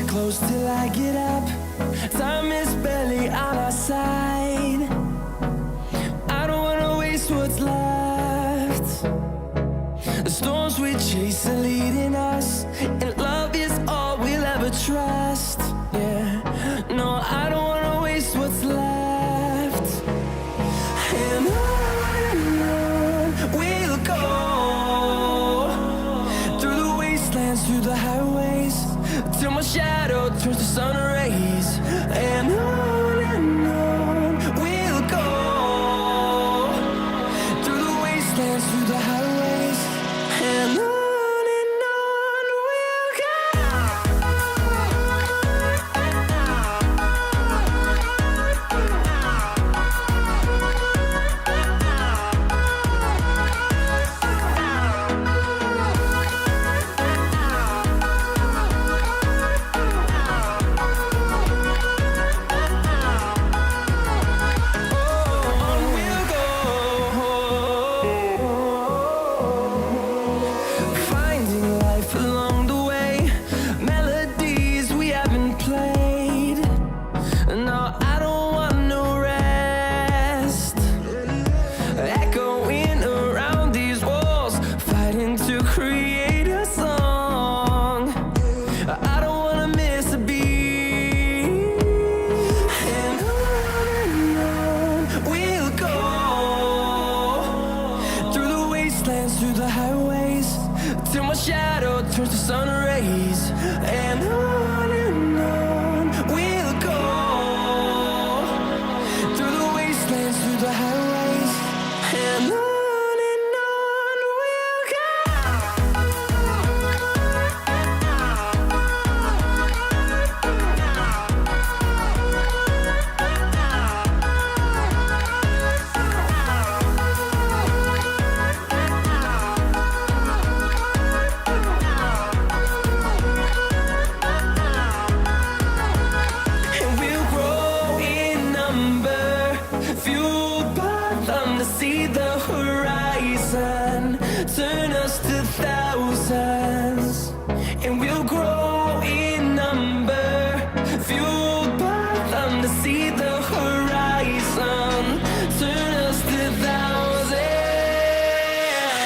Close till I get up. Time is barely on our side. I don't wanna waste what's left. The storms we chase are leading us, and love is all we'll ever trust. Yeah, no, I don't wanna waste what's left. And on we'll go, through the wastelands, through the highways, till my shadow turns to sun rays. And on we'll go, through the wastelands, through the highways, and on we'll go. Through the highways, till my shadow turns to sun rays. And on we'll go, through the wastelands, through the highways, and on we'll go. See the horizon turn us to thousands, and we'll grow in number, fueled by them to see the horizon turn us to thousands.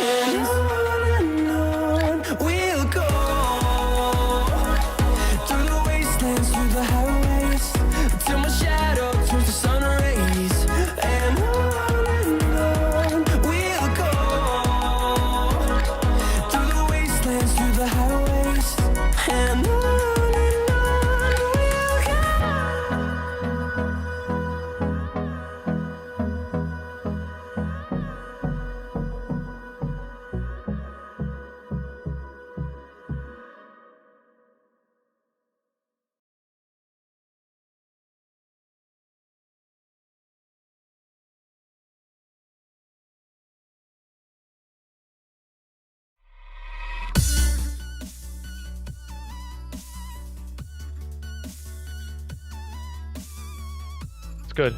And on we'll go, through the wastelands, through the highways, till my shadow turns to sun rays. And good.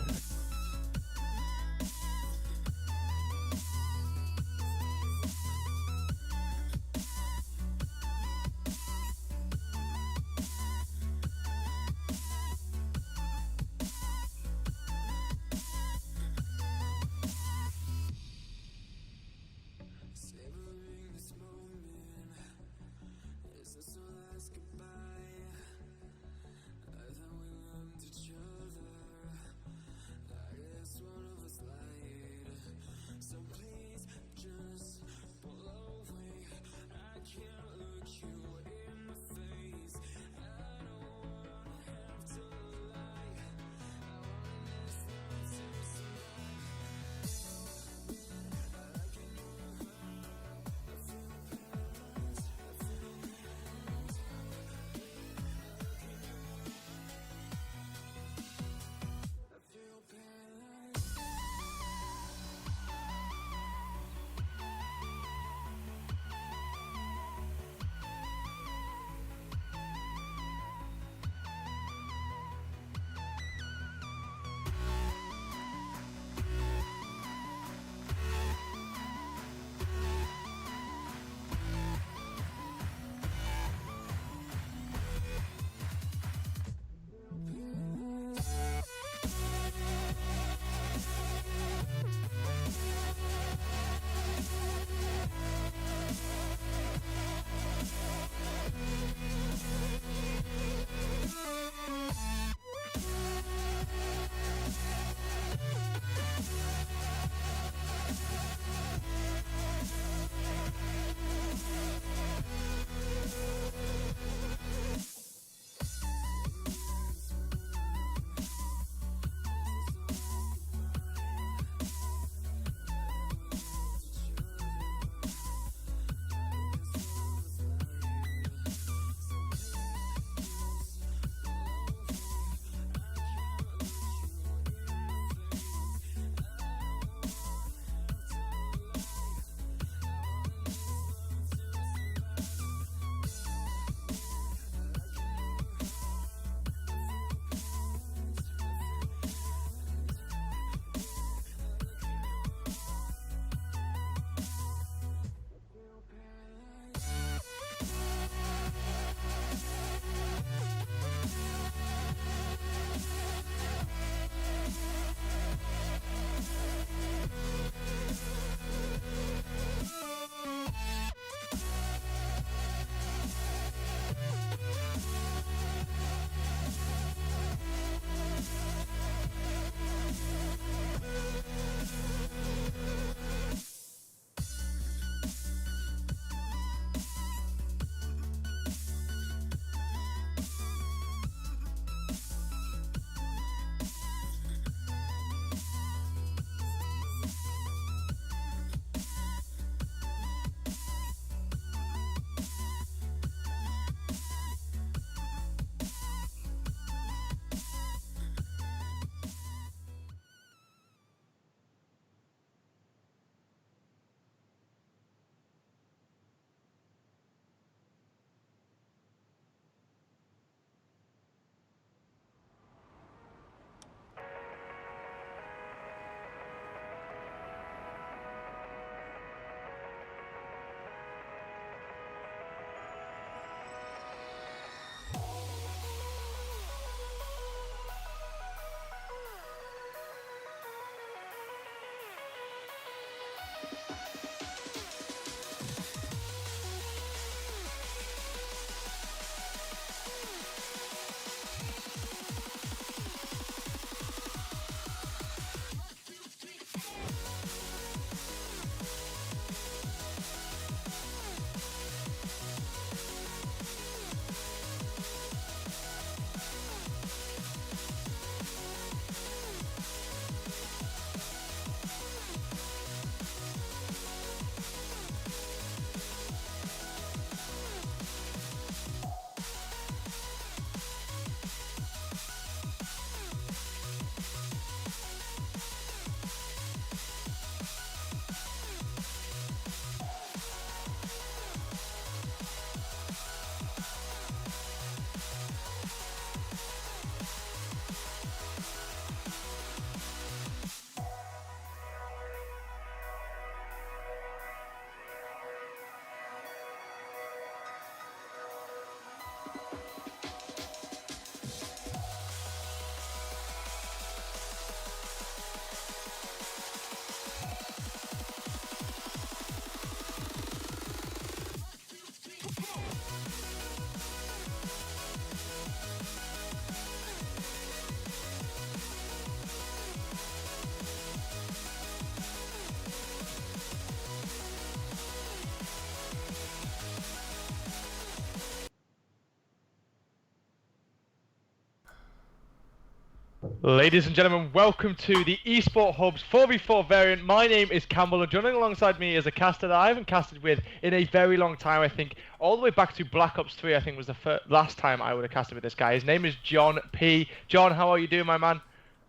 Ladies and gentlemen, welcome to the Esports Hub's 4v4 variant. My name is Campbell, and joining alongside me is a caster that I haven't casted with in a very long time. I think all the way back to Black Ops 3, I think was the last time I would have casted with this guy. His name is John P. John, how are you doing, my man?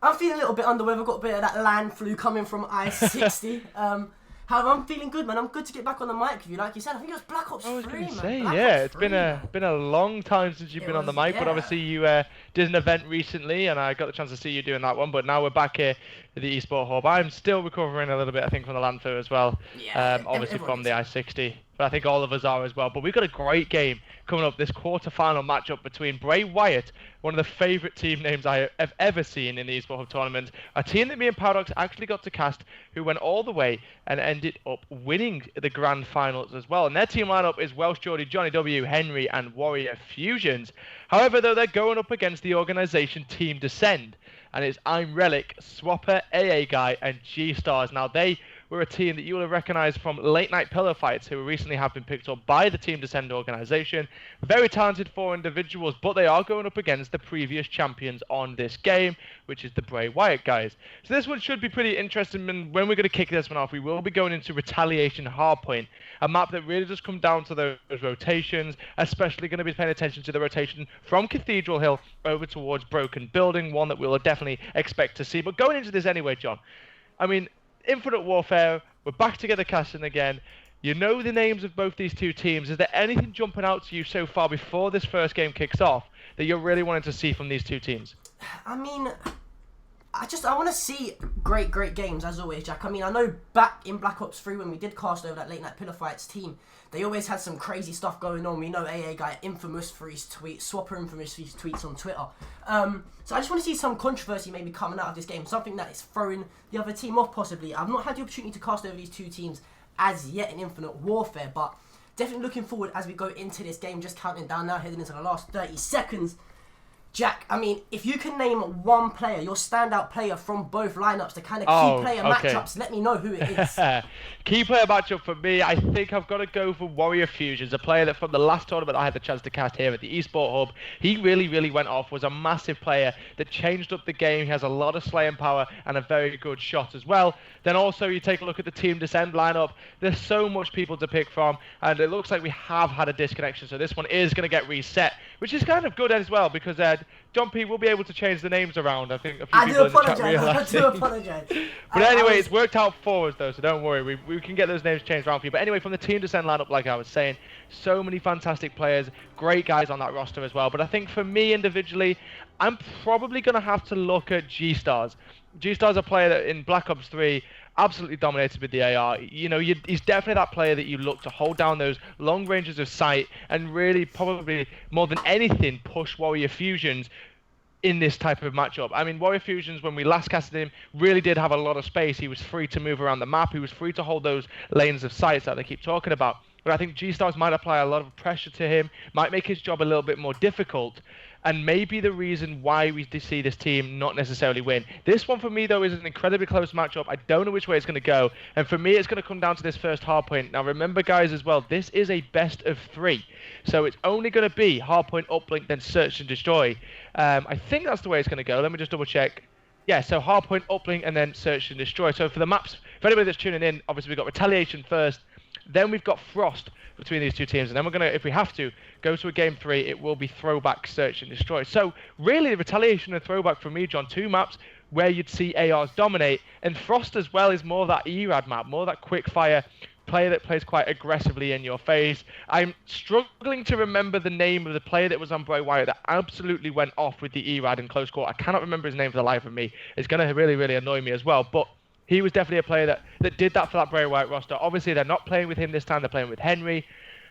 I'm feeling a little bit under weather, got a bit of that land flu coming from I-60. However, I'm feeling good, man. I'm good to get back on the mic with you. Like you said, I think it was Black Ops 3, man. It's been a long time since you've been on the mic, but obviously you did an event recently, and I got the chance to see you doing that one. But now we're back here at the Esports Hub. I'm still recovering a little bit, I think, from the land flu as well. Obviously from the I-60. But I think all of us are as well. But we've got a great game coming up, this quarter-final matchup between Bray Wyatt, one of the favourite team names I have ever seen in the Esports Hub tournament, a team that me and Paradox actually got to cast, who went all the way and ended up winning the grand finals as well. And their team lineup is Welsh Geordie, Johnny W, Henry, and Warrior Fusions. However, though, they're going up against the organisation Team Descend, and it's I'm Relic, Swapper, AA Guy, and G-Stars. Now, they were a team that you will have recognised from Late Night Pillow Fights, who recently have been picked up by the Team Descend organisation. Very talented 4 individuals, but they are going up against the previous champions on this game, which is the Bray Wyatt guys. So this one should be pretty interesting, and when we're going to kick this one off, we will be going into Retaliation Hardpoint, a map that really does come down to those rotations, especially going to be paying attention to the rotation from Cathedral Hill over towards Broken Building, one that we'll definitely expect to see. But going into this anyway, John, I mean, Infinite Warfare, we're back together casting again. You know the names of both these two teams. Is there anything jumping out to you so far before this first game kicks off that you're really wanting to see from these two teams? I mean, I want to see great games, as always, Jack. I mean, I know back in Black Ops 3 when we did cast over that Late Night Pillar Fights team, they always had some crazy stuff going on. We know AA Guy infamous for his tweets, Swapper infamous for his tweets on Twitter. So I just want to see some controversy maybe coming out of this game, something that is throwing the other team off possibly. I've not had the opportunity to cast over these two teams as yet in Infinite Warfare, but definitely looking forward as we go into this game, just counting down now, heading into the last 30 seconds. Jack, I mean, if you can name one player, your standout player from both lineups, the kind of key player matchups, let me know who it is. Key player matchup for me, I think I've got to go for Warrior Fusions, a player that from the last tournament I had the chance to cast here at the Esports Hub, he really went off, was a massive player that changed up the game. He has a lot of slaying power and a very good shot as well. Then also you take a look at the Team Descend lineup. There's so much people to pick from, and it looks like we have had a disconnection, so this one is going to get reset, which is kind of good as well, because John P will be able to change the names around. I think a few people in the chat realised. I do apologise. But anyway, it's worked out for us though, so don't worry. We can get those names changed around for you. But anyway, from the Team Descend lineup, like I was saying, so many fantastic players, great guys on that roster as well. But I think for me individually, I'm probably going to have to look at G-Stars. G-Stars a player that in Black Ops 3 absolutely dominated with the AR. You know, he's definitely that player that you look to hold down those long ranges of sight and really probably more than anything push Warrior Fusions in this type of matchup. I mean, Warrior Fusions, when we last casted him, really did have a lot of space. He was free to move around the map. He was free to hold those lanes of sights that they keep talking about. But I think G-Stars might apply a lot of pressure to him, might make his job a little bit more difficult, and maybe the reason why we see this team not necessarily win. This one for me, though, is an incredibly close matchup. I don't know which way it's going to go, and for me, it's going to come down to this first hardpoint. Now, remember, guys, as well, this is a best of 3, so it's only going to be hardpoint, uplink, then search and destroy. I think that's the way it's going to go. Let me just double check. Yeah, so hardpoint, uplink, and then search and destroy. So for the maps, for anybody that's tuning in, obviously we've got Retaliation first, then we've got Frost between these two teams, and then we're going to, if we have to, go to a game 3, it will be Throwback, Search and Destroy. So really, Retaliation and Throwback for me, John, 2 maps where you'd see ARs dominate, and Frost as well is more that ERAD map, more that quick fire player that plays quite aggressively in your face. I'm struggling to remember the name of the player that was on Bray Wyatt that absolutely went off with the ERAD in close court. I cannot remember his name for the life of me. It's going to really annoy me as well, but he was definitely a player that did that for that Bray Wyatt roster. Obviously, they're not playing with him this time. They're playing with Henry.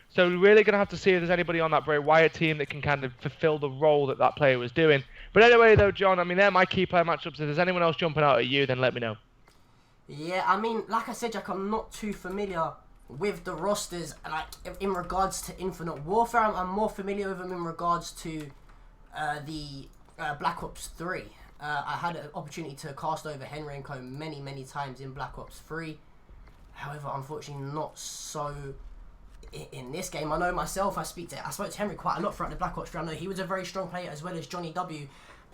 So we're really going to have to see if there's anybody on that Bray Wyatt team that can kind of fulfill the role that that player was doing. But anyway, though, John, I mean, they're my key player matchups. If there's anyone else jumping out at you, then let me know. Yeah, I mean, like I said, Jack, I'm not too familiar with the rosters, like, in regards to Infinite Warfare. I'm more familiar with them in regards to the Black Ops 3. I had an opportunity to cast over Henry and Co many times in Black Ops 3. However, unfortunately, not so in this game. I know myself, I spoke to Henry quite a lot throughout the Black Ops 3. I know he was a very strong player as well as Johnny W.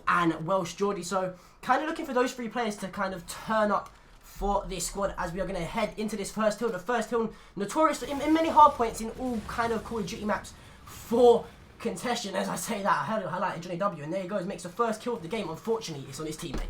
and Welsh Geordie. So kind of looking for those 3 players to kind of turn up for this squad as we are going to head into this first hill. The first hill, notorious in many hard points in all kind of Call of Duty maps for contention. As I say that, I highlighted Johnny W, and there he goes, makes the first kill of the game. Unfortunately, it's on his teammate.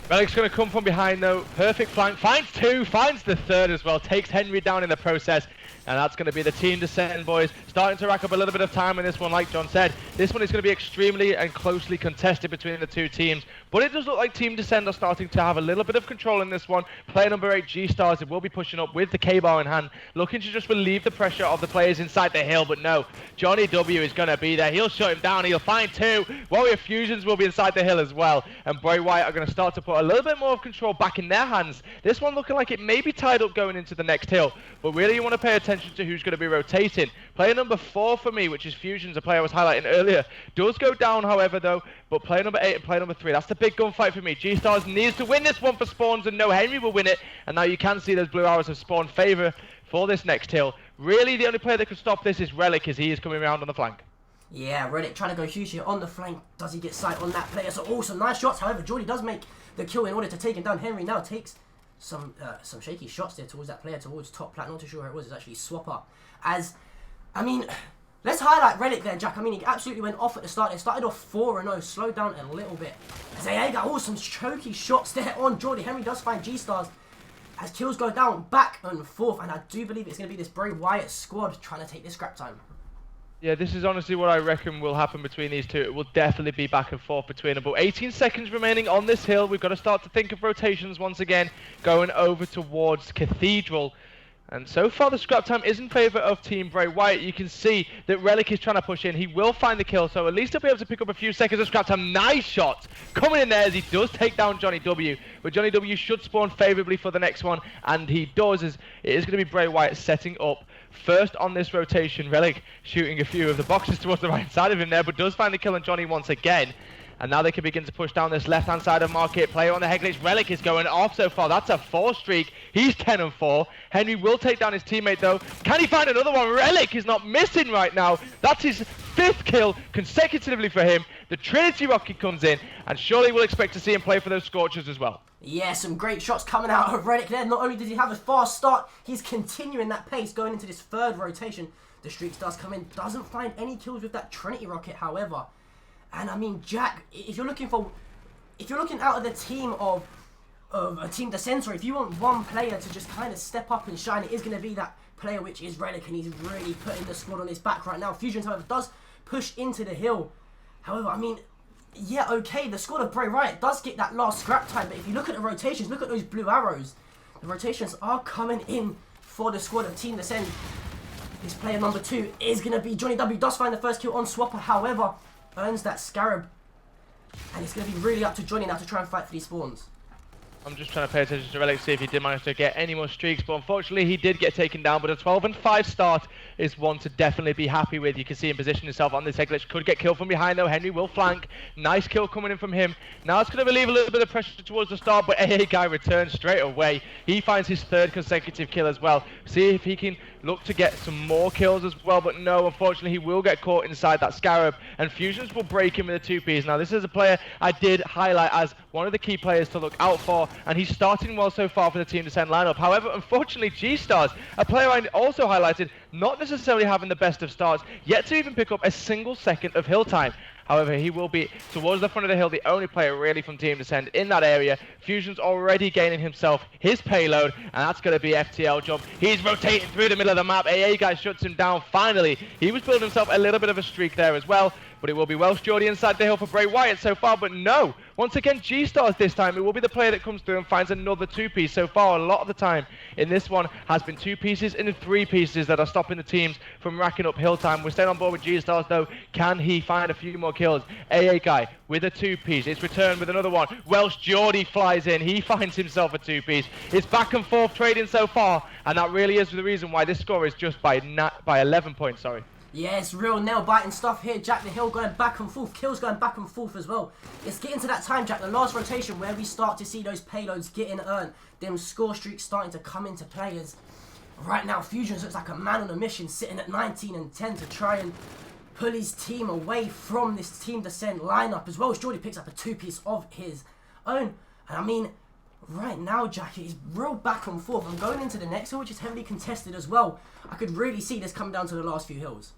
Relic's going to come from behind though, perfect flank, finds 2, finds the 3rd as well, takes Henry down in the process, and that's going to be the Team Descent boys starting to rack up a little bit of time in this one. Like John said, this one is going to be extremely and closely contested between the 2 teams, but it does look like Team Descent are starting to have a little bit of control in this one. Player number 8, G-Stars, will be pushing up with the K-bar in hand, looking to just relieve the pressure of the players inside the hill, but no, Johnny W is going to be there. He'll shut him down, he'll find 2, Warrior Fusions will be inside the hill as well, and Bray Wyatt are going to start to put a little bit more of control back in their hands. This one looking like it may be tied up going into the next hill, but really you want to pay attention to who's going to be rotating. Player number 4 for me, which is Fusions, a player I was highlighting earlier, does go down however though, but player number 8 and player number 3, that's the big gunfight for me. G-Stars needs to win this one for spawns, and no, Henry will win it, and now you can see those blue arrows have spawned favor for this next hill. Really the only player that can stop this is Relic, as he is coming around on the flank. Yeah, Relic trying to go huge here on the flank. Does he get sight on that player? So awesome, nice shots. However, Geordie does make the kill in order to take him down. Henry now takes some shaky shots there towards that player, towards top plat. Not too sure who it was. It's actually Swapper. As, I mean, let's highlight Relic there, Jack. I mean, he absolutely went off at the start. They started off 4-0, slowed down a little bit. As AA got awesome choky shots there on Geordie. Henry does find G-Stars as kills go down back and forth. And I do believe it's going to be this Bray Wyatt squad trying to take this scrap time. Yeah, this is honestly what I reckon will happen between these 2. It will definitely be back and forth between them. But 18 seconds remaining on this hill. We've got to start to think of rotations once again, going over towards Cathedral. And so far the scrap time is in favour of Team Bray Wyatt. You can see that Relic is trying to push in. He will find the kill, so at least he'll be able to pick up a few seconds of scrap time. Nice shot coming in there as he does take down Johnny W. But Johnny W should spawn favourably for the next one, and he does, as it is going to be Bray Wyatt setting up first on this rotation. Relic shooting a few of the boxes towards the right side of him there, but does find the kill on Johnny once again. And now they can begin to push down this left-hand side of Market. Player on the head glitch. Relic is going off so far. That's a 4 streak. He's 10-4. Henry will take down his teammate though. Can he find another one? Relic is not missing right now. That's his 5th kill consecutively for him. The Trinity Rocket comes in, and surely we'll expect to see him play for those Scorchers as well. Yeah, some great shots coming out of Relic there. Not only did he have a fast start, he's continuing that pace going into this 3rd rotation. The streaks does come in. Doesn't find any kills with that Trinity Rocket, however. And I mean, Jack, if you're looking out of the team of a Team Descent, if you want one player to just kind of step up and shine, it is going to be that player, which is Relic, and he's really putting the squad on his back right now. Fusions, however, does push into the hill. However, I mean, yeah, okay, the squad of Bray Wyatt does get that last scrap time, but if you look at the rotations, look at those blue arrows. The rotations are coming in for the squad of Team Descent. This player number 2 is going to be Johnny W. Does find the first kill on Swapper, however, earns that Scarab, and it's going to be really up to Johnny now to try and fight for these spawns. I'm just trying to pay attention to Relic, see if he did manage to get any more streaks, but unfortunately he did get taken down. But a 12-5 start is one to definitely be happy with. You can see him position himself on this head glitch. Could get killed from behind though. Henry will flank. Nice kill coming in from him. Now it's going to relieve a little bit of pressure towards the start, but AA guy returns straight away. He finds his 3rd consecutive kill as well. See if he can look to get some more kills as well, but no, unfortunately he will get caught inside that Scarab, and Fusions will break him with a 2-piece. Now this is a player I did highlight as one of the key players to look out for, and he's starting well so far for the Team Descent lineup. However, unfortunately, G-Stars, a player I also highlighted, not necessarily having the best of starts, yet to even pick up a single second of hill time. However, he will be towards the front of the hill, the only player really from Team Descent in that area. Fusion's already gaining himself his payload, and that's going to be FTL jump. He's rotating through the middle of the map. AA guy shuts him down finally. He was building himself a little bit of a streak there as well, but it will be Welsh Geordie inside the hill for Bray Wyatt so far, but no. Once again, G-Stars this time. It will be the player that comes through and finds another 2-piece. So far, a lot of the time in this one has been 2-pieces and 3-pieces that are stopping the teams from racking up hill time. We're staying on board with G-Stars though. Can he find a few more kills? AA guy with a 2-piece. It's returned with another one. Welsh Geordie flies in. He finds himself a 2-piece. It's back and forth trading so far, and that really is the reason why this score is just by 11 points, sorry. Yeah, it's real nail-biting stuff here, Jack. The hill going back and forth, kills going back and forth as well. It's getting to that time, Jack, the last rotation where we start to see those payloads getting earned. Them score streaks starting to come into players. Right now, Fusions looks like a man on a mission, sitting at 19 and 10 to try and pull his team away from this Team Descent lineup as well as Jordy picks up a 2-piece of his own. And I mean, right now, Jack, it's real back and forth. I'm going into the next hill, which is heavily contested as well. I could really see this come down to the last few hills.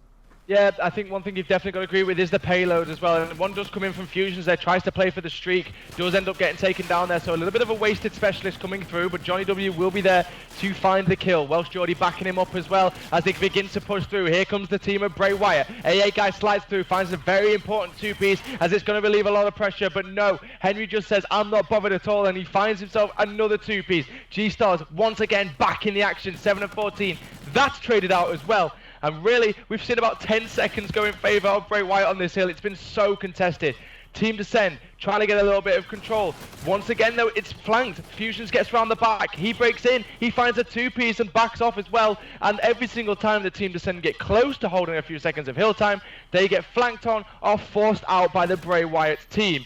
Yeah, I think one thing you've definitely got to agree with is the payload as well. And one does come in from Fusions there, tries to play for the streak, does end up getting taken down there. So a little bit of a wasted specialist coming through, but Johnny W will be there to find the kill. Welsh Geordie backing him up as well as they begin to push through. Here comes the team of Bray Wyatt. AA guy slides through, finds a very important 2-piece as it's going to relieve a lot of pressure. But no, Henry just says, I'm not bothered at all. And he finds himself another 2-piece. G-Stars once again back in the action, 7 and 14. That's traded out as well. And really, we've seen about 10 seconds go in favour of Bray Wyatt on this hill. It's been so contested. Team Descend trying to get a little bit of control. Once again, though, it's flanked. Fusions gets around the back. He breaks in. He finds a 2-piece and backs off as well. And every single time the Team Descend get close to holding a few seconds of hill time, they get flanked on or forced out by the Bray Wyatt team.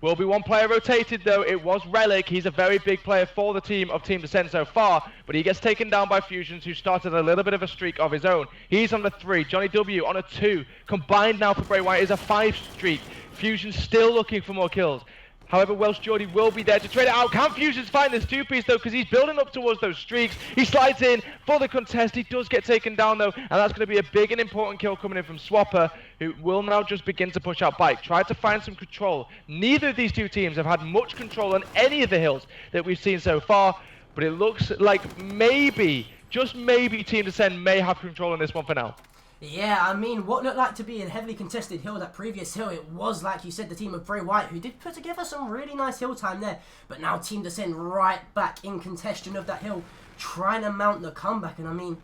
Will be one player rotated though. It was Relic. He's a very big player for the team of Team Descent so far, but he gets taken down by Fusions, who started a little bit of a streak of his own. He's on the 3. Johnny W on a 2. Combined now for Bray Wyatt is a 5 streak. Fusions still looking for more kills. However, Welsh Geordie will be there to trade it out. Can Fusions find this 2-piece though? Because he's building up towards those streaks. He slides in for the contest. He does get taken down though. And that's going to be a big and important kill coming in from Swapper, who will now just begin to push out Bike. Try to find some control. Neither of these two teams have had much control on any of the hills that we've seen so far. But it looks like maybe, just maybe, Team Descend may have control on this one for now. Yeah, I mean, what looked like to be a heavily contested hill, that previous hill, it was, like you said, the team of Bray Wyatt, who did put together some really nice hill time there. But now Team Descend right back in contention of that hill, trying to mount the comeback. And I mean,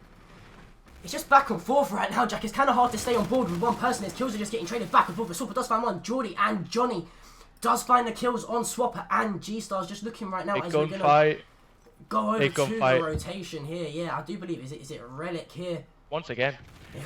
it's just back and forth right now, Jack. It's kind of hard to stay on board with one person. His kills are just getting traded back and forth. But Swapper does find one. Jordy and Johnny does find the kills on Swapper, and G-Stars just looking right now as we're going to go over to the rotation here. Yeah, I do believe, is it Relic here? Once again.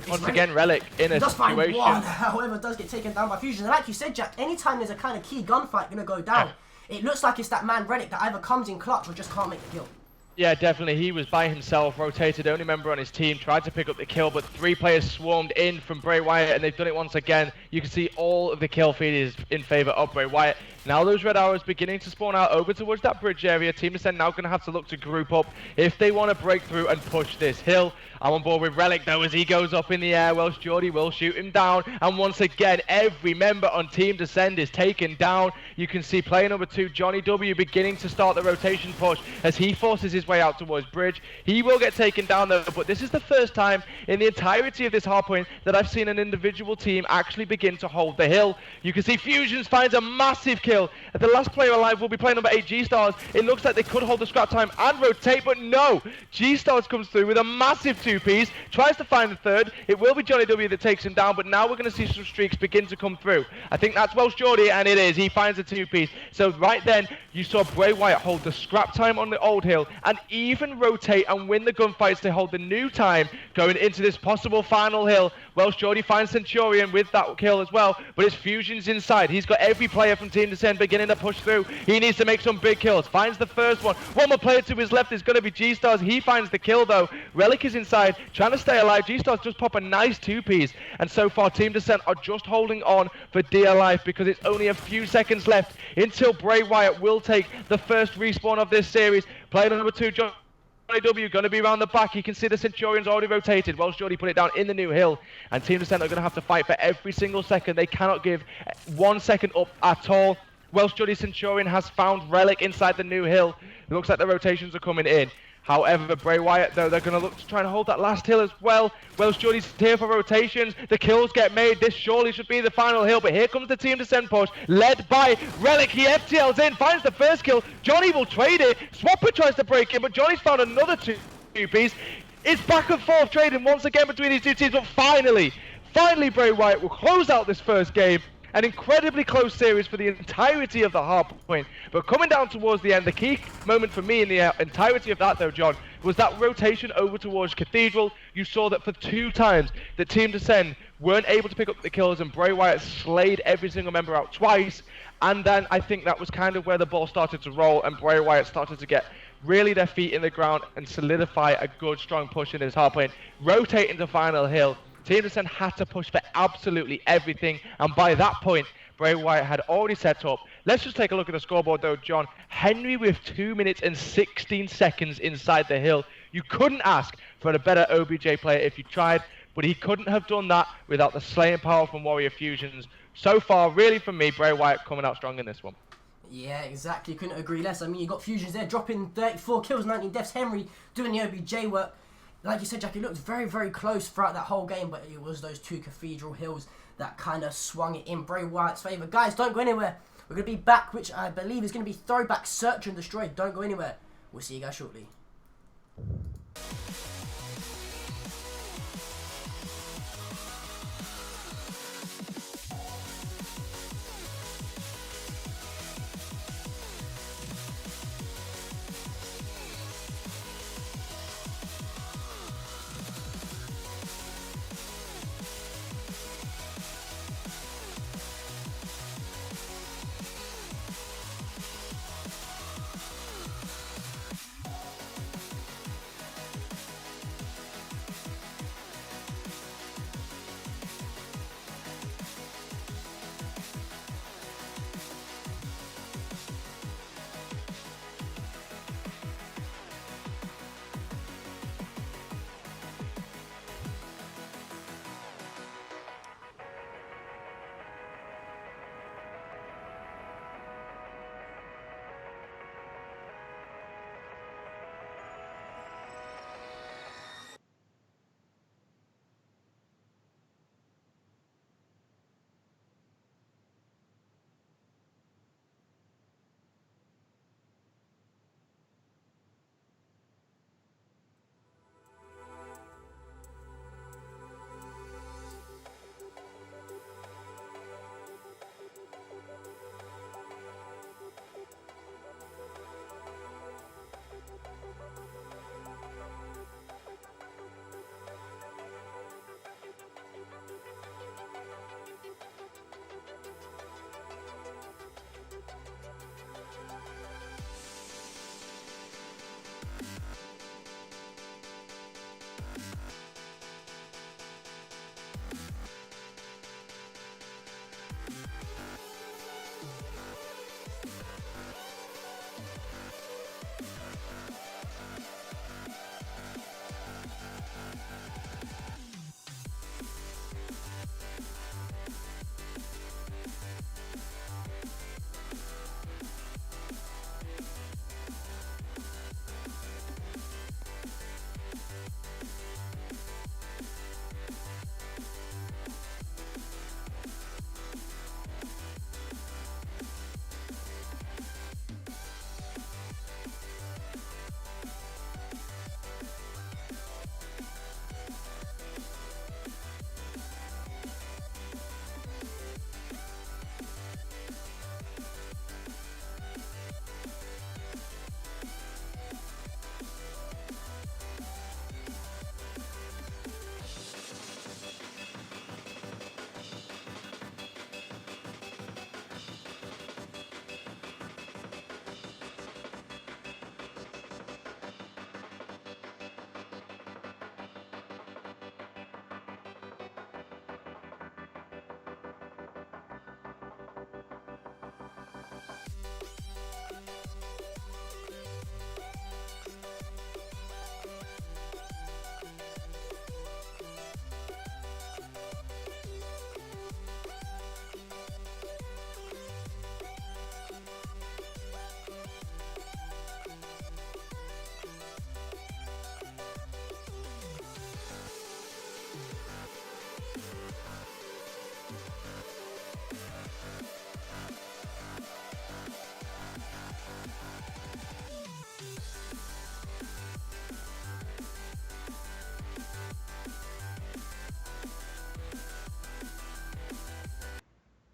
Once again, Relic in a situation. One, however, does get taken down by Fusion. And like you said, Jack, anytime there's a kind of key gunfight going to go down, it looks like it's that man Relic that either comes in clutch or just can't make the kill. Yeah, definitely. He was by himself, rotated, only member on his team, tried to pick up the kill, but 3 players swarmed in from Bray Wyatt, and they've done it once again. You can see all of the kill feed is in favor of Bray Wyatt. Now those red arrows beginning to spawn out over towards that bridge area. Team Descent now going to have to look to group up if they want to break through and push this hill. I'm on board with Relic though as he goes up in the air. Welsh Geordie will shoot him down. And once again, every member on Team Descend is taken down. You can see player number 2, Johnny W, beginning to start the rotation push as he forces his way out towards bridge. He will get taken down though, but this is the first time in the entirety of this hardpoint that I've seen an individual team actually begin to hold the hill. You can see Fusions finds a massive kill. The last player alive will be player number 8, G-Stars. It looks like they could hold the scrap time and rotate, but no. G-Stars comes through with a massive 2-piece, tries to find the 3rd. It will be Johnny W that takes him down, but now we're going to see some streaks begin to come through. I think that's Welsh Geordie, and it is. He finds a 2-piece. So right then, you saw Bray Wyatt hold the scrap time on the old hill and even rotate and win the gunfights to hold the new time going into this possible final hill. Welsh Geordie finds Centurion with that kill as well, but it's Fusions inside. He's got every player from Team Descend beginning to push through. He needs to make some big kills. Finds the first one. One more player to his left is going to be G-Stars. He finds the kill though. Relic is inside, trying to stay alive. G-Stars just pop a nice 2-piece. And so far, Team Descent are just holding on for dear life because it's only a few seconds left until Bray Wyatt will take the first respawn of this series. Player number 2, Johnny W going to be around the back. You can see the Centurion's already rotated. Welsh Geordie put it down in the new hill. And Team Descent are going to have to fight for every single second. They cannot give 1 second up at all. Welsh Geordie Centurion has found Relic inside the new hill. It looks like the rotations are coming in. However, Bray Wyatt, though, they're going to look to try and hold that last hill as well. Welsh Geordie's here for rotations. The kills get made. This surely should be the final hill. But here comes the Team Descent push, led by Relic. He FTLs in, finds the first kill. Johnny will trade it. Swapper tries to break in, but Johnny's found another 2-piece. It's back and forth trading once again between these two teams. But finally, Bray Wyatt will close out this first game. An incredibly close series for the entirety of the hardpoint. But coming down towards the end, the key moment for me in the entirety of that though, John, was that rotation over towards Cathedral. You saw that for 2 times the Team Descend weren't able to pick up the kills and Bray Wyatt slayed every single member out twice. And then I think that was kind of where the ball started to roll and Bray Wyatt started to get really their feet in the ground and solidify a good strong push in his hardpoint. Rotate into final hill. Team Descent had to push for absolutely everything, and by that point, Bray Wyatt had already set up. Let's just take a look at the scoreboard though, John. Henry with 2 minutes and 16 seconds inside the hill. You couldn't ask for a better OBJ player if you tried, but he couldn't have done that without the slaying power from Warrior Fusions. So far, really for me, Bray Wyatt coming out strong in this one. Yeah, exactly. Couldn't agree less. I mean, you got Fusions there dropping 34 kills, 19 deaths. Henry doing the OBJ work. Like you said, Jack, it looked very, very close throughout that whole game, but it was those two Cathedral Hills that kind of swung it in Bray Wyatt's favour. Guys, don't go anywhere. We're going to be back, which I believe is going to be Throwback Search and Destroy. Don't go anywhere. We'll see you guys shortly.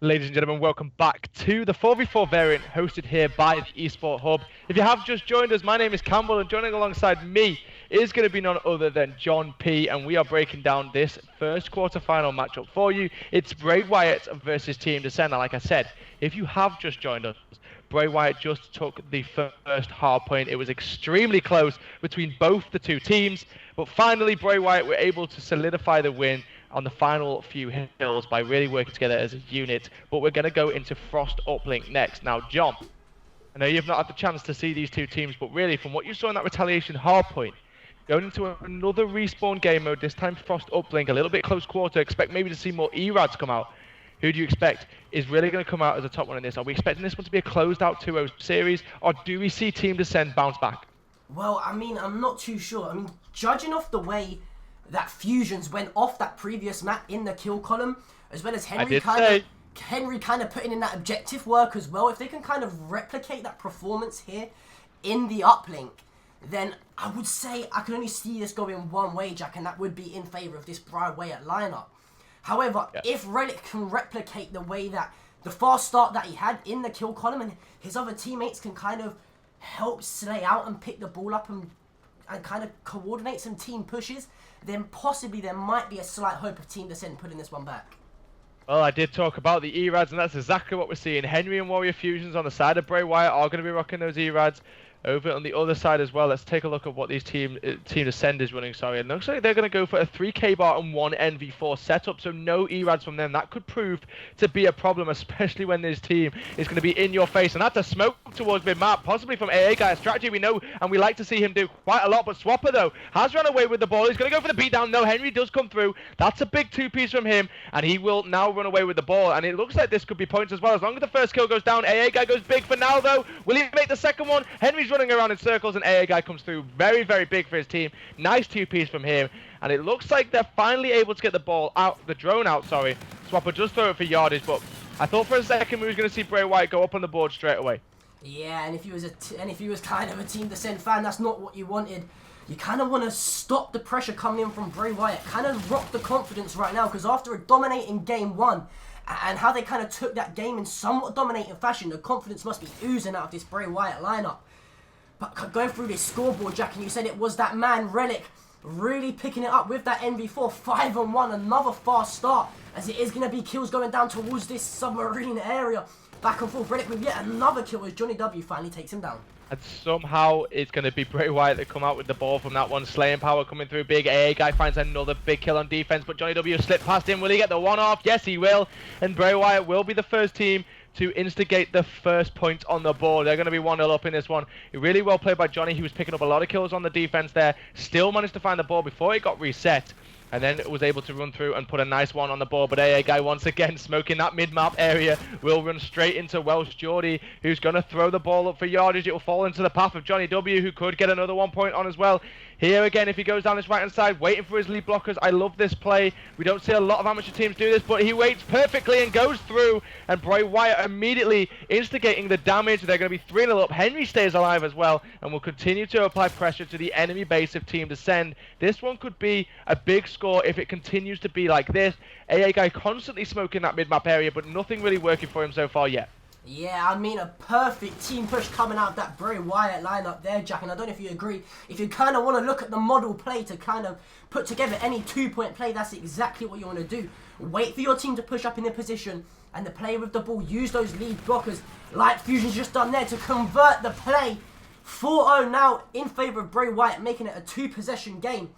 Ladies and gentlemen, welcome back to the 4v4 variant hosted here by the Esports Hub. If you have just joined us, my name is Campbell, and joining alongside me is going to be none other than John P, and we are breaking down this first quarterfinal matchup for you. It's Bray Wyatt versus Team Descent. And like I said, if you have just joined us, Bray Wyatt just took the first hard point. It was extremely close between both the two teams, but finally Bray Wyatt were able to solidify the win on the final few hills by really working together as a unit. But we're going to go into Frost Uplink next. Now, John, I know you've not had the chance to see these two teams, but really, from what you saw in that retaliation hardpoint, going into another respawn game mode, this time Frost Uplink, a little bit close quarter, expect maybe to see more ERADs come out. Who do you expect is really going to come out as a top one in this? Are we expecting this one to be a closed out 2-0 series, or do we see Team Descend bounce back? Well, I mean, I'm not too sure. I mean, judging off the way that Fusions went off that previous map in the kill column, as well as Henry kind of putting in that objective work as well, if they can kind of replicate that performance here in the uplink, then I would say I can only see this going one way, Jack, and that would be in favour of this Bray Wyatt lineup. However, if Relic can replicate the way that the fast start that he had in the kill column, and his other teammates can kind of help slay out and pick the ball up and kind of coordinate some team pushes, then possibly there might be a slight hope of Team Descent putting this one back. Well, I did talk about the ERADs, and that's exactly what we're seeing. Henry and Warrior Fusions on the side of Bray Wyatt are going to be rocking those ERADs. Over on the other side as well, let's take a look at what these Team Descend is running. Sorry, it looks like they're going to go for a 3k bar and 1 NV4 setup, so no ERADs from them. That could prove to be a problem, especially when this team is going to be in your face. And that's a smoke towards mid-map, possibly from AA Guy. A strategy we know and we like to see him do quite a lot. But Swapper, though, has run away with the ball. He's going to go for the beatdown. No, Henry does come through. That's a big two-piece from him, and he will now run away with the ball. And it looks like this could be points as well. As long as the first kill goes down, AA Guy goes big for now, though. Will he make the second one? Henry's running around in circles, and AA Guy comes through very, very big for his team. Nice two-piece from him, and it looks like they're finally able to get the ball out, the drone out, sorry. Swapper does throw it for yardage, but I thought for a second we was going to see Bray Wyatt go up on the board straight away. Yeah, and if he was kind of a Team Descent fan, that's not what you wanted. You kind of want to stop the pressure coming in from Bray Wyatt, kind of rock the confidence right now, because after a dominating game one, and how they kind of took that game in somewhat dominating fashion, the confidence must be oozing out of this Bray Wyatt lineup. But going through this scoreboard, Jack, and you said it was that man, Relic, really picking it up with that NV4, 5-on-1, another fast start, as it is going to be kills going down towards this submarine area. Back and forth, Relic with yet another kill as Johnny W finally takes him down. And somehow it's going to be Bray Wyatt that come out with the ball from that one. Slaying power coming through big. AA Guy finds another big kill on defense, but Johnny W slipped past him. Will he get the one off? Yes, he will. And Bray Wyatt will be the first team to instigate the first point on the board. They're going to be 1-0 up in this one. Really well played by Johnny. He was picking up a lot of kills on the defense there. Still managed to find the ball before it got reset. And then was able to run through and put a nice one on the board. But AA Guy once again smoking that mid-map area. Will run straight into Welsh Geordie, who's going to throw the ball up for yardage. It will fall into the path of Johnny W, who could get another 1 point on as well. Here again, if he goes down this right-hand side, waiting for his lead blockers. I love this play. We don't see a lot of amateur teams do this, but he waits perfectly and goes through. And Bray Wyatt immediately instigating the damage. They're going to be 3-0 up. Henry stays alive as well and will continue to apply pressure to the enemy base of Team Descend. This one could be a big score if it continues to be like this. AA Guy constantly smoking that mid-map area, but nothing really working for him so far yet. Yeah, I mean, a perfect team push coming out of that Bray Wyatt lineup there, Jack, and I don't know if you agree. If you kind of want to look at the model play to kind of put together any two-point play, that's exactly what you want to do. Wait for your team to push up in their position, and the play with the ball, use those lead blockers, like Fusion's just done there, to convert the play. 4-0 now in favour of Bray Wyatt, making it a two-possession game.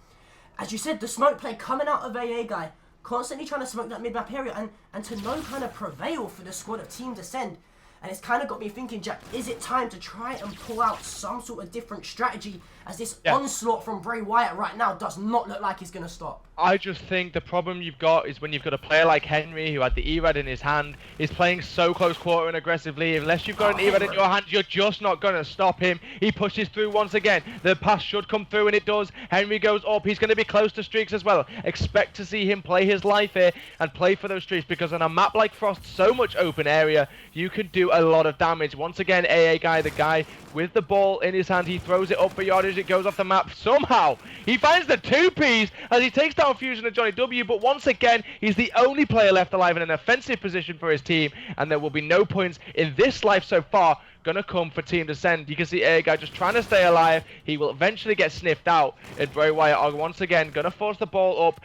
As you said, the smoke play coming out of AA Guy, constantly trying to smoke that mid-map area, and to no kind of prevail for the squad of Team Descend. And it's kind of got me thinking, Jack, is it time to try and pull out some sort of different strategy, as this onslaught from Bray Wyatt right now does not look like it's going to stop? I just think the problem you've got is when you've got a player like Henry, who had the ERAD in his hand, is playing so close quarter and aggressively. Unless you've got an ERAD in your hand, you're just not going to stop him. He pushes through once again. The pass should come through, and it does. Henry goes up. He's going to be close to streaks as well. Expect to see him play his life here and play for those streaks, because on a map like Frost, so much open area, you can do a lot of damage. Once again, AA Guy, the guy with the ball in his hand, he throws it up for yardage. It goes off the map. Somehow, he finds the two-piece as he takes down Fusion and Johnny W, but once again, he's the only player left alive in an offensive position for his team, and there will be no points in this life so far gonna come for Team Descend. You can see AA Guy just trying to stay alive. He will eventually get sniffed out, and Bray Wyatt are once again gonna force the ball up,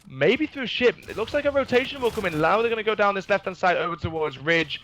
maybe through ship. It looks like a rotation will come in. Now they're gonna go down this left-hand side over towards Ridge,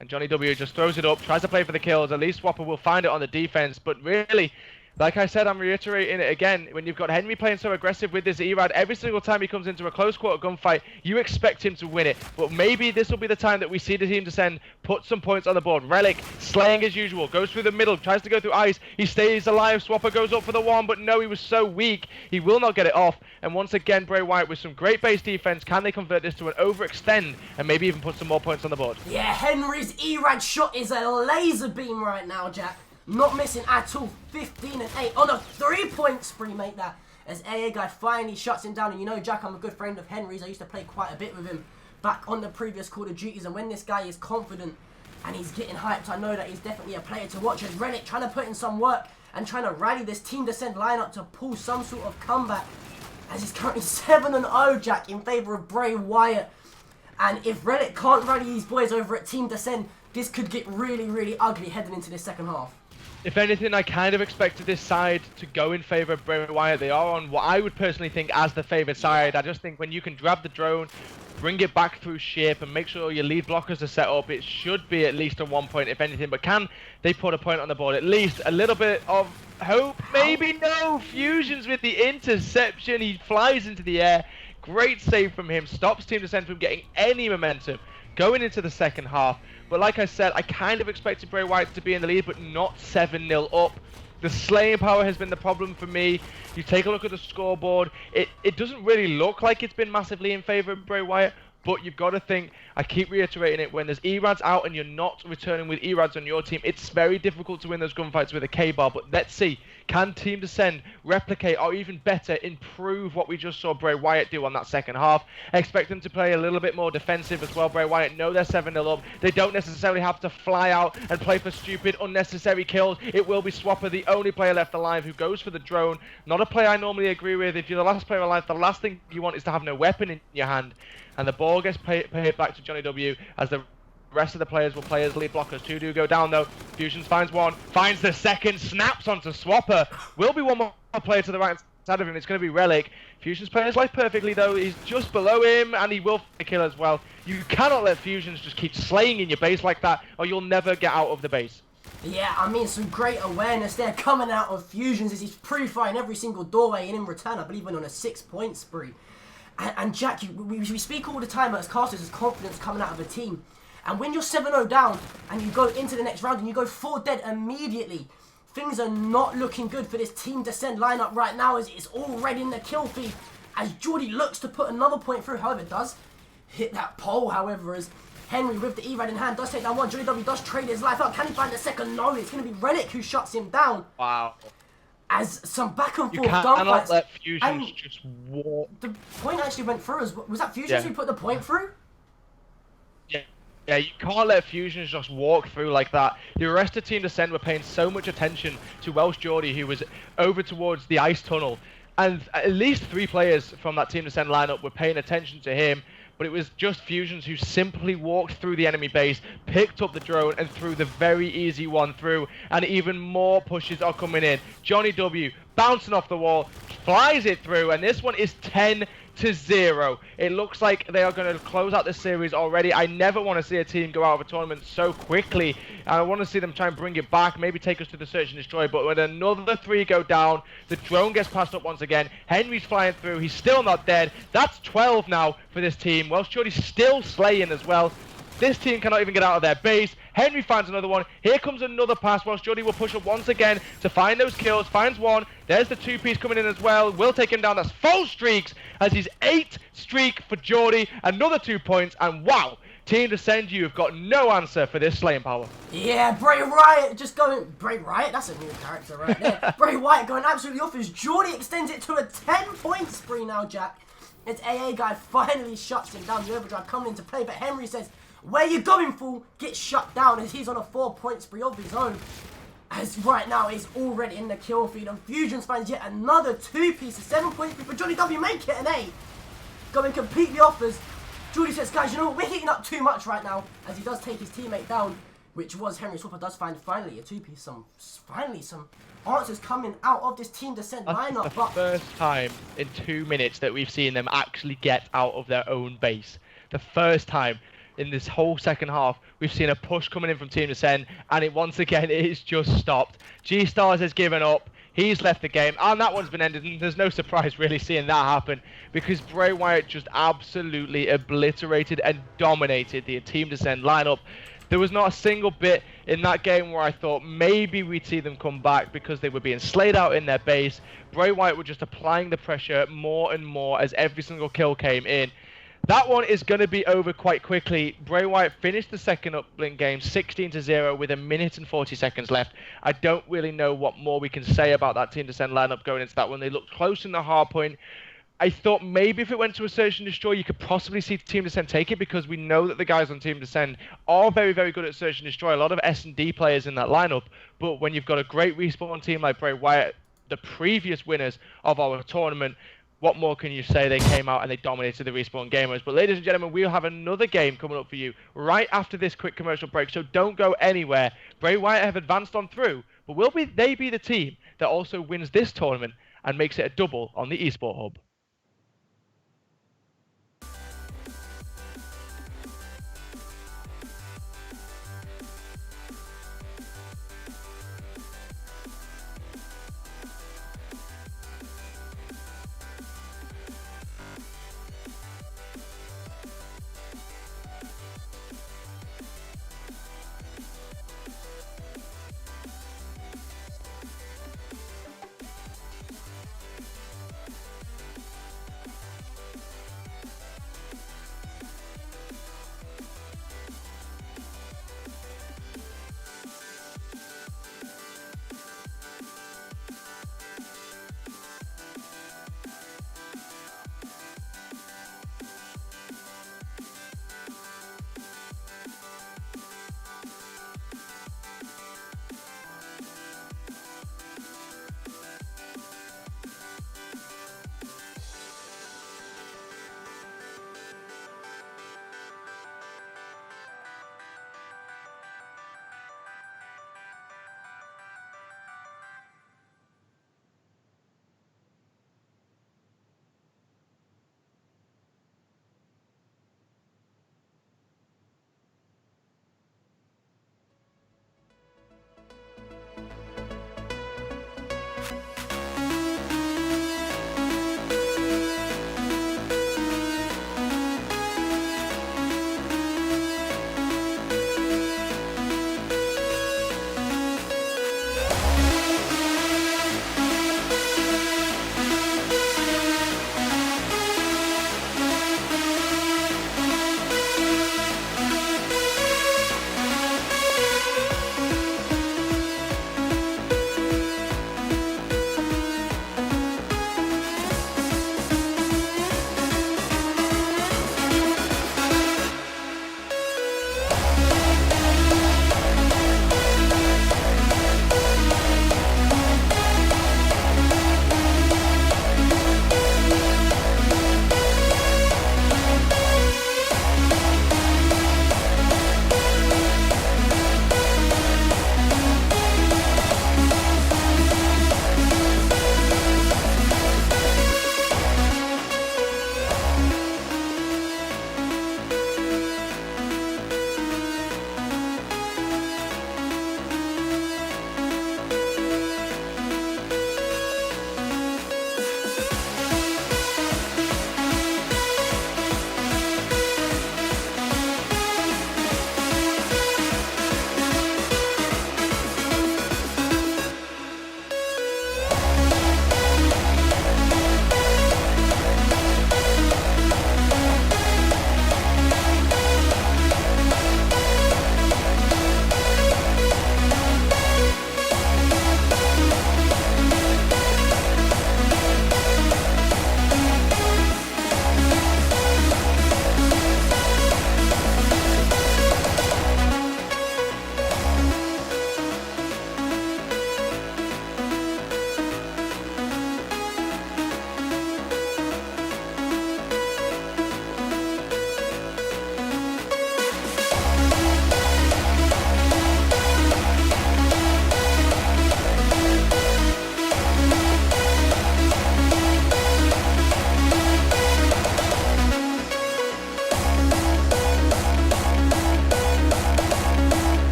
and Johnny W just throws it up, tries to play for the kills. At least Swapper will find it on the defense, but really, Like I said, I'm reiterating it again. When you've got Henry playing so aggressive with this Erad, every single time he comes into a close quarter gunfight, you expect him to win it. But maybe this will be the time that we see the Team Descend put some points on the board. Relic, slaying as usual, goes through the middle, tries to go through ice. He stays alive. Swapper goes up for the one, but no, he was so weak. He will not get it off. And once again, Bray Wyatt with some great base defense. Can they convert this to an overextend and maybe even put some more points on the board? Yeah, Henry's Erad shot is a laser beam right now, Jack. Not missing at all. 15 and 8 on a 3-point spree, mate, that. As AA Guy finally shuts him down. And you know, Jack, I'm a good friend of Henry's. I used to play quite a bit with him back on the previous Call of Duties. And when this guy is confident and he's getting hyped, I know that he's definitely a player to watch. As Relic trying to put in some work and trying to rally this Team Descend lineup to pull some sort of comeback. As he's currently 7-0, Jack, in favour of Bray Wyatt. And if Relic can't rally these boys over at Team Descend, this could get really, really ugly heading into this second half. If anything, I kind of expected this side to go in favour of Bray Wyatt. They are on what I would personally think as the favoured side. I just think when you can grab the drone, bring it back through ship, and make sure your lead blockers are set up, it should be at least a 1 point, if anything. But can they put a point on the board? At least a little bit of hope? Maybe no. Fusions with the interception. He flies into the air. Great save from him. Stops Team Descend from getting any momentum going into the second half. But like I said, I kind of expected Bray Wyatt to be in the lead, but not 7-0 up. The slaying power has been the problem for me. You take a look at the scoreboard, it doesn't really look like it's been massively in favour of Bray Wyatt, but you've got to think, I keep reiterating it, when there's Erads out and you're not returning with Erads on your team, it's very difficult to win those gunfights with a K-bar. But let's see, can Team Descend replicate or even better improve what we just saw Bray Wyatt do on that second half? I expect them to play a little bit more defensive as well. Bray Wyatt know they're 7-0 up. They don't necessarily have to fly out and play for stupid, unnecessary kills. It will be Swapper, the only player left alive, who goes for the drone. Not a play I normally agree with. If you're the last player alive, the last thing you want is to have no weapon in your hand. And the ball gets paid back to Johnny W, as the rest of the players will play as lead blockers. Two do go down though. Fusions finds one, finds the second, snaps onto Swapper. Will be one more player to the right side of him. It's going to be Relic. Fusions playing his life perfectly though. He's just below him and he will kill as well. You cannot let Fusions just keep slaying in your base like that, or you'll never get out of the base. Yeah, I mean, some great awareness there coming out of Fusions as he's pre-firing every single doorway, and in return, I believe, went on a 6-point spree. And Jack, we speak all the time as casters as confidence coming out of a team. And when you're 7-0 down and you go into the next round and you go 4 dead immediately, things are not looking good for this Team Descend lineup right now, as it's already in the kill feed. As Geordie looks to put another point through, however, does hit that pole, however, as Henry with the Erad in hand does take down one. Johnny W does trade his life out. Can he find the second? No, it's going to be Relic who shuts him down. Wow. As some back and forth gunfights. You cannot let Fusions just walk. The point actually went through as was that Fusions who put the point through? Yeah, you can't let Fusions just walk through like that. The rest of Team Descend were paying so much attention to Welsh Geordie, who was over towards the ice tunnel. And at least 3 players from that Team Descend lineup were paying attention to him. But it was just Fusions who simply walked through the enemy base, picked up the drone, and threw the very easy one through. And even more pushes are coming in. Johnny W bouncing off the wall, flies it through, and this one is 10-0. It looks like they are going to close out this series already. I never want to see a team go out of a tournament so quickly. I want to see them try and bring it back, maybe take us to the search and destroy. But when another 3 go down, the drone gets passed up once again. Henry's flying through. He's still not dead. That's 12 now for this team. Welsh Geordie's still slaying as well. This team cannot even get out of their base. Henry finds another one. Here comes another pass. Welsh Geordie will push up once again to find those kills. Finds one. There's the 2-piece coming in as well. Will take him down. That's 4 streaks as he's 8 streak for Geordie. Another 2 points. And wow, Team Descend, you have got no answer for this slaying power. Yeah, Bray Wyatt just going... Bray Wyatt? That's a new character right there. Bray Wyatt going absolutely off as Geordie extends it to a 10-point spree now, Jack. Its AA guy finally shuts him down. The overdrive coming into play. But Henry says, "Where you going, fool?" Gets shut down as he's on a 4-point spree of his own. As right now he's already in the kill feed. And Fusions finds yet another 2-piece, a 7-point spree for Johnny W. Make it an 8. Going completely off as Geordie says, "Guys, you know what? We're hitting up too much right now." As he does take his teammate down, which was Henry. Swapper does find finally a 2-piece. Finally some answers coming out of this Team Descend lineup. That's the first time in 2 minutes that we've seen them actually get out of their own base. The first time in this whole second half, we've seen a push coming in from Team Descend, and it once again is just stopped. G-Stars has given up. He's left the game, and that one's been ended, and there's no surprise really seeing that happen, because Bray Wyatt just absolutely obliterated and dominated the Team Descend lineup. There was not a single bit in that game where I thought maybe we'd see them come back because they were being slayed out in their base. Bray Wyatt were just applying the pressure more and more as every single kill came in. That one is going to be over quite quickly. Bray Wyatt finished the second uplink game 16-0 with 1 minute and 40 seconds left. I don't really know what more we can say about that Team Descend lineup going into that one. They looked close in the hard point. I thought maybe if it went to a Search and Destroy, you could possibly see Team Descend take it, because we know that the guys on Team Descend are very, very good at Search and Destroy. A lot of S&D players in that lineup. But when you've got a great respawn team like Bray Wyatt, the previous winners of our tournament, what more can you say? They came out and they dominated the Respawn Gamers. But ladies and gentlemen, we'll have another game coming up for you right after this quick commercial break. So don't go anywhere. Bray Wyatt have advanced on through, but will they be the team that also wins this tournament and makes it a double on the Esport Hub?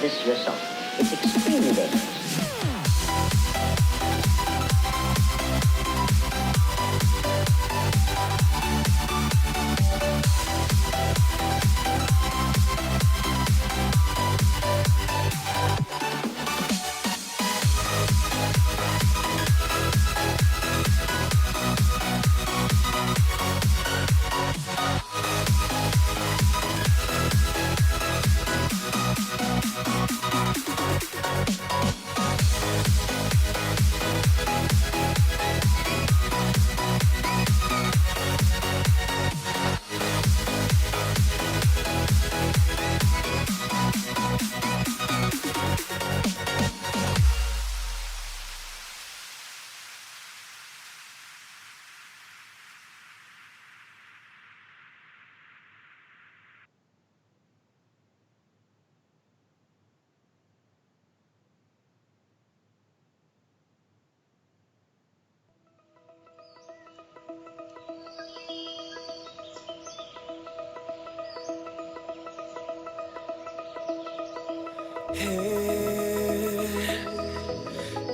this yourself. It's extremely dangerous.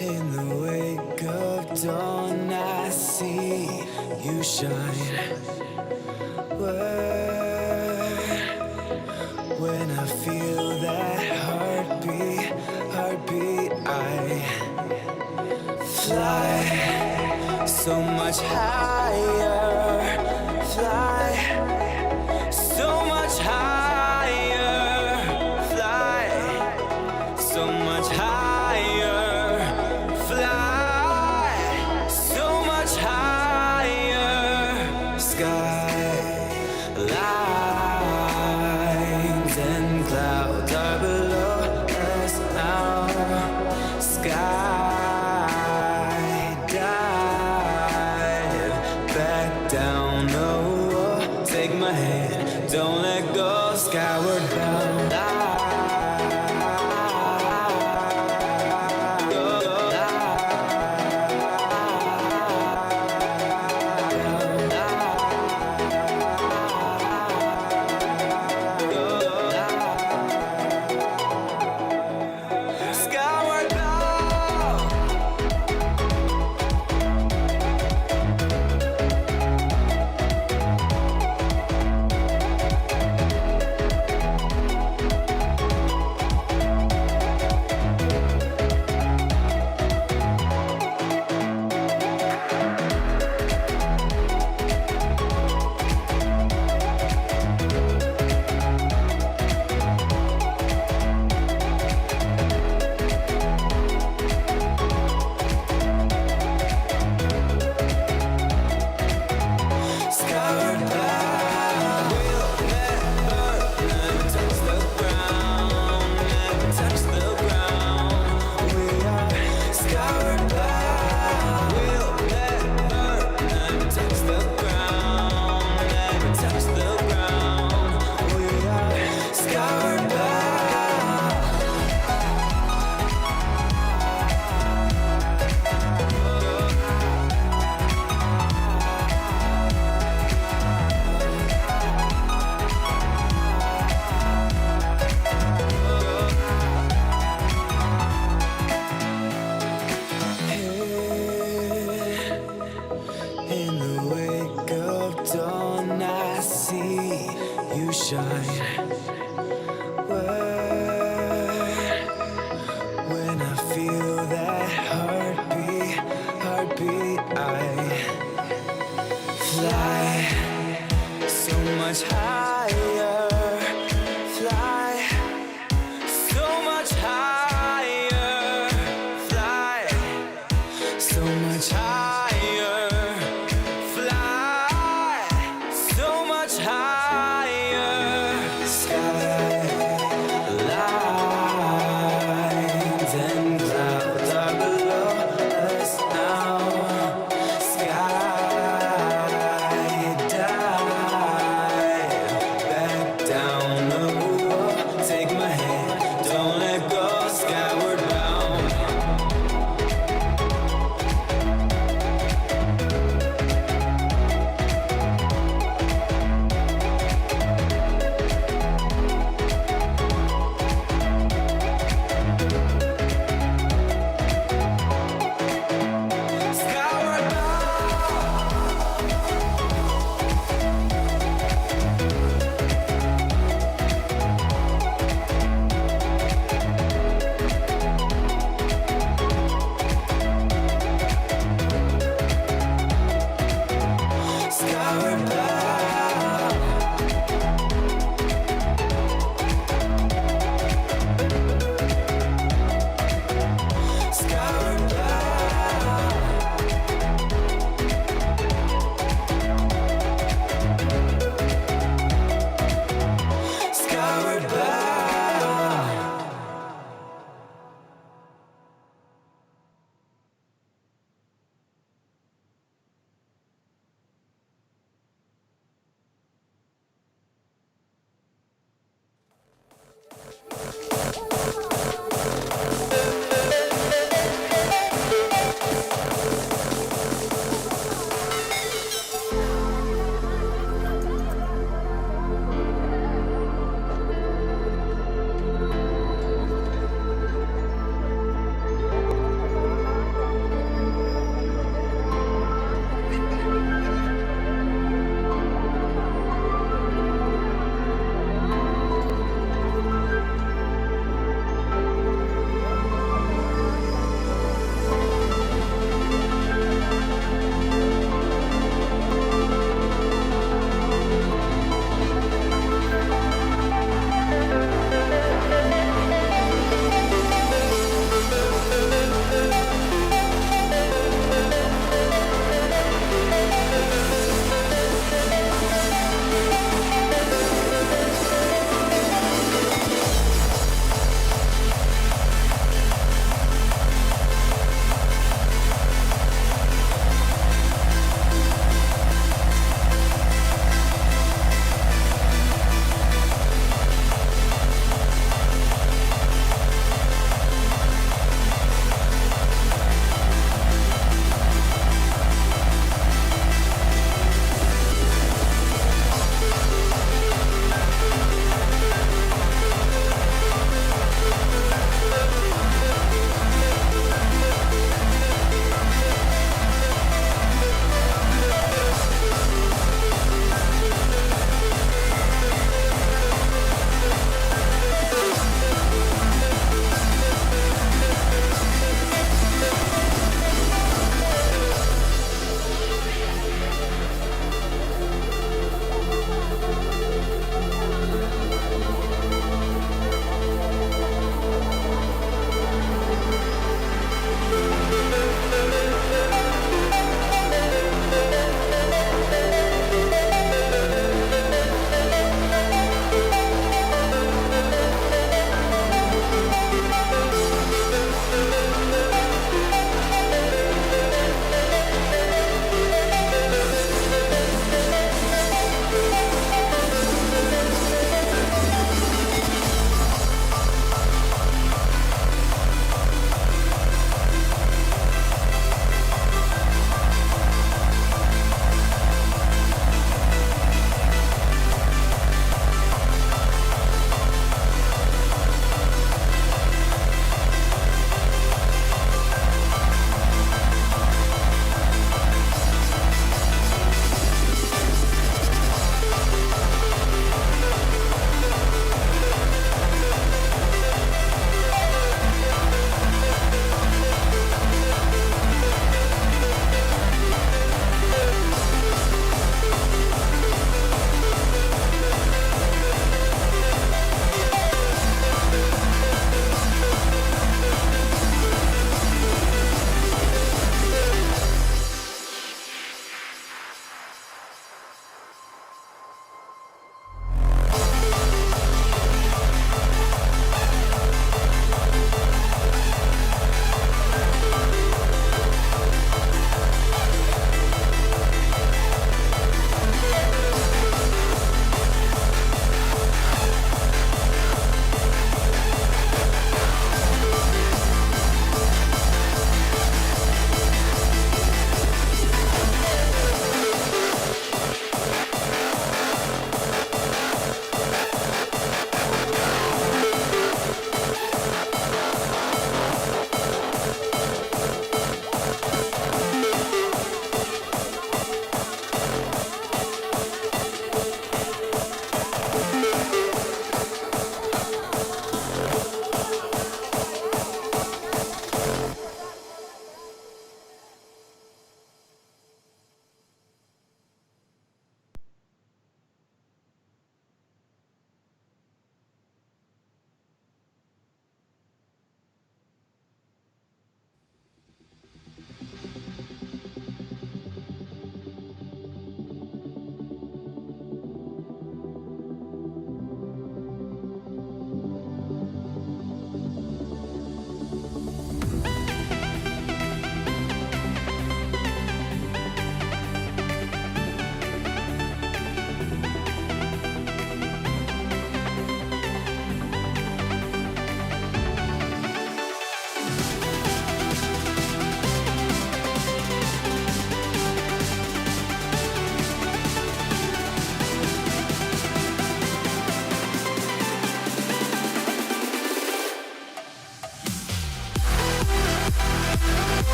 In the wake of dawn, I see you shine. When I feel that heartbeat, I fly so much higher, fly so much higher, fly so much higher, fly so much higher. Skylines and clouds are below us now. Skydive back down. Oh, take my hand, don't let go. Skyward bound. In the wake of dawn, I see you shine. When I feel that heartbeat, I fly so much higher, fly so much higher, fly so much higher, fly so much higher. Skylines and clouds are below us now. Skydive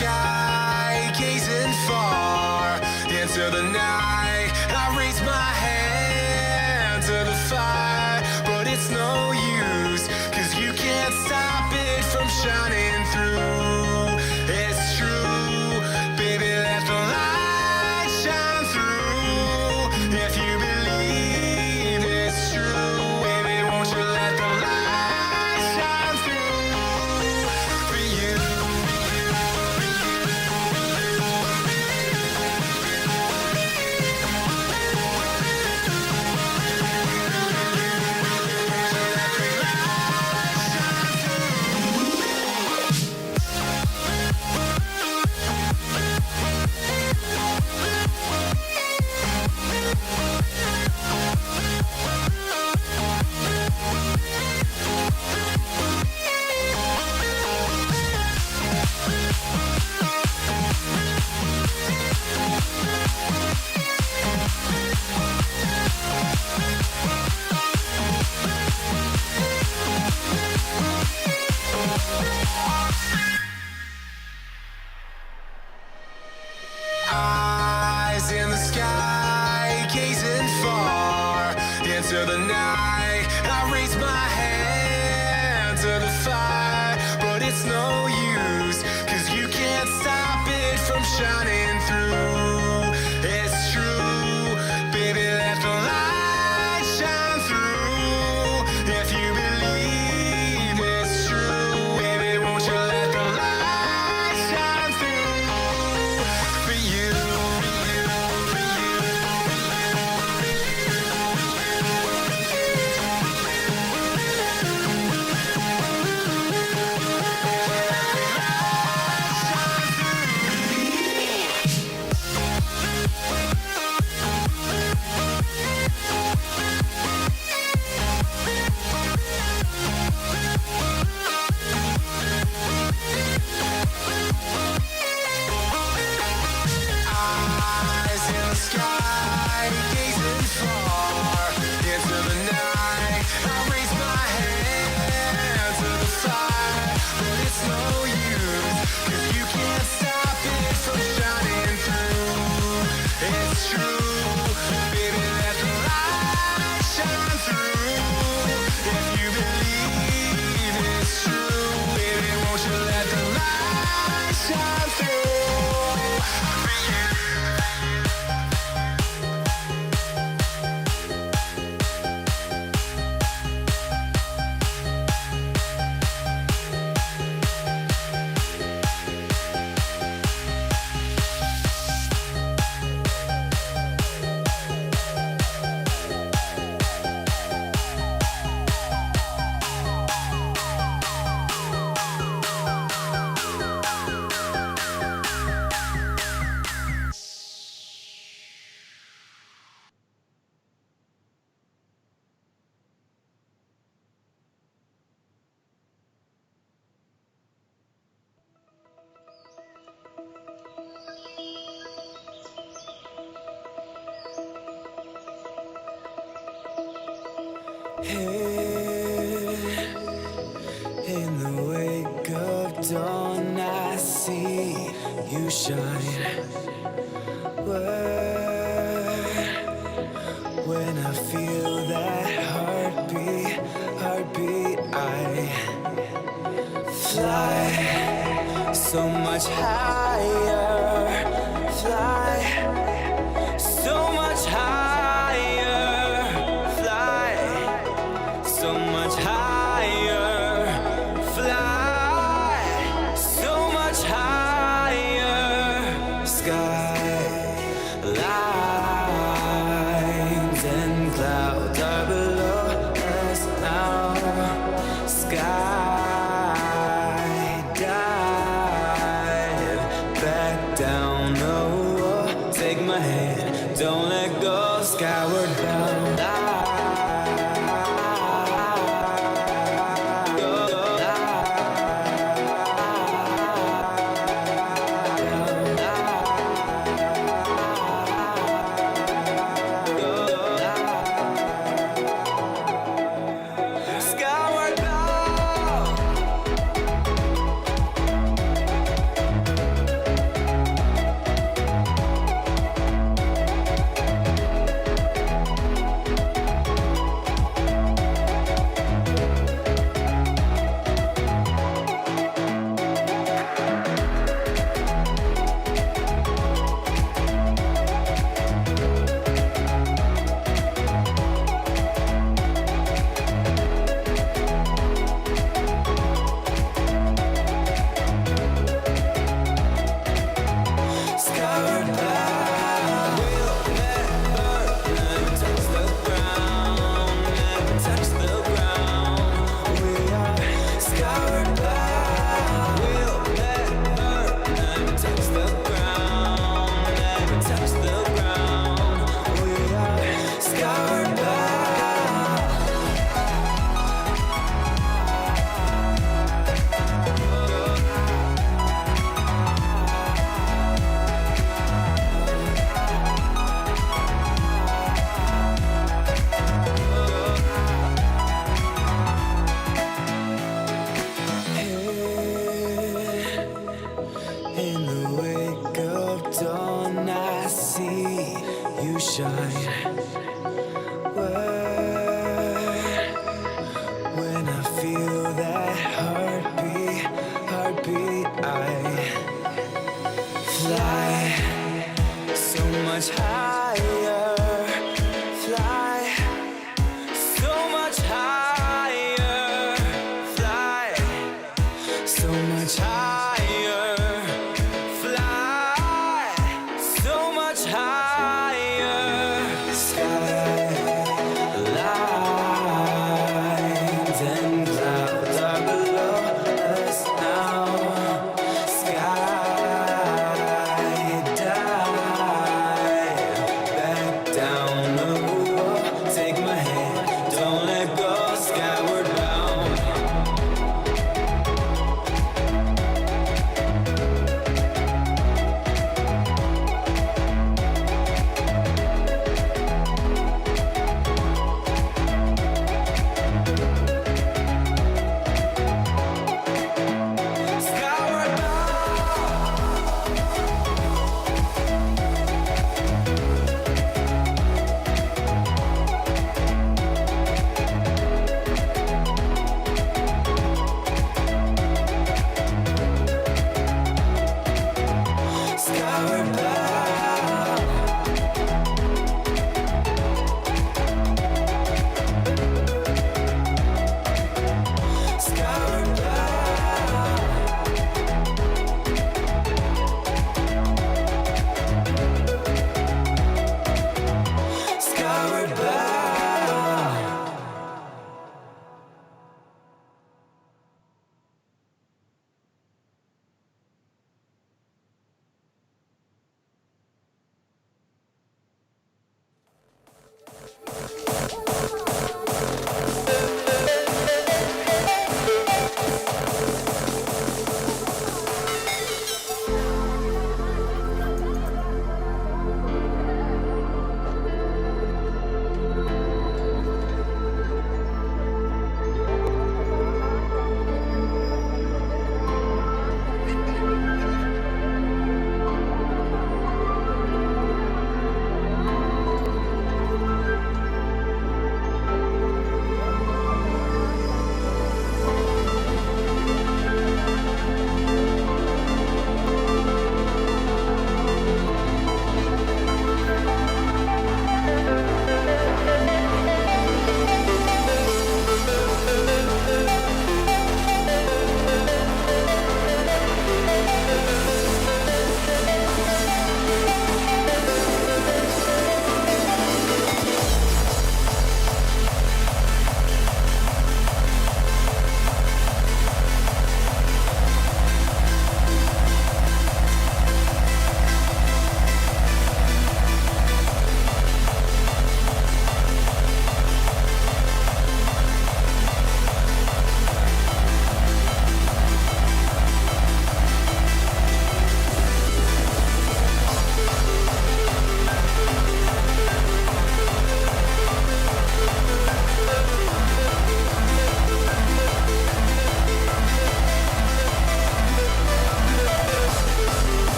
sky, gazing far into the night. I raise my hand to the fire, but it's no use, 'cause you can't stop it from shining through. It's true, baby, let the light shine through. If you believe it's true, baby, won't you let the light shine through for you. Eyes in the sky, gazing far into the night. I raise my hand to the fire, but it's no use, 'cause you can't stop it from shining through. It's true, baby, let the light shine through. If you believe it's true, baby, won't you let the light shine through for you. Eyes in the sky, gazing far into the night. I raise my hand to the fire, but it's no use, 'cause you can't stop it from shining through. It's true, baby, let the light shine through. If you believe it's true, baby, won't you let the light shine through for you. Here in the wake of dawn, I see you shine. When I feel that heartbeat, I fly so much higher, fly so much higher, fly so much higher, fly so much higher. Skylines and clouds are below us now. Sky dive back down, oh, In the wake of dawn, I see you shine. When I feel that heartbeat, I fly so much higher. Fly so much higher. Fly so much higher. Fly so much higher. Skylines and clouds are below us now. Sky dive.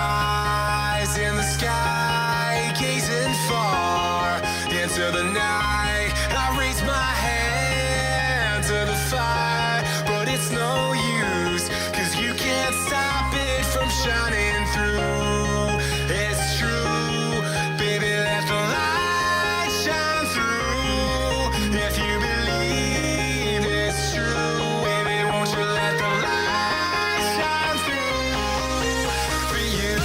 Eyes in the sky, gazing far into the night. I raise my hand to the fire, but it's no use, 'cause you can't stop it from shining through. It's true, baby, let the light shine through. If you believe it's true, baby, won't you let the light shine through for you.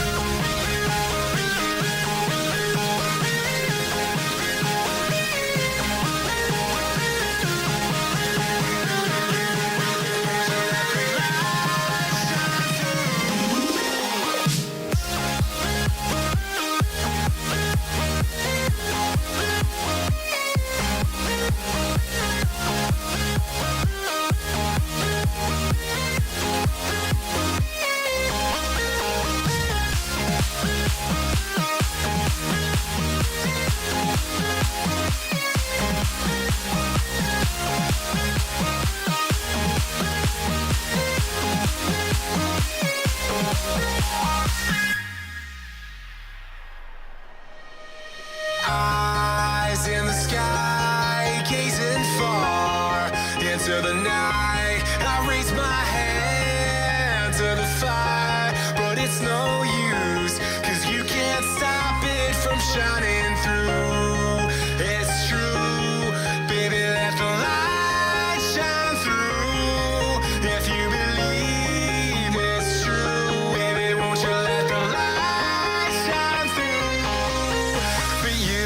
Eyes in the sky, gazing far into the night. I raise my hand to the fire, but it's no use, 'cause you can't stop it from shining through. It's true, baby, let the light shine through. If you believe it's true, baby, won't you let the light shine through for you.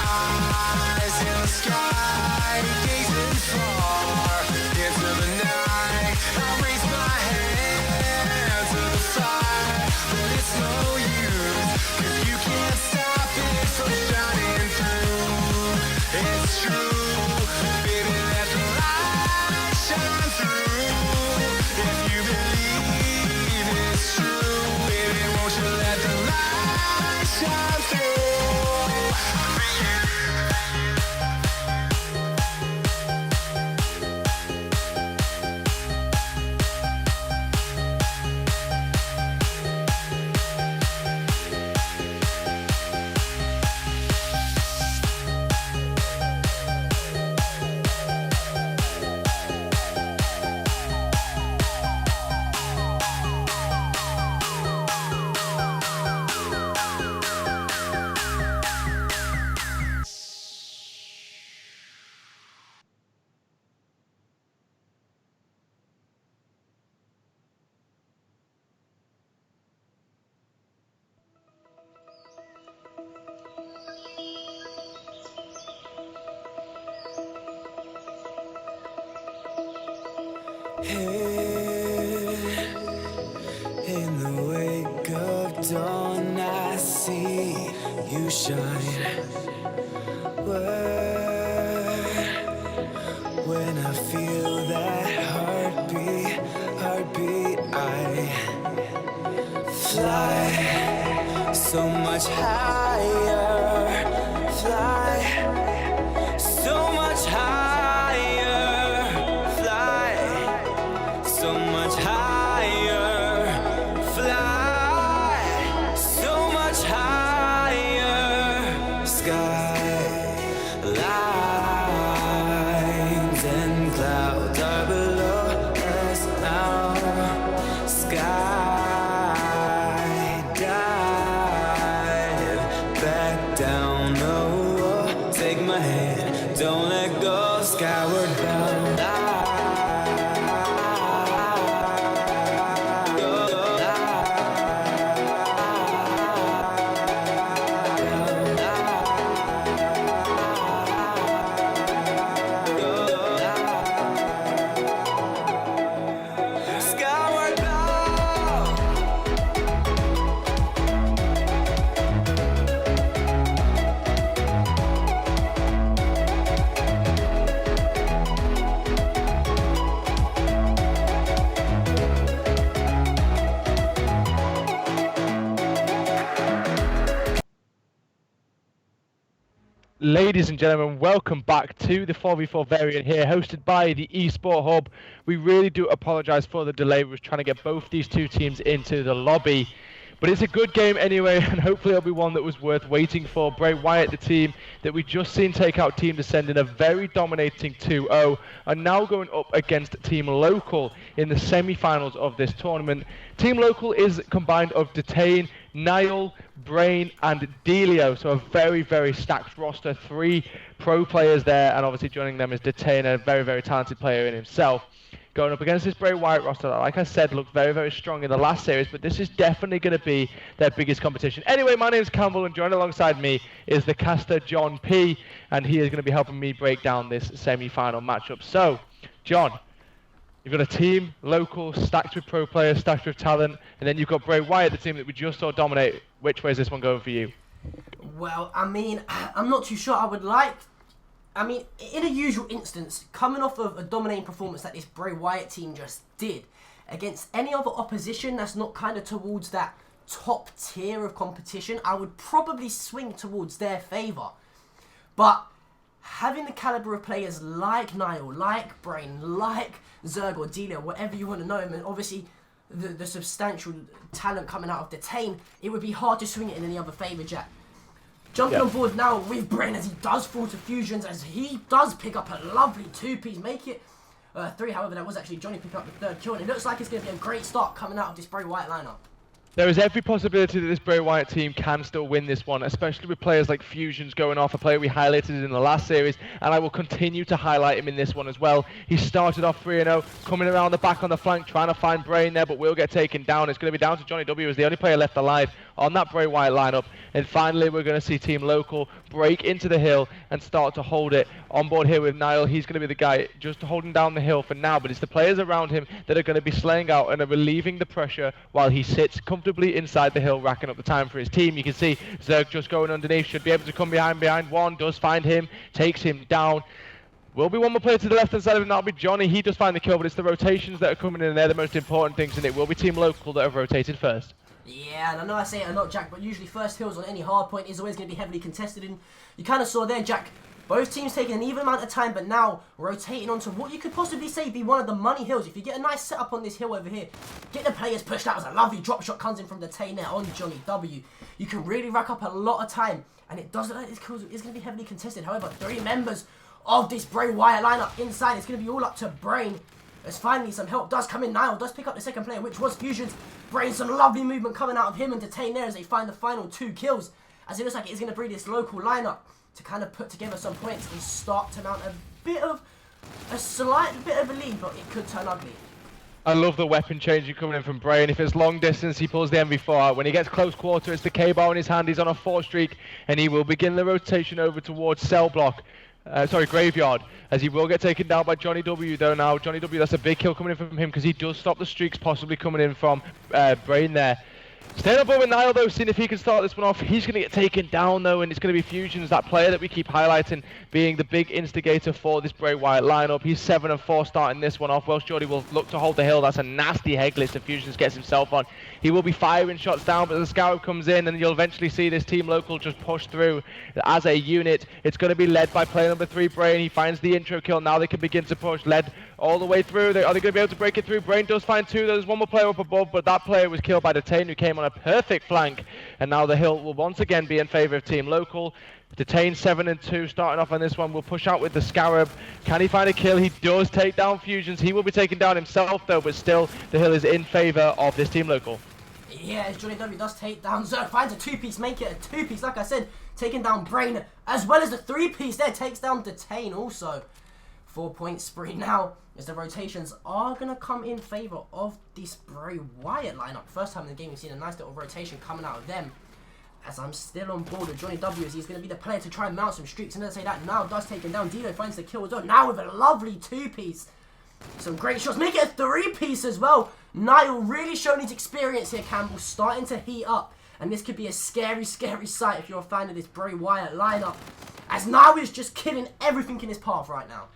Eyes in the sky, gazing far into the night. I raise my hand to the fire, but it's no use, 'cause you can't stop it from shining through. It's true, baby, let the light shine through. If you believe it's true, baby, won't you let the light shine through for you. Here in the wake of dawn, I see you shine. When I feel that heartbeat, I fly so much higher, fly so much higher, fly so much higher, fly so much higher. Skylines and clouds are below us now. Sky dive back down. Oh, take my Ladies and gentlemen, welcome back to the 4v4 variant here, hosted by the Esport Hub. We really do apologise for the delay. We were trying to get both these two teams into the lobby. But it's a good game anyway, and hopefully it'll be one that was worth waiting for. Bray Wyatt, the team that we just seen take out Team Descend in a very dominating 2-0, are now going up against Team Local in the semi-finals of this tournament. Team Local is combined of Detain, Niall, Brain, and Delio, so a very, very stacked roster. 3 pro players there, and obviously joining them is Detain, a very, very talented player in himself. Going up against this Bray Wyatt roster that, like I said, looked very, very strong in the last series, but this is definitely going to be their biggest competition. Anyway, my name's Campbell, and joined alongside me is the caster John P, and he is going to be helping me break down this semi-final matchup. So, John, you've got a team, Local, stacked with pro players, stacked with talent, and then you've got Bray Wyatt, the team that we just saw dominate. Which way is this one going for you? Well, I mean, I'm not too sure. I mean, in a usual instance, coming off of a dominating performance that this Bray Wyatt team just did, against any other opposition that's not kind of towards that top tier of competition, I would probably swing towards their favour. But having the caliber of players like Niall, like Brain, like Zerg or Delio, whatever you want to know, and obviously the substantial talent coming out of Detain, it would be hard to swing it in any other favour, Jack. Jumping on board now with Brain as he does fall to fusions, as he does pick up a lovely 2-piece, make it 3. However, that was actually Johnny picking up the 3rd kill, and it looks like it's going to be a great start coming out of this Bray Wyatt lineup. There is every possibility that this Bray Wyatt team can still win this one, especially with players like Fusions going off, a player we highlighted in the last series, and I will continue to highlight him in this one as well. He started off 3-0, coming around the back on the flank, trying to find Brain there, but will get taken down. It's going to be down to Johnny W as the only player left alive on that Bray Wyatt lineup. And finally, we're going to see Team Local break into the hill and start to hold it. On board here with Niall, he's going to be the guy just holding down the hill for now, but it's the players around him that are going to be slaying out and are relieving the pressure while he sits comfortably inside the hill, racking up the time for his team. You can see Zerg just going underneath, should be able to come behind one, does find him, takes him down. Will be one more player to the left-hand side of him, that'll be Johnny. He does find the kill, but it's the rotations that are coming in, and they're the most important things, and it will be Team Local that have rotated first. Yeah, and I know I say it a lot, Jack, but usually first hills on any hard point is always going to be heavily contested, and you kind of saw there, Jack, both teams taking an even amount of time, but now rotating onto what you could possibly say be one of the money hills. If you get a nice setup on this hill over here, get the players pushed out as a lovely drop shot comes in from the Tay there on Johnny W. You can really rack up a lot of time, and it does look like this kill is going to be heavily contested. However, 3 members of this Bray Wyatt lineup inside, it's going to be all up to Brain. As finally some help does come in. Niall does pick up the second player, which was Fusions. Brain, some lovely movement coming out of him and Detain there as they find the final 2 kills. As it looks like it is going to bring this Local lineup to kind of put together some points and start to mount a slight bit of a lead, but it could turn ugly. I love the weapon changing coming in from Brain. If it's long distance, he pulls the MV4 out. When he gets close quarter, it's the K-bar in his hand. He's on a 4 streak, and he will begin the rotation over towards Cell Block. Graveyard, as he will get taken down by Johnny W though now. Johnny W, that's a big kill coming in from him because he does stop the streaks possibly coming in from Brain there. Staying up with Niall though, seeing if he can start this one off. He's going to get taken down though, and it's going to be Fusions, that player that we keep highlighting, being the big instigator for this Bray Wyatt lineup. He's 7-4 starting this one off. Welsh Jordy will look to hold the hill. That's a nasty head glitch that Fusions gets himself on. He will be firing shots down, but the Scarab comes in, and you'll eventually see this Team Local just push through as a unit. It's going to be led by player number 3, Brain. He finds the intro kill. Now they can begin to push. Led all the way through. Are they going to be able to break it through? Brain does find 2. There's one more player up above, but that player was killed by Detain, who came on a perfect flank. And now the hill will once again be in favour of Team Local. Detain 7-2 starting off on this one. Will push out with the Scarab. Can he find a kill? He does take down Fusions. He will be taken down himself though, but still the hill is in favour of this Team Local. Yeah, as Johnny W does take down Zerg, finds a 2-piece, make it a 2-piece, like I said, taking down Brain, as well as the 3-piece there, takes down Detain also. 4-point spree now, as the rotations are going to come in favour of this Bray Wyatt lineup. First time in the game we've seen a nice little rotation coming out of them. As I'm still on board with Johnny W, as he's going to be the player to try and mount some streaks. And let's say that now does take him down. Dino finds the kill as well, now with a lovely 2-piece. Some great shots, make it a 3-piece as well. Niall really showing his experience here, Campbell, starting to heat up. And this could be a scary, scary sight if you're a fan of this Bray Wyatt lineup. As Niall is just killing everything in his path right now.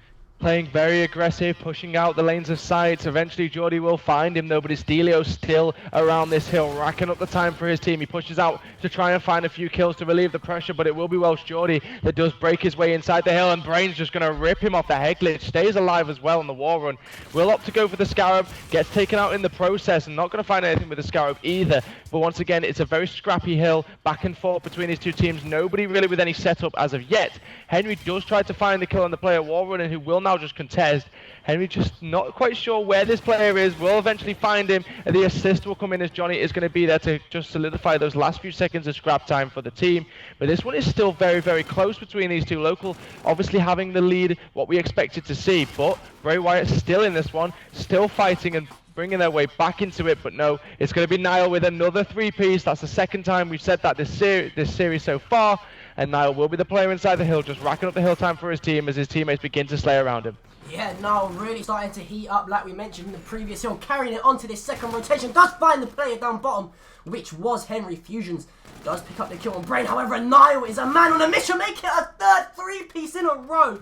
playing very aggressive, pushing out the lanes of sight. Eventually Jordy will find him though, but it's Delio still around this hill, racking up the time for his team. He pushes out to try and find a few kills to relieve the pressure, but it will be Welsh Jordy that does break his way inside the hill, and Brain's just going to rip him off the head glitch. Stays alive as well on the war run. Will opt to go for the Scarab, gets taken out in the process, and not going to find anything with the Scarab either. But once again, it's a very scrappy hill, back and forth between these two teams. Nobody really with any setup as of yet. Henry does try to find the kill on the player war runner, who will now just contest. Henry just not quite sure where this player is. Will eventually find him, and the assist will come in as Johnny is going to be there to just solidify those last few seconds of scrap time for the team. But this one is still very, very close between these two. Local obviously having the lead, what we expected to see, but Bray Wyatt still in this one, still fighting and bringing their way back into it. But no, it's going to be Niall with another three-piece. That's the second time we've said that this series so far, and Niall will be the player inside the hill, just racking up the hill time for his team as his teammates begin to slay around him. Yeah, Niall really starting to heat up like we mentioned in the previous hill, carrying it onto this second rotation. Does find the player down bottom, which was Henry. Fusions does pick up the kill on Brain. However, Niall is a man on a mission, make it a third three-piece in a row.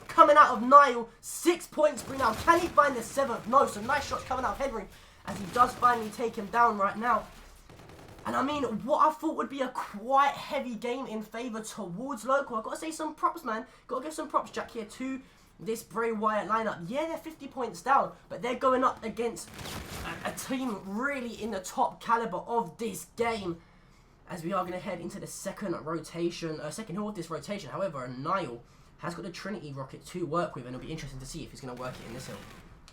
Coming out of Niall, 6 points for now. Can he find the 7th? No, so nice shots coming out of Henry as he does finally take him down right now. And I mean, what I thought would be a quite heavy game in favour towards Local. I've got to say some props, man. Got to give some props, Jack, here to this Bray Wyatt lineup. Yeah, they're 50 points down, but they're going up against a team really in the top caliber of this game. As we are going to head into the second hill of this rotation. However, Niall has got the Trinity Rocket to work with, and it'll be interesting to see if he's going to work it in this hill.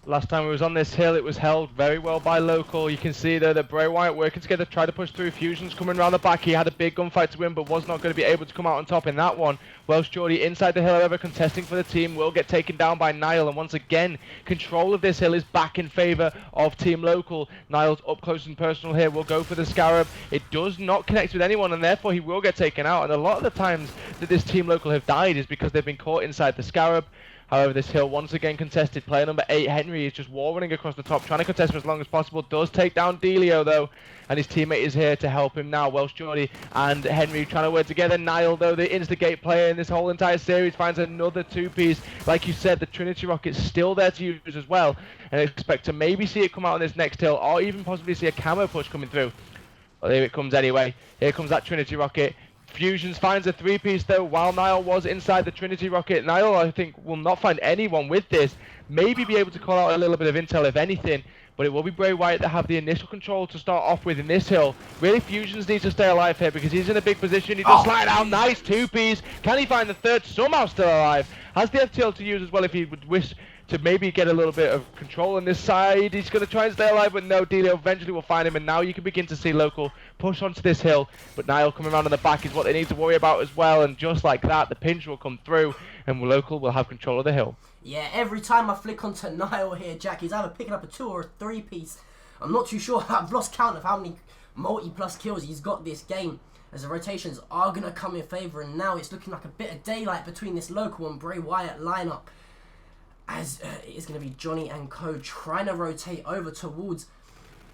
Last time we was on this hill, it was held very well by Local. You can see there that Bray Wyatt working together, try to push through. Fusions coming around the back. He had a big gunfight to win, but was not going to be able to come out on top in that one. Welsh Jordy inside the hill, however, contesting for the team, will get taken down by Niall. And once again, control of this hill is back in favour of Team Local. Niall's up close and personal here, will go for the Scarab. It does not connect with anyone, and therefore he will get taken out. And a lot of the times that this Team Local have died is because they've been caught inside the Scarab. However, this hill once again contested. Player number 8, Henry, is just war running across the top, trying to contest for as long as possible. Does take down Delio though, and his teammate is here to help him now. Welsh Jordy and Henry trying to work together. Niall though, the instigate player in this whole entire series, finds another two-piece. Like you said, the Trinity Rocket's still there to use as well, and I expect to maybe see it come out on this next hill, or even possibly see a camo push coming through. Well, here it comes anyway. Here comes that Trinity Rocket. Fusions finds a three-piece though, while Niall was inside the Trinity Rocket. Niall, I think, will not find anyone with this. Maybe be able to call out a little bit of intel, if anything. But it will be Bray Wyatt that have the initial control to start off with in this hill. Really, Fusions needs to stay alive here because he's in a big position. He does slide out. Nice two-piece. Can he find the third? Somehow still alive. Has the FTL to use as well if he would wish to maybe get a little bit of control on this side. He's going to try and stay alive, but no, Delio eventually will find him, and now you can begin to see Local push onto this hill. But Niall coming around on the back is what they need to worry about as well, and just like that, the pinch will come through, and Local will have control of the hill. Yeah, every time I flick onto Niall here, Jack, he's either picking up a 2 or a 3-piece. I'm not too sure. I've lost count of how many multi-plus kills he's got this game, as the rotations are going to come in favour, and now it's looking like a bit of daylight between this Local and Bray Wyatt lineup, as it is going to be Johnny and Co trying to rotate over towards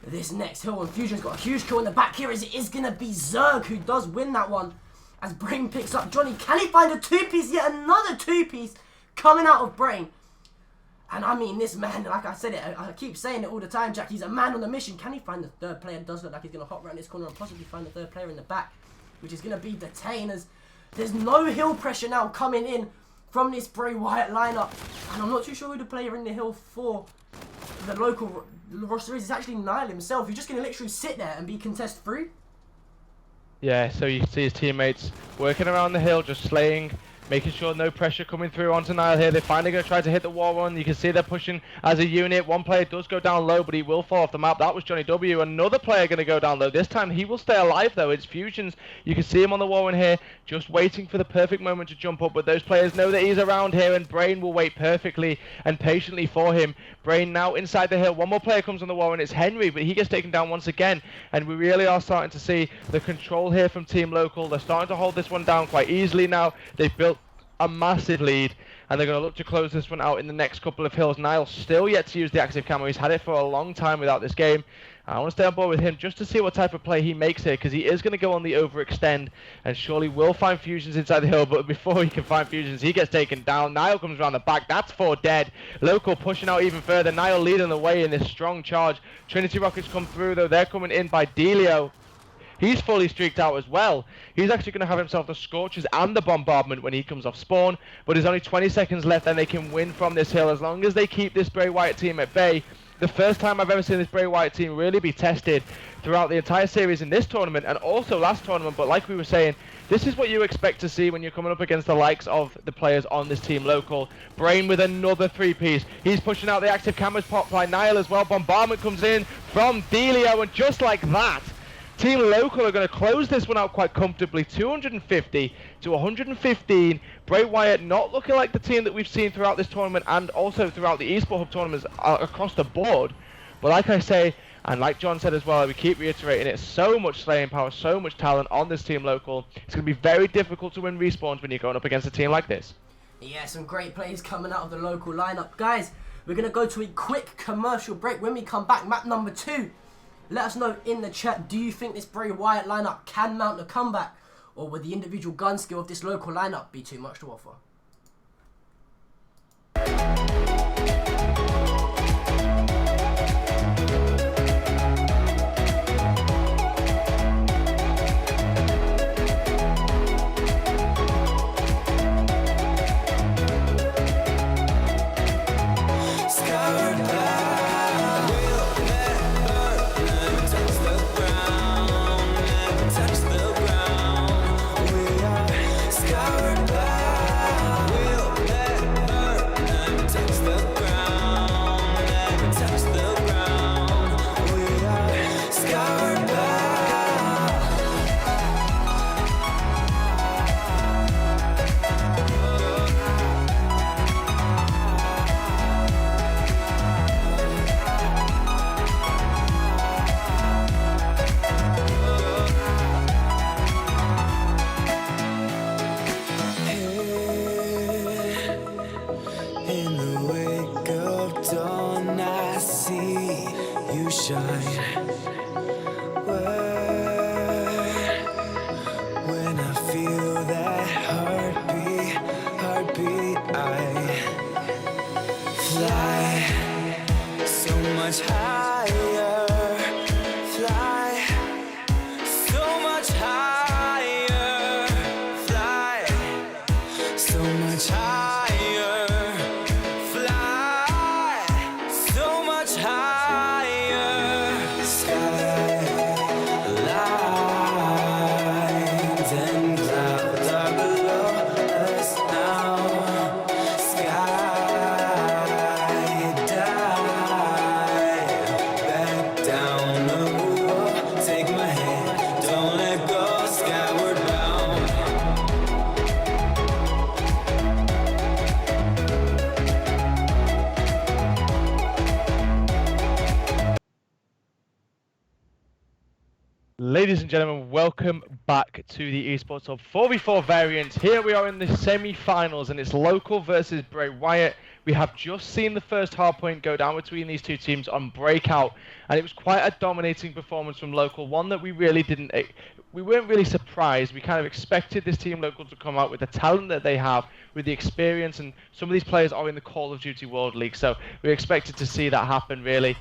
this next hill. And Fusion's got a huge kill in the back here, as it is going to be Zerg who does win that one, as Brain picks up Johnny. Can he find a two-piece? Yet another two-piece coming out of Brain. And I mean, this man, like I said it, I keep saying it all the time, Jack, he's a man on a mission. Can he find the third player? It does look like he's going to hop around this corner and possibly find the third player in the back, which is going to be detained, as there's no hill pressure now coming in from this Bray Wyatt lineup. And I'm not too sure who the player in the hill for the Local roster is. It's actually Niall himself. He's just going to literally sit there and be contest free. Yeah, so you see his teammates working around the hill, just slaying, making sure no pressure coming through onto Niall here. They're finally going to try to hit the wall run. You can see they're pushing as a unit. One player does go down low, but he will fall off the map. That was Johnny W. Another player going to go down low. This time he will stay alive though. It's Fusions. You can see him on the wall run here, just waiting for the perfect moment to jump up. But those players know that he's around here, and Brain will wait perfectly and patiently for him. Brain now inside the hill. One more player comes on the wall, and it's Henry, but he gets taken down once again. And we really are starting to see the control here from Team Local. They're starting to hold this one down quite easily now. They've built a massive lead, and they're going to look to close this one out in the next couple of hills. Niall still yet to use the active camo. He's had it for a long time without this game. I want to stay on board with him just to see what type of play he makes here, because he is going to go on the overextend and surely will find fusions inside the hill, but before he can find fusions, he gets taken down. Niall comes around the back. That's 4 dead. Local pushing out even further. Niall leading the way in this strong charge. Trinity Rockets come through, though. They're coming in by Delio. He's fully streaked out as well. He's actually going to have himself the Scorchers and the Bombardment when he comes off spawn, but there's only 20 seconds left and they can win from this hill as long as they keep this Bray Wyatt team at bay. The first time I've ever seen this Bray Wyatt team really be tested throughout the entire series in this tournament and also last tournament, but like we were saying, this is what you expect to see when you're coming up against the likes of the players on this team local. Brain with another 3-piece. He's pushing out the active cameras pop by Niall as well. Bombardment comes in from Delio, and just like that, Team Local are going to close this one out quite comfortably, 250 to 115. Bray Wyatt not looking like the team that we've seen throughout this tournament and also throughout the Esports Hub tournaments across the board. But like I say, and like John said as well, we keep reiterating it, so much slaying power, so much talent on this Team Local. It's going to be very difficult to win respawns when you're going up against a team like this. Yeah, some great plays coming out of the local lineup. Guys, we're going to go to a quick commercial break. When we come back, map number 2. Let us know in the chat, do you think this Bray Wyatt lineup can mount a comeback? Or would the individual gun skill of this local lineup be too much to offer? In the wake of dawn, I see you shine. When I feel that heartbeat, I fly so much higher. Fly so much higher. Fly so much higher. Ladies and gentlemen, welcome back to the Esports Hub 4v4 variant. Here we are in the semi-finals and it's Local versus Bray Wyatt. We have just seen the first hardpoint go down between these two teams on Breakout, and it was quite a dominating performance from Local, one that we weren't really surprised. We kind of expected this team Local to come out with the talent that they have, with the experience, and some of these players are in the Call of Duty World League, so we expected to see that happen really.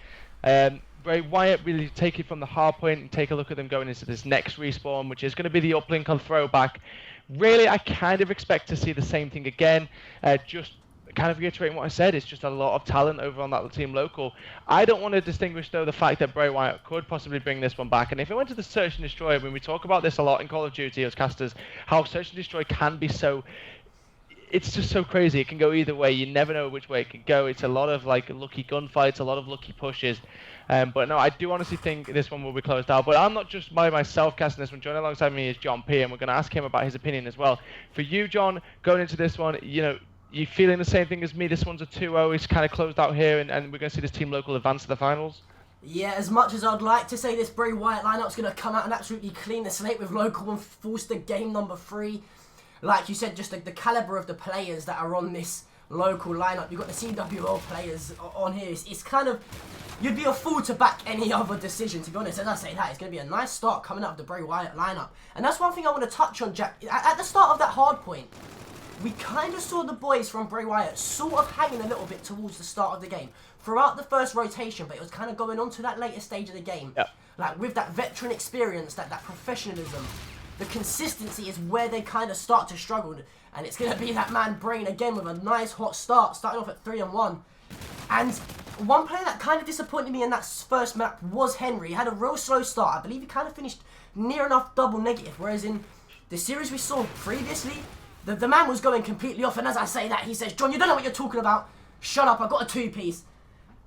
Bray Wyatt really take it from the hard point and take a look at them going into this next respawn, which is going to be the uplink on throwback. Really, I kind of expect to see the same thing again. Just kind of reiterating what I said, it's just a lot of talent over on that Team Local. I don't want to distinguish, though, the fact that Bray Wyatt could possibly bring this one back. And if it went to the Search and Destroy, when we talk about this a lot in Call of Duty as casters, how Search and Destroy can be so... It's just so crazy. It can go either way. You never know which way it can go. It's a lot of like lucky gunfights, a lot of lucky pushes. But no, I do honestly think this one will be closed out. But I'm not just by myself casting this one. Joining alongside me is John P, and we're going to ask him about his opinion as well. For you, John, going into this one, you know, you feeling the same thing as me? This one's a 2-0. It's kind of closed out here, and we're going to see this Team Local advance to the finals. Yeah, as much as I'd like to say this Bray Wyatt lineup's going to come out and absolutely clean the slate with Local and force the game number 3, like you said, just the caliber of the players that are on this local lineup. You've got the CWL players on here. It's kind of, you'd be a fool to back any other decision, to be honest. As I say that, it's going to be a nice start coming out of the Bray Wyatt lineup. And that's one thing I want to touch on, Jack. At the start of that hard point, we kind of saw the boys from Bray Wyatt sort of hanging a little bit towards the start of the game throughout the first rotation, but it was kind of going on to that later stage of the game. Yep. Like with that veteran experience, that professionalism, the consistency is where they kind of start to struggle. And it's going to be that man Brain again with a nice hot start, starting off at 3-1. And one player that kind of disappointed me in that first map was Henry. He had a real slow start. I believe he kind of finished near enough double negative, whereas in the series we saw previously, the man was going completely off. And as I say that, he says, John, you don't know what you're talking about. Shut up, I got a 2-piece.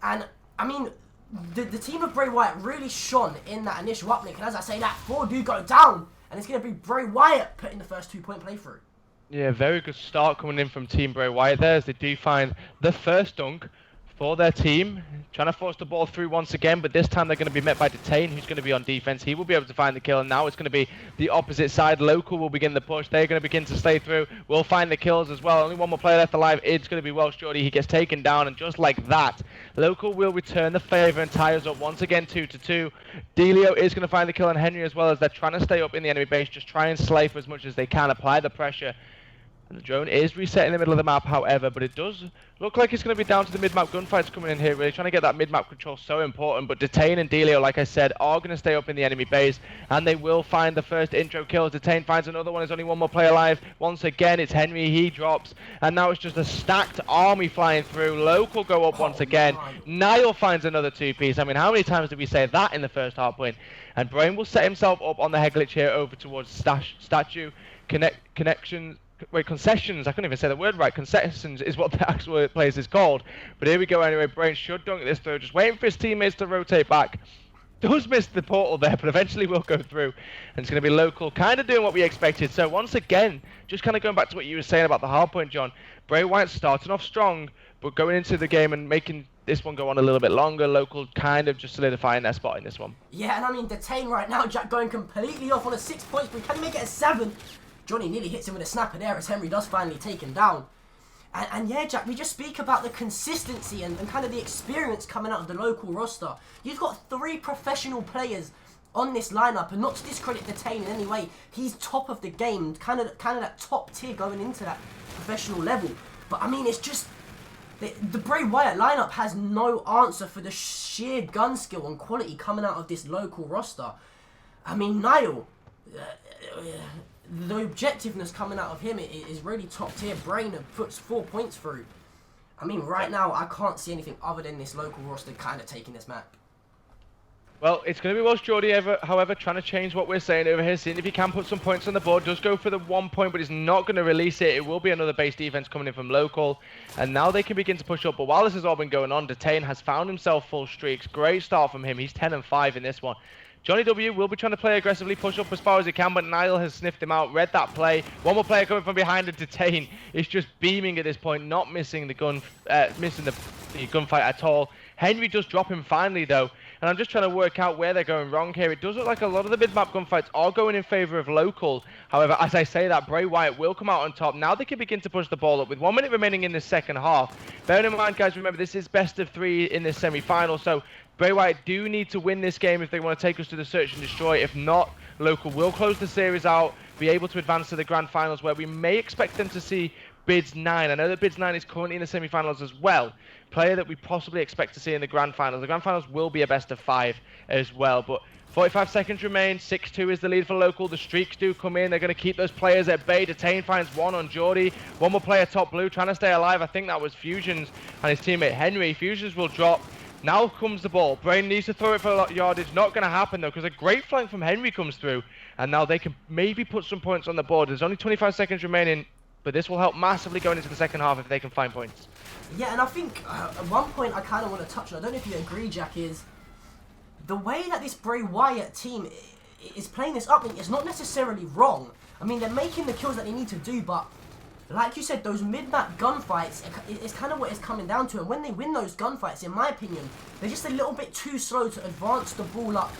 And, I mean, the team of Bray Wyatt really shone in that initial uplink. And as I say that, 4 do go down. And it's going to be Bray Wyatt putting the first 2-point playthrough. Yeah, very good start coming in from Team Bray Wyatt there, as they do find the first dunk for their team. Trying to force the ball through once again, but this time they're going to be met by Detain, who's going to be on defense. He will be able to find the kill, and now it's going to be the opposite side. Local will begin the push. They're going to begin to slay through. We'll find the kills as well. Only one more player left alive. It's going to be Welsh Jordy. He gets taken down, and just like that, Local will return the favour and tie us up once again 2-2. Delio is going to find the kill on Henry as well, as they're trying to stay up in the enemy base, just try and slay for as much as they can, apply the pressure. And the drone is reset in the middle of the map, however, but it does look like it's going to be down to the mid-map gunfights coming in here. Really trying to get that mid-map control so important, but Detain and Delio, like I said, are going to stay up in the enemy base, and they will find the first intro kills. Detain finds another one. There's only one more player alive. Once again, it's Henry. He drops, and now it's just a stacked army flying through. Local go up once again. Niall finds another 2-piece. I mean, how many times did we say that in the first half point? And Brain will set himself up on the head glitch here over towards statue. Concessions, I couldn't even say the word right. Concessions is what the actual place is called. But here we go anyway. Brain should dunk this through. Just waiting for his teammates to rotate back. Does miss the portal there, but eventually will go through. And it's going to be Local, kind of doing what we expected. So once again, just kind of going back to what you were saying about the hard point, John. Bray Wyatt starting off strong, but going into the game and making this one go on a little bit longer. Local kind of just solidifying their spot in this one. Yeah, and I mean, Detain right now, Jack, going completely off on a 6 points, but can he make it a 7? Johnny nearly hits him with a snapper there as Henry does finally take him down. And yeah, Jack, we just speak about the consistency and kind of the experience coming out of the Local roster. You've got 3 professional players on this lineup, and not to discredit Detain in any way, he's top of the game, kind of that top tier going into that professional level. But I mean, it's just, the Bray Wyatt lineup has no answer for the sheer gun skill and quality coming out of this Local roster. I mean, Niall, the objectiveness coming out of him is really top tier. Brain puts 4 points through. I mean, right now, I can't see anything other than this Local roster kind of taking this map. Well, it's going to be Welsh Jordy, however, trying to change what we're saying over here, seeing if he can put some points on the board. Does go for the 1 point, but he's not going to release it. It will be another base defense coming in from Local, and now they can begin to push up. But while this has all been going on, Detain has found himself full streaks. Great start from him. He's 10-5 in this one. Johnny W will be trying to play aggressively, push up as far as he can, but Niall has sniffed him out, read that play. One more player coming from behind, and Detain is just beaming at this point, not missing the gunfight at all. Henry does drop him finally, though, and I'm just trying to work out where they're going wrong here. It does look like a lot of the mid-map gunfights are going in favor of Local. However, as I say that, Bray Wyatt will come out on top. Now they can begin to push the ball up with 1 minute remaining in the second half. Bearing in mind, guys, remember, this is best of 3 in this semi-final, so Bray Wyatt do need to win this game if they want to take us to the search and destroy. If not, Local will close the series out, be able to advance to the grand finals, where we may expect them to see Bids 9. I know that Bids 9 is currently in the semi-finals as well. Player that we possibly expect to see in the grand finals. The grand finals will be a best of 5 as well, but 45 seconds remain. 6-2 is the lead for Local. The streaks do come in. They're going to keep those players at bay. Detain finds 1 on Jordy. 1 more player top blue trying to stay alive. I think that was Fusions and his teammate Henry. Fusions will drop. Now comes the ball. Brain needs to throw it for a lot of yardage. Not going to happen, though, because a great flank from Henry comes through. And now they can maybe put some points on the board. There's only 25 seconds remaining, but this will help massively going into the second half if they can find points. Yeah, and I think at one point I kind of want to touch on, I don't know if you agree, Jack, is the way that this Bray Wyatt team is playing this up is not necessarily wrong. I mean, they're making the kills that they need to do, but like you said, those mid-map gunfights is kind of what it's coming down to. And when they win those gunfights, in my opinion, they're just a little bit too slow to advance the ball up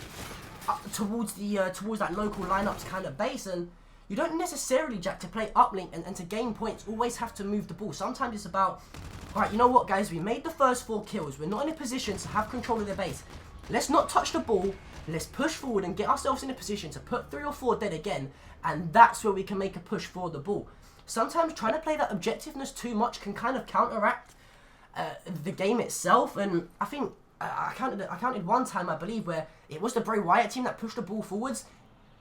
towards the towards that Local lineup's kind of base. And you don't necessarily, Jack, to play uplink and to gain points, always have to move the ball. Sometimes it's about, alright, you know what, guys, we made the first 4 kills. We're not in a position to have control of their base. Let's not touch the ball. Let's push forward and get ourselves in a position to put 3 or 4 dead again. And that's where we can make a push for the ball. Sometimes trying to play that objectiveness too much can kind of counteract the game itself. And I think I counted one time, I believe, where it was the Bray Wyatt team that pushed the ball forwards.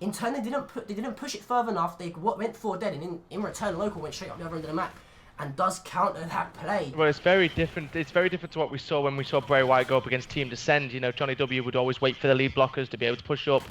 In turn, they didn't push it further enough. They went 4 dead, and in return, Local went straight up the other end of the map, and does counter that play. Well, it's very different. It's very different to what we saw when we saw Bray Wyatt go up against Team Descend. You know, Johnny W would always wait for the lead blockers to be able to push up,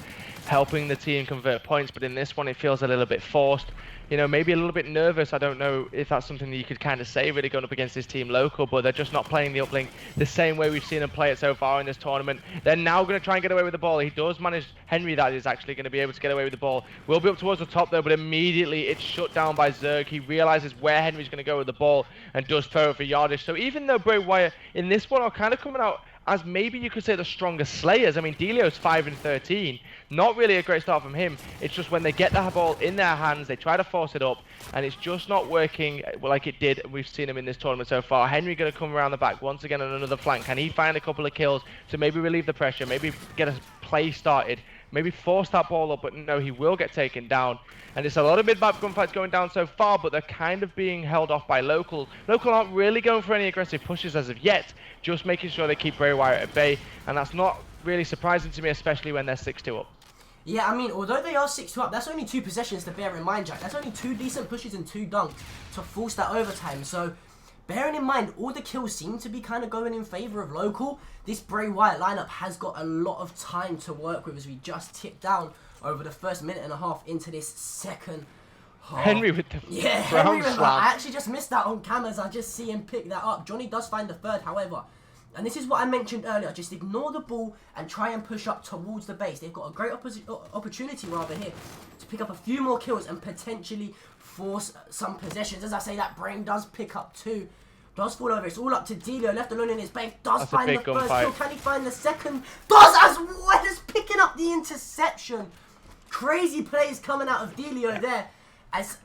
helping the team convert points. But in this one, it feels a little bit forced. You know, maybe a little bit nervous. I don't know if that's something that you could kind of say really going up against this team Local, but they're just not playing the uplink the same way we've seen them play it so far in this tournament. They're now going to try and get away with the ball. He does manage, Henry that is actually going to be able to get away with the ball. Will be up towards the top though, but immediately it's shut down by Zerg. He realizes where Henry's going to go with the ball and does throw it for yardage. So even though Bray Wyatt in this one are kind of coming out as maybe you could say the stronger slayers. I mean, Delio's 5-13. Not really a great start from him. It's just when they get the ball in their hands, they try to force it up, and it's just not working like it did. We've seen him in this tournament so far. Henry going to come around the back once again on another flank. Can he find a couple of kills to maybe relieve the pressure, maybe get a play started, maybe force that ball up? But no, he will get taken down. And it's a lot of mid-map gunfights going down so far, but they're kind of being held off by Local. Local aren't really going for any aggressive pushes as of yet, just making sure they keep Bray Wyatt at bay. And that's not really surprising to me, especially when they're 6-2 up. Yeah, I mean, although they are 6-2 up, that's only 2 possessions to bear in mind, Jack. That's only 2 decent pushes and 2 dunks to force that overtime. So, bearing in mind, all the kills seem to be kind of going in favour of Local. This Bray Wyatt lineup has got a lot of time to work with as we just tipped down over the first minute and a half into this second half. Henry with the Henry with that. slam. I actually just missed that on cameras. I just see him pick that up. Johnny does find the third, however. And this is what I mentioned earlier. Just ignore the ball and try and push up towards the base. They've got a great opportunity rather here to pick up a few more kills and potentially force some possessions. As I say, that Brain does pick up 2. Does fall over. It's all up to Delio, left alone in his base. Does find the first kill. Can he find the second? Does, as well as picking up the interception. Crazy plays coming out of Delio there. As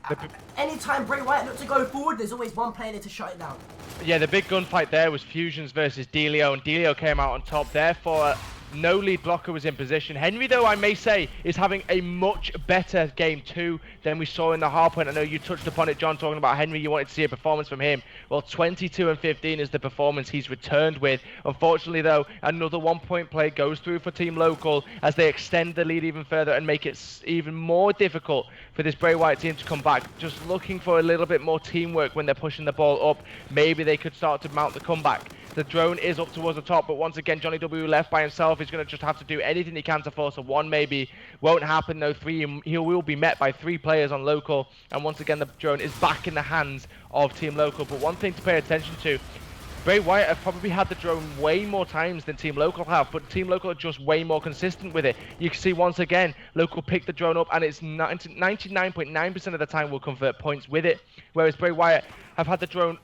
anytime Bray Wyatt looked to go forward, there's always one player there to shut it down. Yeah, the big gunfight there was Fusions versus Delio, and Delio came out on top. Therefore, no lead blocker was in position. Henry, though, I may say, is having a much better game 2 than we saw in the hard point. I know you touched upon it, John, talking about Henry. You wanted to see a performance from him. Well, 22-15 is the performance he's returned with. Unfortunately, though, another 1-point play goes through for Team Local as they extend the lead even further and make it even more difficult for this Bray Wyatt team to come back. Just looking for a little bit more teamwork when they're pushing the ball up. Maybe they could start to mount the comeback. The drone is up towards the top, but once again, Johnny W left by himself. He's going to just have to do anything he can to force a 1 maybe. Won't happen, no 3. He will be met by 3 players on Local. And once again, the drone is back in the hands of Team Local. But one thing to pay attention to, Bray Wyatt have probably had the drone way more times than Team Local have, but Team Local are just way more consistent with it. You can see once again, Local pick the drone up and it's 99.9% of the time will convert points with it. Whereas Bray Wyatt have had the drone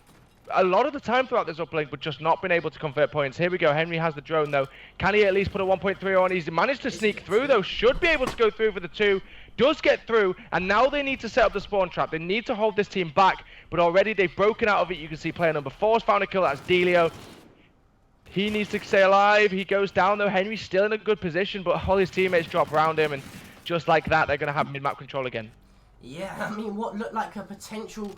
a lot of the time throughout this uplink, but just not been able to convert points. Here we go. Henry has the drone, though. Can he at least put a 1.3 on? He's managed to sneak through, though. Should be able to go through for the 2. Does get through, and now they need to set up the spawn trap. They need to hold this team back, but already they've broken out of it. You can see player number 4's found a kill. That's Delio. He needs to stay alive. He goes down, though. Henry's still in a good position, but all his teammates drop around him, and just like that, they're going to have mid-map control again. Yeah, I mean, what looked like a potential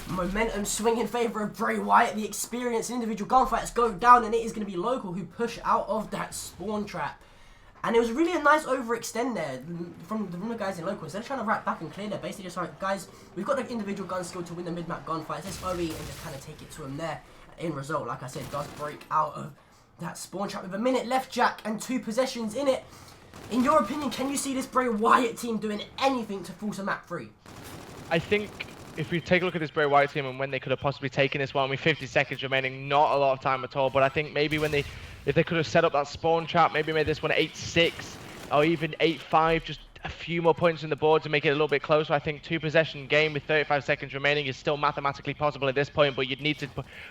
momentum swing in favour of Bray Wyatt. The experienced individual gunfights go down, and it is going to be Local who push out of that spawn trap. And it was really a nice overextend there from the guys in Local. Instead of trying to wrap back and clear their base, they just like, guys, we've got the individual gun skill to win the mid-map gunfights. Let's OE and just kind of take it to them there. In result, like I said, does break out of that spawn trap with a minute left, Jack, and 2 possessions in it. In your opinion, can you see this Bray Wyatt team doing anything to force a map 3? I think if we take a look at this Bray Wyatt team and when they could have possibly taken this one with 50 seconds remaining, not a lot of time at all, but I think maybe if they could have set up that spawn trap, maybe made this one 8-6 or even 8-5, just a few more points on the board to make it a little bit closer. I think 2-possession game with 35 seconds remaining is still mathematically possible at this point, but you'd need to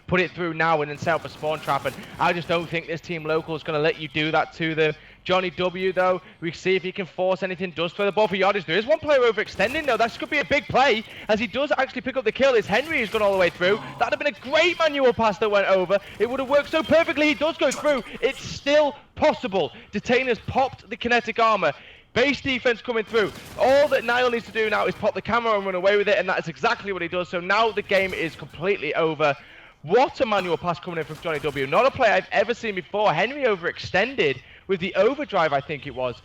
put it through now and then set up a spawn trap, and I just don't think this team local is going to let you do that to them. Johnny W, though, we see if he can force anything, does throw the ball for yardage. There is one player overextending, though. That could be a big play, as he does actually pick up the kill. It's Henry who's gone all the way through. That would have been a great manual pass that went over. It would have worked so perfectly. He does go through. It's still possible. Detainers popped the kinetic armor. Base defense coming through. All that Niall needs to do now is pop the camera and run away with it, and that is exactly what he does. So now the game is completely over. What a manual pass coming in from Johnny W. Not a play I've ever seen before. Henry overextended with the overdrive, I think it was.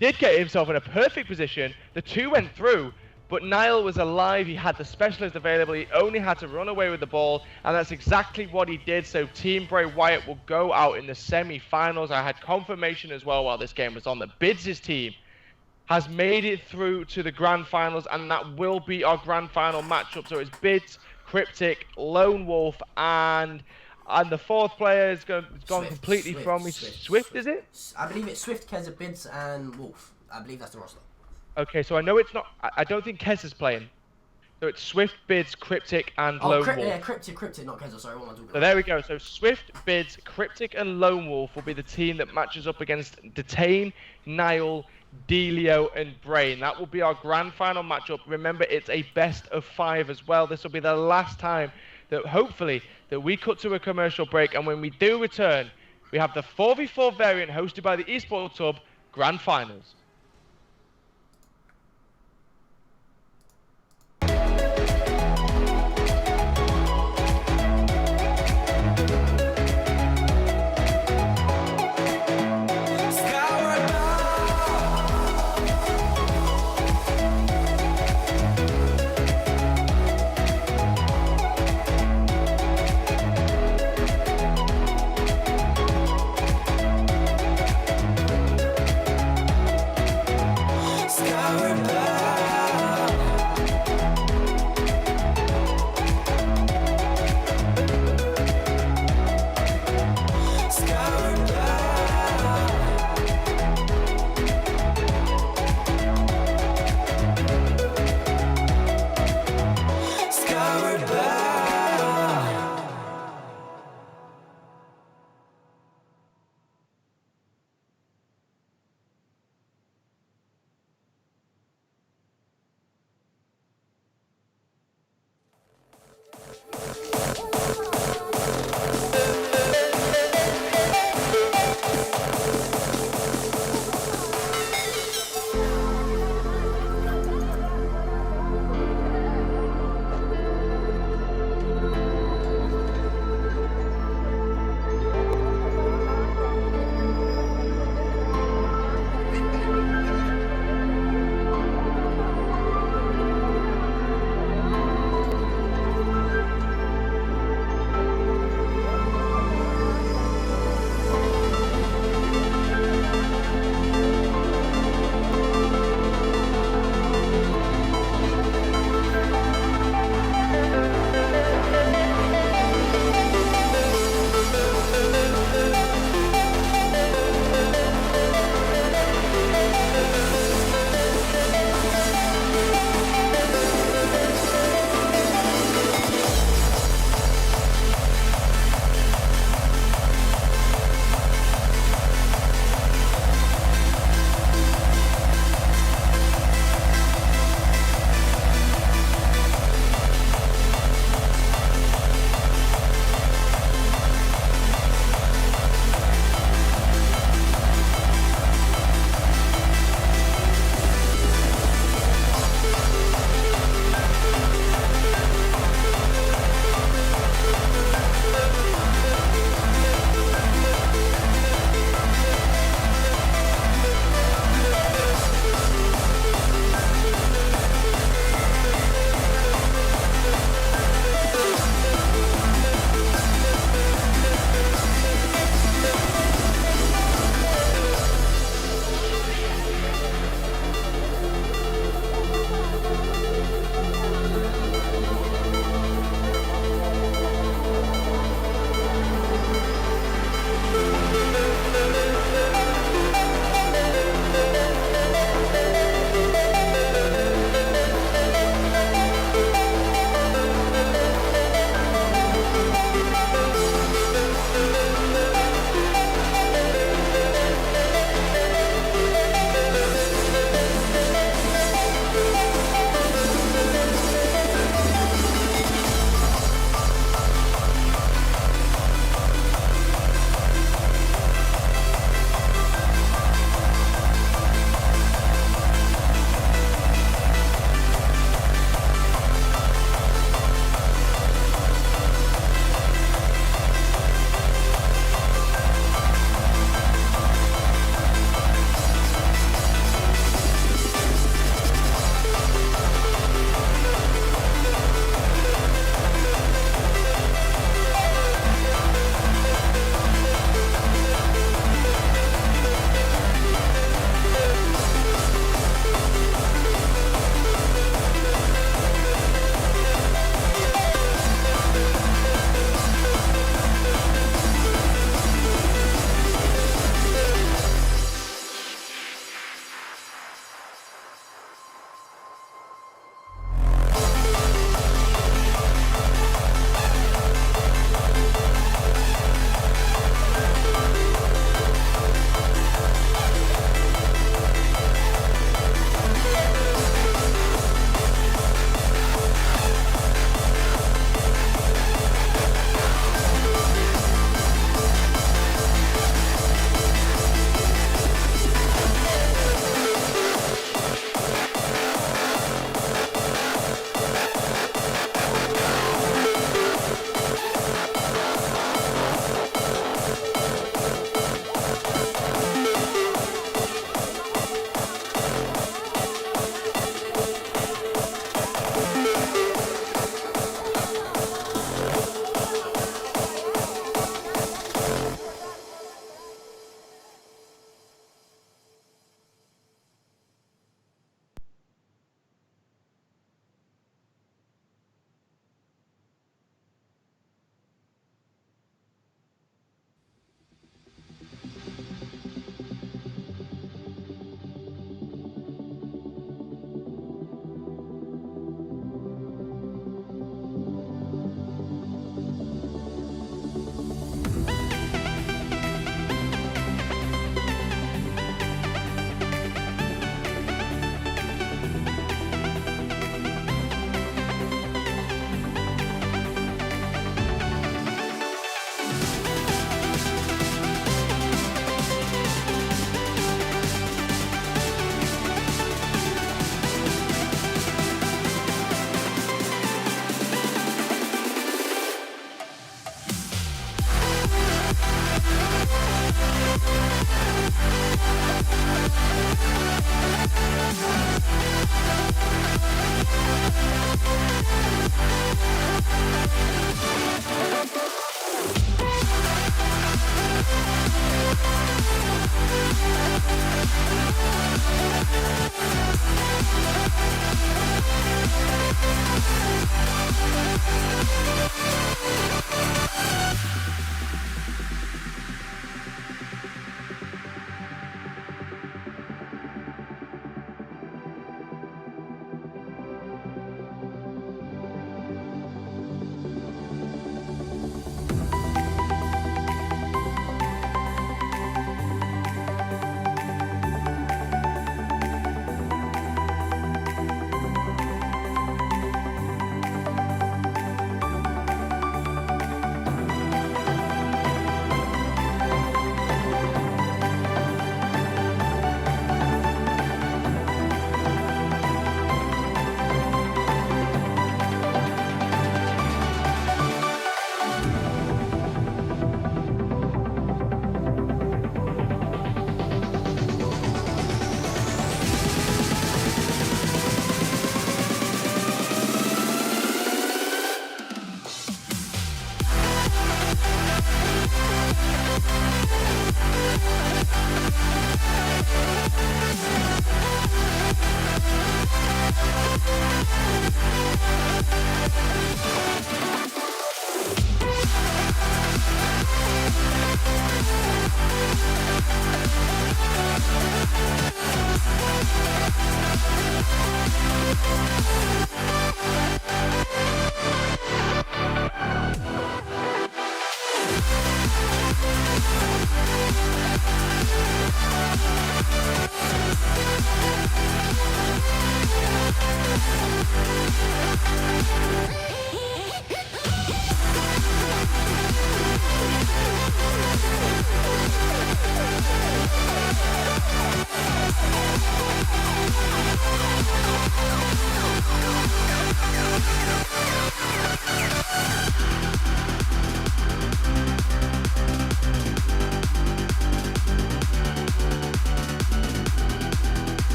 Did get himself in a perfect position. The two went through, but Niall was alive. He had the specialist available. He only had to run away with the ball, and that's exactly what he did. So Team Bray Wyatt will go out in the semi-finals. I had confirmation as well while this game was on that Bids' team has made it through to the grand finals, and that will be our grand final matchup. So it's Bids, Cryptic, Lone Wolf, and the fourth player has gone completely from me. Swift, is it? I believe it's Swift, Keza, Bids, and Wolf. I believe that's the roster. Okay, so I know it's not. I don't think Kez is playing. So it's Swift, Bids, Cryptic, and Lone Wolf. Yeah, Cryptic, not Keza. Sorry, what am I talking about? So there we go. So Swift, Bids, Cryptic, and Lone Wolf will be the team that matches up against Detain, Niall, Delio, and Brain. That will be our grand final matchup. Remember, it's a best of 5 as well. This will be the last time that hopefully that we cut to a commercial break, and when we do return, we have the 4v4 variant hosted by the Esports Hub grand finals.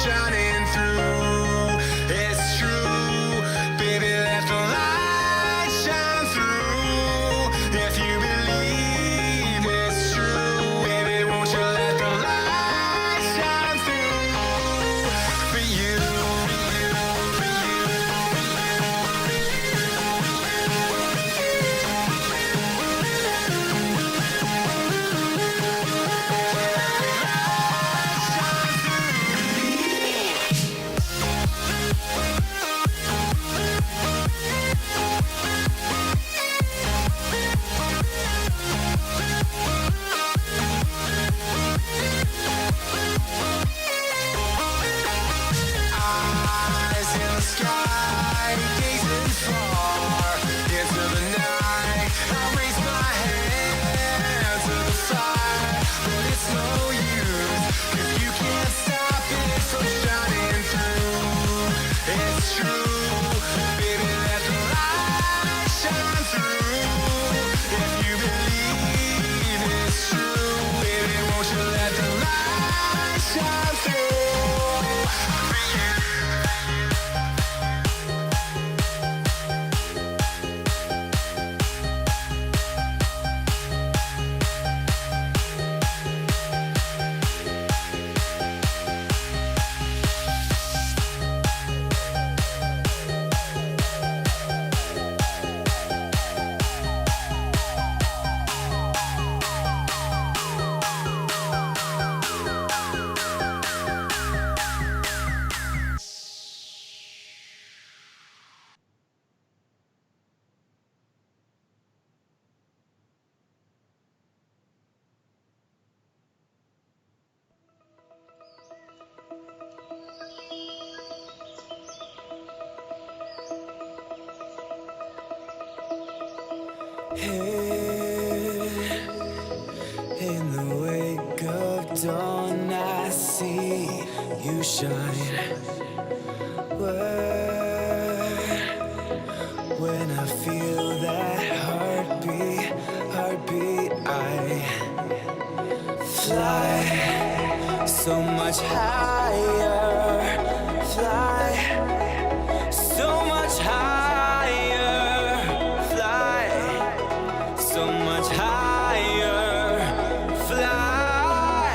shining through. It's true, baby, let the light shine through. If you believe it's true, baby, won't you let the light shine through for you, for eyes in the sky, gazing far into the night. I raise my hand to the fire, but it's no use, 'cause you can't stop it from shining through. It's true, baby, let the light shine through. If you believe it's true, baby, won't you let the light shine through for you. In the wake of dawn, I see you shine. When I feel that heartbeat, I fly so much higher, fly so much higher, fly so much higher, fly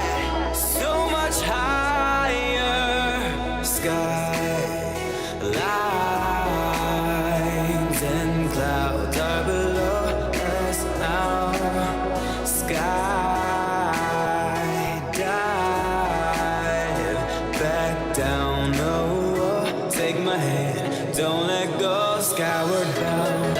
so much higher. Sky lines and clouds are below us now. Sky dive back down. Oh, take my hand, don't let go. Skyward bound.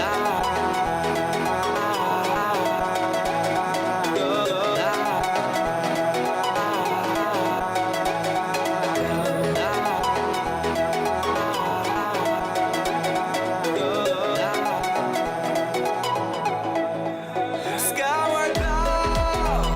Skyward bound.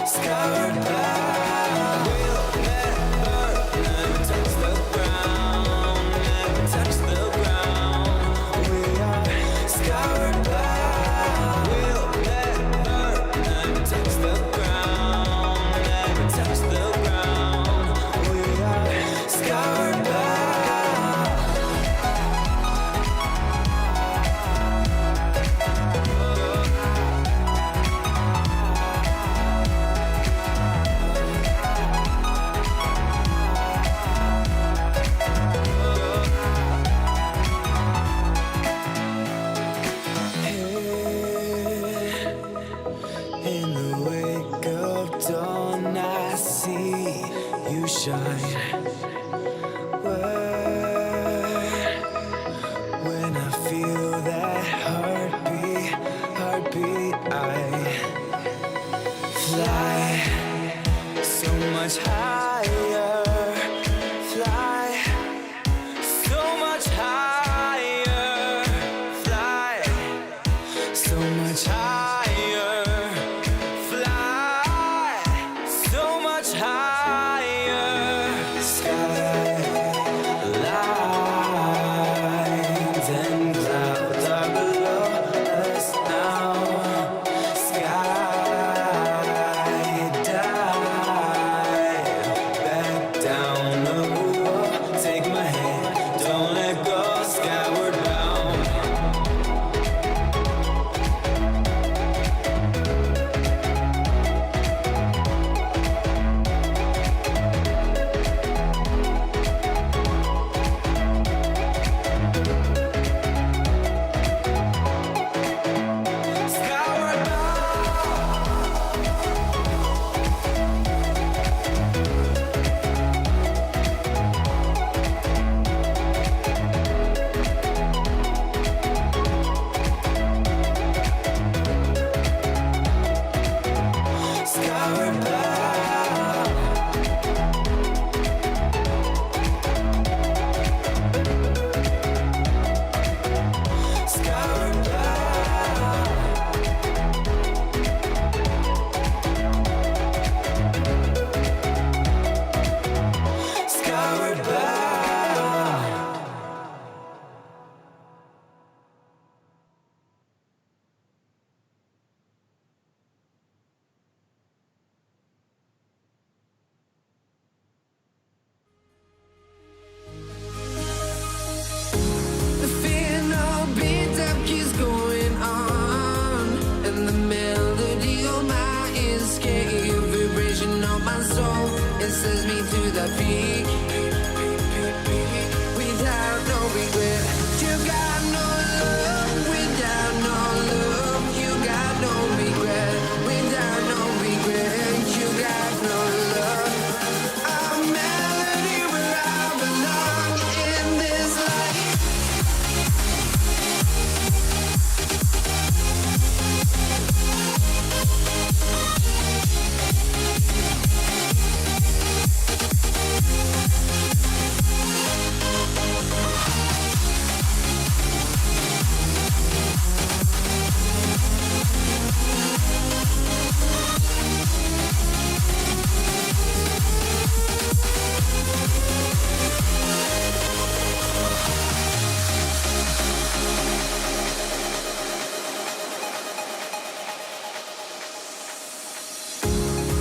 Skyward bound. We'll never touch the ground, never touch the ground. We are skyward bound. We'll never touch the ground, never touch the ground. We are skyward bound. In the wake of dawn, I see you shine. When I feel that heartbeat, I Fly so much higher. Fly so much higher. Fly so much higher. Fly so much higher. Skylines and clouds are below us now. Sky dive back down. Oh, take my hand, don't let go. Skyward bound. Skyward bound. Skyward bound. Skyward bound. Skyward bound. The fear no beat up keeps going on, and the melody on my escape, vibration on my soul, it sends me to the peak. Without no regret, you got no love. Without no love, you got no regret. Without no regret, you got no love. A melody where I belong in this life.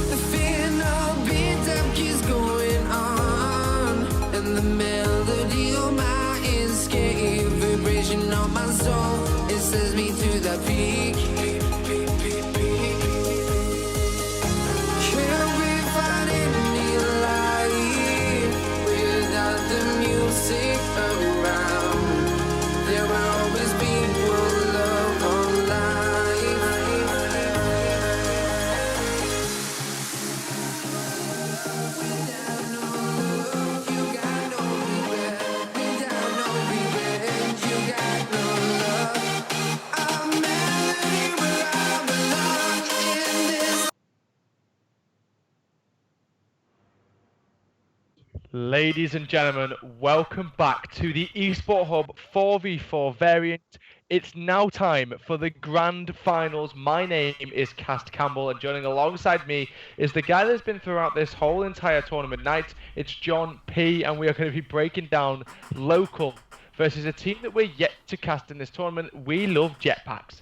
The fear no beat up keeps going on, and the melody on my escape, vibration on my soul, it sends me to the peak. Can we find any light without the music around? There will always be one love on life. Without no love, you got no regret. Without no regret, you got no love. A melody where I belong in this. Ladies and gentlemen, welcome back to the Esport Hub 4v4 variant. It's now time for the grand finals. My name is Cast Campbell, and joining alongside me is the guy that's been throughout this whole entire tournament night. It's John P, and we are going to be breaking down local versus a team that we're yet to cast in this tournament. We love jetpacks,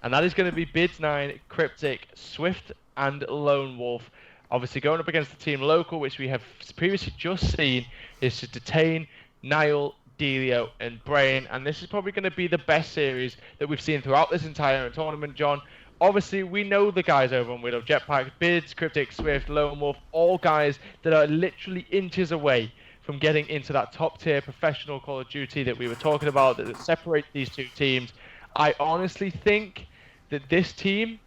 and that is going to be Bids9, Cryptic, Swift, and Lone Wolf. Obviously, going up against the team local, which we have previously just seen, is to Detain, Niall, Delio, and Brain. And this is probably going to be the best series that we've seen throughout this entire tournament, John. Obviously, we know the guys over on Widow Jetpack, Bids, Cryptic, Swift, Lone Wolf, all guys that are literally inches away from getting into that top tier professional Call of Duty that we were talking about, that separate these two teams. I honestly think that this team,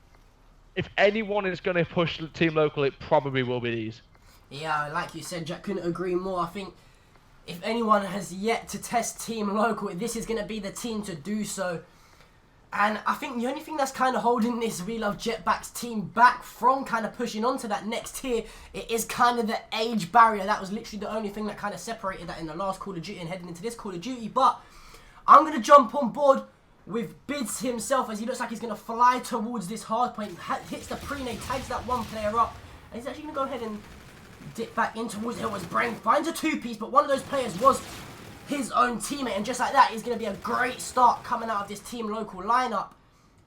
if anyone is going to push Team Local, it probably will be these. Yeah, like you said, Jack, couldn't agree more. I think if anyone has yet to test Team Local, this is going to be the team to do so. And I think the only thing that's kind of holding this We Love Jetpacks team back from kind of pushing on to that next tier, it is kind of the age barrier. That was literally the only thing that kind of separated that in the last Call of Duty and heading into this Call of Duty. But I'm going to jump on board with Bids himself as he looks like he's going to fly towards this hard point, hits the pre-nade, tags that one player up, and he's actually going to go ahead and dip back in towards the hill as Brain finds a two-piece, but one of those players was his own teammate, and just like that is going to be a great start coming out of this Team Local lineup.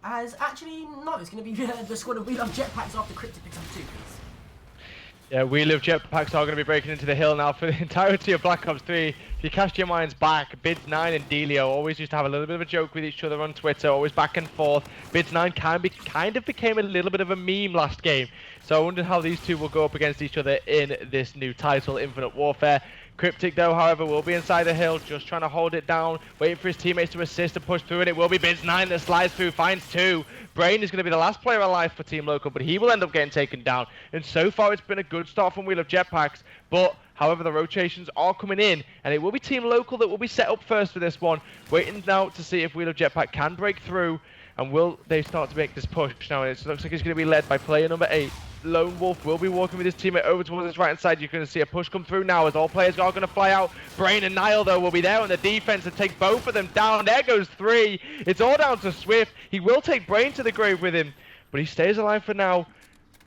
As actually, no, it's going to be the squad of We Love Jetpacks after Cryptic picks up a two-piece. Yeah, We Love Jetpacks are going to be breaking into the hill now for the entirety of Black Ops 3. If you cast your minds back, Bids9 and Delio always used to have a little bit of a joke with each other on Twitter, always back and forth. Bids9 kind of became a little bit of a meme last game, so I wonder how these two will go up against each other in this new title, Infinite Warfare. Cryptic, though, however, will be inside the hill, just trying to hold it down, waiting for his teammates to assist and push through, and it will be Bids9 that slides through, finds two. Brain is going to be the last player alive for Team Local, but he will end up getting taken down. And so far, it's been a good start from We Love Jetpacks, but however, the rotations are coming in, and it will be Team Local that will be set up first for this one, waiting now to see if We Love Jetpack can break through, and will they start to make this push. Now, it looks like it's going to be led by player number 8. Lone Wolf will be walking with his teammate over towards his right hand side. You're going to see a push come through now as all players are going to fly out. Brain and Nile, though, will be there on the defense and take both of them down. There goes 3. It's all down to Swift. He will take Brain to the grave with him, but he stays alive for now.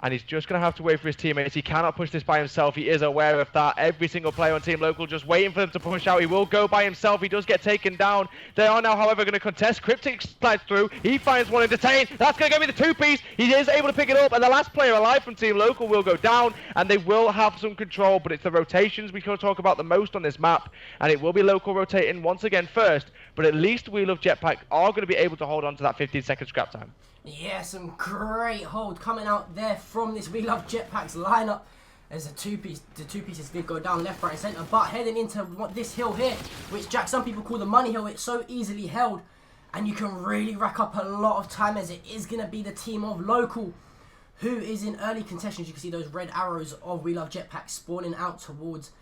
And he's just going to have to wait for his teammates. He cannot push this by himself. He is aware of that. Every single player on Team Local just waiting for them to push out. He will go by himself. He does get taken down. They are now, however, going to contest. Cryptic slides through. He finds one and Detain. That's going to give me the two-piece. He is able to pick it up. And the last player alive from Team Local will go down. And they will have some control. But it's the rotations we can talk about the most on this map. And it will be Local rotating once again first. But at least We Love Jetpack are going to be able to hold on to that 15-second scrap time. Yeah, some great hold coming out there from this We Love Jetpacks lineup. As the two pieces did go down left, right, and centre, but heading into this hill here, which some people call the money hill, it's so easily held, and you can really rack up a lot of time as it is going to be the team of Local who is in early contention. As you can see those red arrows of We Love Jetpacks spawning out towards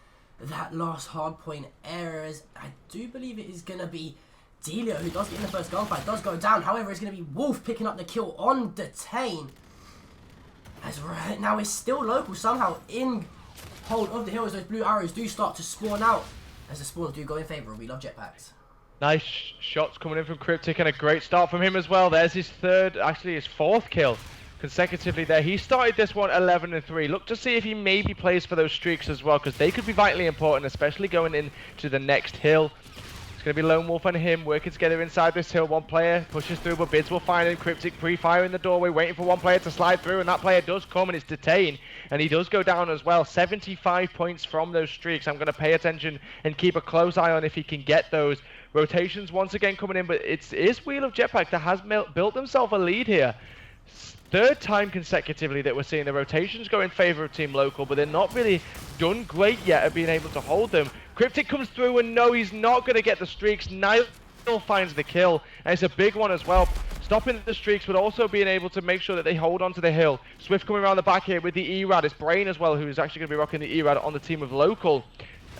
that last hardpoint area. As I do believe it is going to be Delio, who does get in the first gunfight, does go down. However, it's going to be Wolf picking up the kill on Detain. As right now, it's still Local somehow in hold of the hill as those blue arrows do start to spawn out. As the spawns do go in favour of We Love Jetpacks. Nice shots coming in from Cryptic and a great start from him as well. There's his his fourth kill consecutively there. He started this one 11-3. Look to see if he maybe plays for those streaks as well, because they could be vitally important, especially going into the next hill. Going to be Lone Wolf and him working together inside this hill. One player pushes through, but Bids will find him. Cryptic pre-fire in the doorway, waiting for one player to slide through, and that player does come, and it's Detain, and he does go down as well. 75 points from those streaks. I'm going to pay attention and keep a close eye on if he can get those rotations once again coming in, but it is We Love Jetpack that has built themselves a lead here. Third time consecutively that we're seeing the rotations go in favour of Team Local, but they're not really done great yet at being able to hold them. Cryptic comes through, and no, he's not going to get the streaks. Nile finds the kill, and it's a big one as well. Stopping the streaks, but also being able to make sure that they hold on to the hill. Swift coming around the back here with the E-Rad. It's Brain as well, who's actually going to be rocking the E-Rad on the team of Local.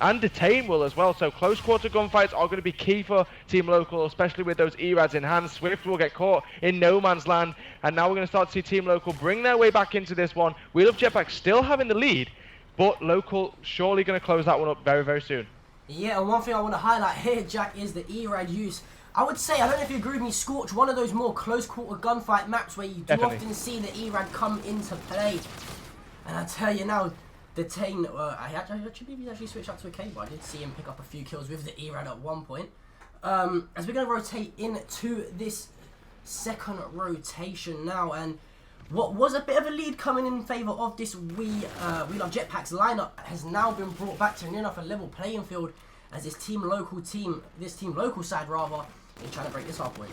And Detain will as well, so close quarter gunfights are going to be key for Team Local, especially with those E-Rads in hand. Swift will get caught in no man's land, and now we're going to start to see Team Local bring their way back into this one. We Love Jetpack still having the lead, but Local surely going to close that one up very, very soon. Yeah, and one thing I want to highlight here, Jack, is the E-Rad use. I would say, I don't know if you agree with me, Scorch, one of those more close quarter gunfight maps where you do often see the E-Rad come into play. And I tell you now, Detain, I actually believe he actually switched up to a cable. I did see him pick up a few kills with the E-Rad at one point. As we're going to rotate into this second rotation now, and what was a bit of a lead coming in favour of this We Love Jetpacks lineup has now been brought back to near enough a level playing field, as this Team Local side rather, is trying to break this hard point.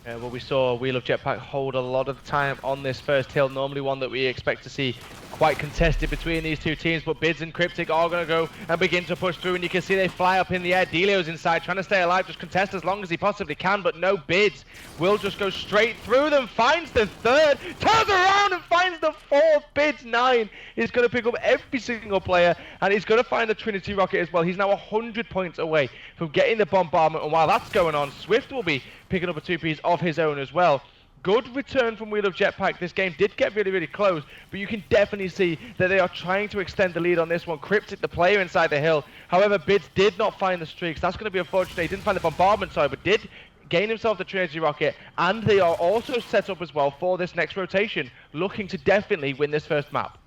Well, we saw We Love Jetpack hold a lot of time on this first hill, normally one that we expect to see quite contested between these two teams, but Bids and Cryptic are going to go and begin to push through, and you can see they fly up in the air. Delio's inside, trying to stay alive, just contest as long as he possibly can, but no, Bids will just go straight through them, finds the third, turns around and finds the fourth. Bids 9 is going to pick up every single player, and he's going to find the Trinity Rocket as well. He's now 100 points away from getting the bombardment, and while that's going on, Swift will be picking up a 2-piece of his own as well. Good return from Wheel of Jetpack. This game did get really, really close, but you can definitely see that they are trying to extend the lead on this one. Cryptic, the player inside the hill. However, Bids did not find the streaks. That's going to be unfortunate. He didn't find the bombardment, sorry, but did gain himself the Trinity Rocket, and they are also set up as well for this next rotation, looking to definitely win this first map.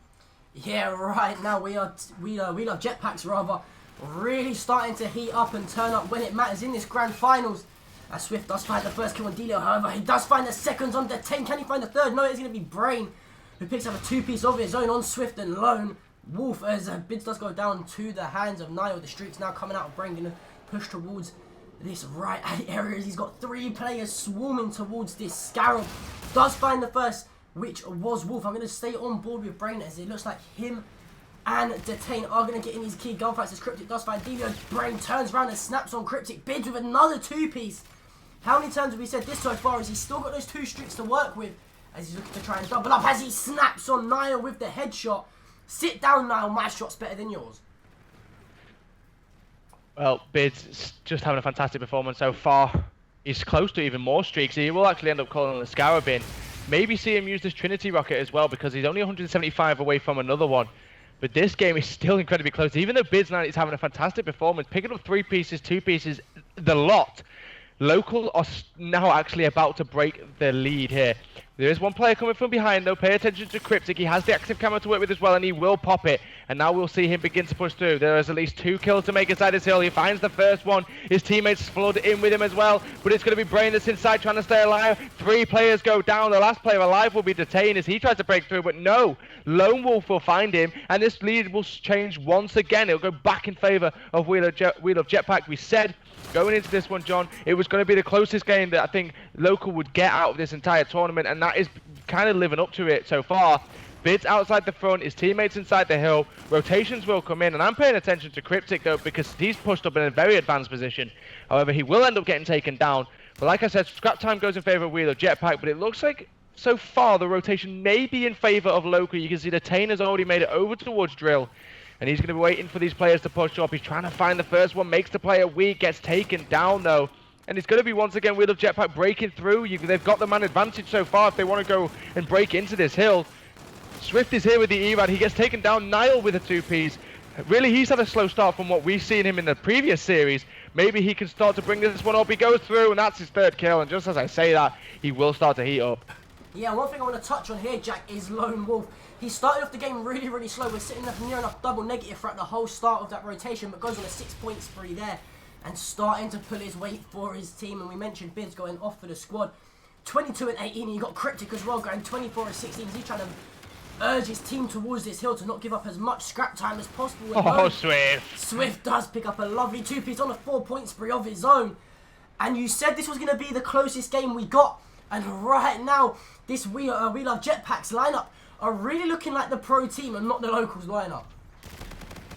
Yeah, right now we love Jetpacks rather really starting to heat up and turn up when it matters in this grand finals. As Swift does find the first kill on Delio, however, he does find the seconds on Detain. Can he find the third? No, it's going to be Brain, who picks up a 2-piece of his own on Swift and Lone Wolf, as Bids does go down to the hands of Niall. The streaks now coming out of Brain, going to push towards this right area. He's got 3 players swarming towards this Scarab. Does find the first, which was Wolf. I'm going to stay on board with Brain, as it looks like him and Detain are going to get in these key gunfights, as Cryptic does find Delio. Brain turns around and snaps on Cryptic. Bids with another 2-piece. How many times have we said this so far? As he's still got those 2 streaks to work with, as he's looking to try and double up, as he snaps on Niall with the headshot. Sit down, Niall. My shot's better than yours. Well, Bids just having a fantastic performance so far. He's close to even more streaks. He will actually end up calling the Scarab in. Maybe see him use this Trinity Rocket as well, because he's only 175 away from another one. But this game is still incredibly close. Even though Bids 9 is having a fantastic performance, picking up 3 pieces, 2 pieces, the lot. Local are now actually about to break the lead here. There is one player coming from behind though. Pay attention to Cryptic. He has the active camera to work with as well, and he will pop it. And now we'll see him begin to push through. There is at least 2 kills to make inside this hill. He finds the first one. His teammates flood in with him as well. But it's going to be Brain that's inside trying to stay alive. 3 players go down. The last player alive will be Detained as he tries to break through. But no, Lone Wolf will find him. And this lead will change once again. It'll go back in favor of Wheel of Jetpack. We said going into this one, John, it was going to be the closest game that I think Local would get out of this entire tournament, and that is kind of living up to it so far. Bids outside the front, his teammates inside the hill, rotations will come in, and I'm paying attention to Cryptic though, because he's pushed up in a very advanced position. However, he will end up getting taken down. But like I said, scrap time goes in favor of Wheel of Jetpack, but it looks like so far the rotation may be in favor of Local. You can see the Tainer's already made it over towards Drill. And he's going to be waiting for these players to push up. He's trying to find the first one, makes the player weak, gets taken down though. And it's going to be once again Wheel of Jetpack breaking through. They've got the man advantage so far if they want to go and break into this hill. Swift is here with the ERAD. He gets taken down. Niall with a 2-piece. Really, he's had a slow start from what we've seen him in the previous series. Maybe he can start to bring this one up. He goes through, and that's his 3rd kill. And just as I say that, he will start to heat up. Yeah, one thing I want to touch on here, Jack, is Lone Wolf. He started off the game really, really slow. We're sitting up near enough double negative throughout the whole start of that rotation, but goes on a 6-point spree there and starting to pull his weight for his team. And we mentioned Bids going off for the squad. 22 and 18, and you got Cryptic as well going 24 and 16. He's trying to urge his team towards this hill to not give up as much scrap time as possible. Oh, Swift. Swift does pick up a lovely 2-piece on a 4-point spree of his own. And you said this was going to be the closest game we got. And right now, this We Love Jetpacks lineup are really looking like the pro team and not the Locals lineup.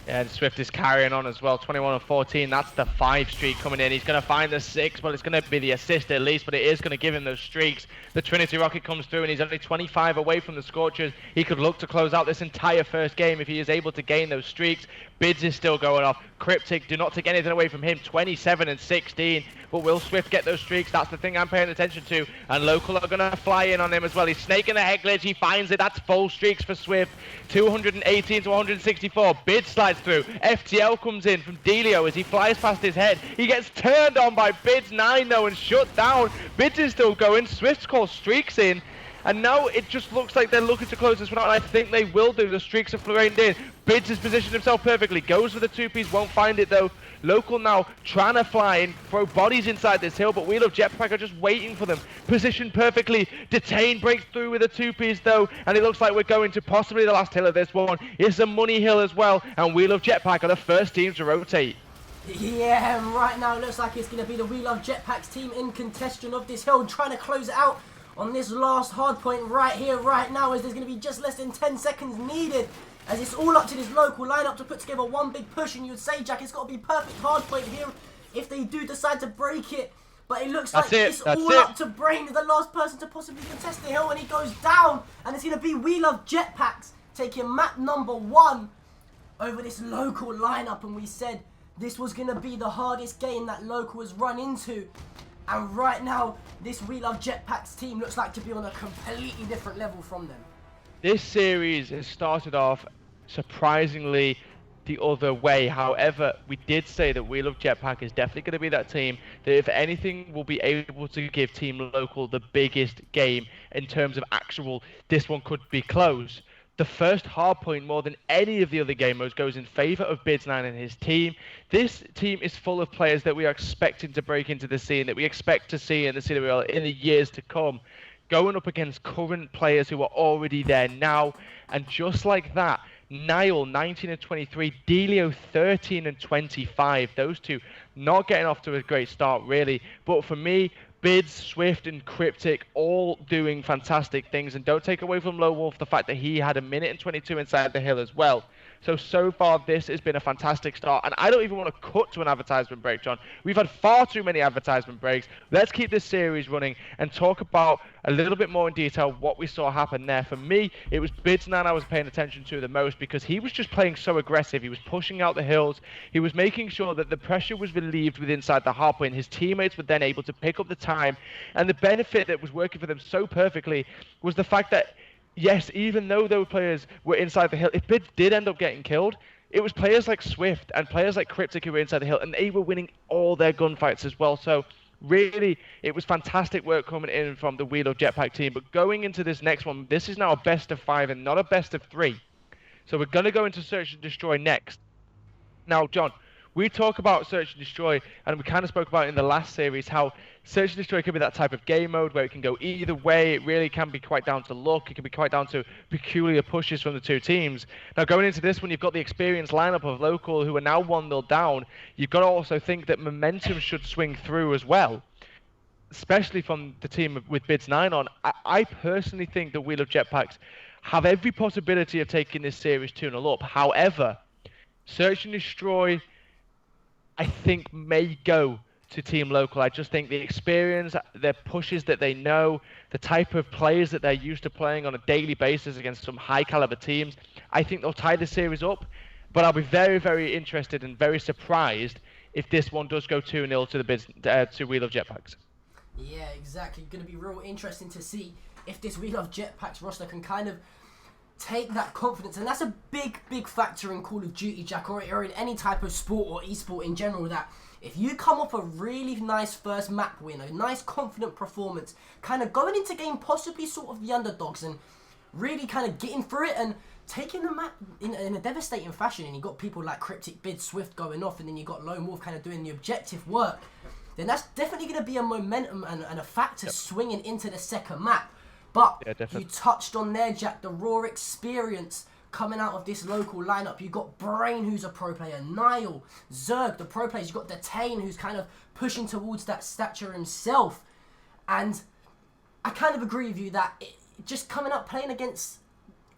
Yeah, and Swift is carrying on as well. 21 and 14. That's the 5 streak coming in. He's going to find the 6, but it's going to be the assist at least, but it is going to give him those streaks. The Trinity Rocket comes through, and he's only 25 away from the Scorchers. He could look to close out this entire first game if he is able to gain those streaks. Bids is still going off. Cryptic, do not take anything away from him. 27 and 16. But will Swift get those streaks? That's the thing I'm paying attention to. And Local are going to fly in on him as well. He's snaking the head glitch. He finds it. That's full streaks for Swift. 218 to 164. Bid slides through. FTL comes in from Delio as he flies past his head. He gets turned on by Bids 9 though and shut down. Bids is still going. Swift's called streaks in. And now it just looks like they're looking to close this one out, and I think they will do. The streaks have rained in. Bids has positioned himself perfectly. Goes for the 2-piece, won't find it though. Local now trying to fly in, throw bodies inside this hill, but Wheel of Jetpack are just waiting for them. Positioned perfectly. Detain breaks through with a 2-piece though, and it looks like we're going to possibly the last hill of this one. It's a money hill as well, and Wheel of Jetpack are the first team to rotate. Yeah, and right now it looks like it's going to be the We Love Jetpacks team in contention of this hill, trying to close it out on this last hard point right here, right now, as there's going to be just less than 10 seconds needed. As it's all up to this local lineup to put together one big push, and you would say, Jack, it's got to be perfect hard point here if they do decide to break it. But it looks like it's all up to Brain, the last person to possibly contest the hill, and he goes down. And it's going to be We Love Jetpacks taking map number 1 over this local lineup. And we said this was going to be the hardest game that local has run into. And right now, this We Love Jetpacks team looks like to be on a completely different level from them. This series has started off surprisingly the other way. However, we did say that We Love Jetpack is definitely going to be that team that, if anything, will be able to give Team Local the biggest game in terms of actual, this one could be close. The first hard point, more than any of the other game modes, goes in favour of Bids9 and his team. This team is full of players that we are expecting to break into the scene, that we expect to see in the CWL in the years to come, going up against current players who are already there now. And just like that, Niall 19 and 23, Delio 13 and 25. Those two not getting off to a great start, really. But for me, Bids, Swift, and Cryptic all doing fantastic things. And don't take away from Low Wolf the fact that he had 1 minute and 22 inside the hill as well. So far, this has been a fantastic start. And I don't even want to cut to an advertisement break, John. We've had far too many advertisement breaks. Let's keep this series running and talk about a little bit more in detail what we saw happen there. For me, it was Bids9 I was paying attention to the most, because he was just playing so aggressive. He was pushing out the hills. He was making sure that the pressure was relieved with inside the hard point. His teammates were then able to pick up the time. And the benefit that was working for them so perfectly was the fact that, yes, even though those players were inside the hill, if Bids did end up getting killed, it was players like Swift and players like Cryptic who were inside the hill, and they were winning all their gunfights as well. So really, it was fantastic work coming in from the We Love Jetpack team. But going into this next one, this is now a best of 5 and not a best of 3. So we're going to go into Search and Destroy next. Now, John, we talk about Search and Destroy, and we kind of spoke about in the last series how Search and Destroy can be that type of game mode where it can go either way. It really can be quite down to luck. It can be quite down to peculiar pushes from the two teams. Now, going into this one, you've got the experienced lineup of Local who are now 1-0 down. You've got to also think that momentum should swing through as well, especially from the team with Bids9 on. I personally think that We Love Jetpacks have every possibility of taking this series 2-0 up. However, Search and Destroy, I think, may go to Team Local. I just think the experience, their pushes that they know, the type of players that they're used to playing on a daily basis against some high caliber teams, I think they'll tie the series up. But I'll be very, very interested and very surprised if this one does go 2-0 to We Love Jetpacks. Yeah, exactly. Going to be real interesting to see if this We Love Jetpacks roster can kind of take that confidence. And that's a big, big factor in Call of Duty, Jack, or in any type of sport or esport in general, that if you come up a really nice first map win, a nice confident performance, kind of going into game possibly sort of the underdogs and really kind of getting through it and taking the map in a devastating fashion, and you got people like Cryptic, Bid, Swift going off, and then you got Lone Wolf kind of doing the objective work, then that's definitely going to be a momentum and a factor swinging into the second map. But you touched on there, Jack, the raw experience coming out of this local lineup. You got Brain, who's a pro player, Niall, Zerg, the pro players. You got Detain, who's kind of pushing towards that stature himself. And I kind of agree with you that just coming up playing against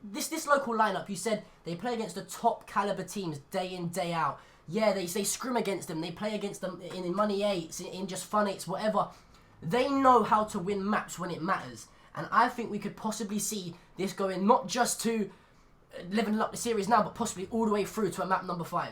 this local lineup, you said they play against the top caliber teams day in, day out. Yeah, they scrim against them. They play against them in Money 8s, in just Fun 8s, whatever. They know how to win maps when it matters. And I think we could possibly see this going not just to leveling up the series now, but possibly all the way through to a map number 5.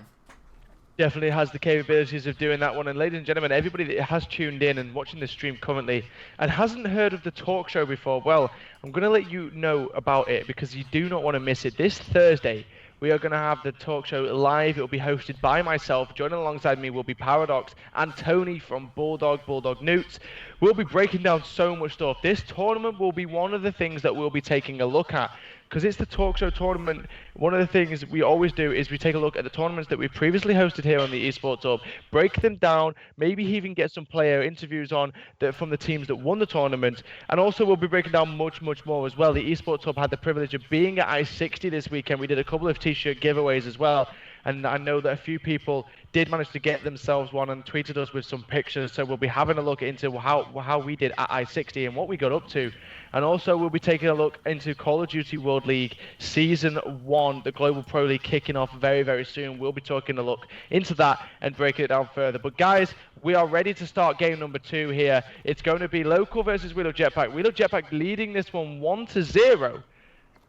Definitely has the capabilities of doing that one. And ladies and gentlemen, everybody that has tuned in and watching the stream currently and hasn't heard of the talk show before, well, I'm going to let you know about it because you do not want to miss it. This Thursday, we are going to have the talk show live. It will be hosted by myself. Joining alongside me will be Paradox and Tony from Bulldog Newts. We'll be breaking down so much stuff. This tournament will be one of the things that we'll be taking a look at, because it's the talk show tournament. One of the things we always do is we take a look at the tournaments that we've previously hosted here on the Esports Hub, break them down, maybe even get some player interviews on from the teams that won the tournament, and also we'll be breaking down much, much more as well. The Esports Hub had the privilege of being at I-60 this weekend. We did a couple of t-shirt giveaways as well, and I know that a few people did manage to get themselves one and tweeted us with some pictures, so we'll be having a look into how we did at I-60 and what we got up to. And also we'll be taking a look into Call of Duty World League Season 1, the Global Pro League kicking off very, very soon. We'll be taking a look into that and breaking it down further. But guys, we are ready to start game number 2 here. It's going to be Local versus Wheel of Jetpack. Wheel of Jetpack leading this one 1-0.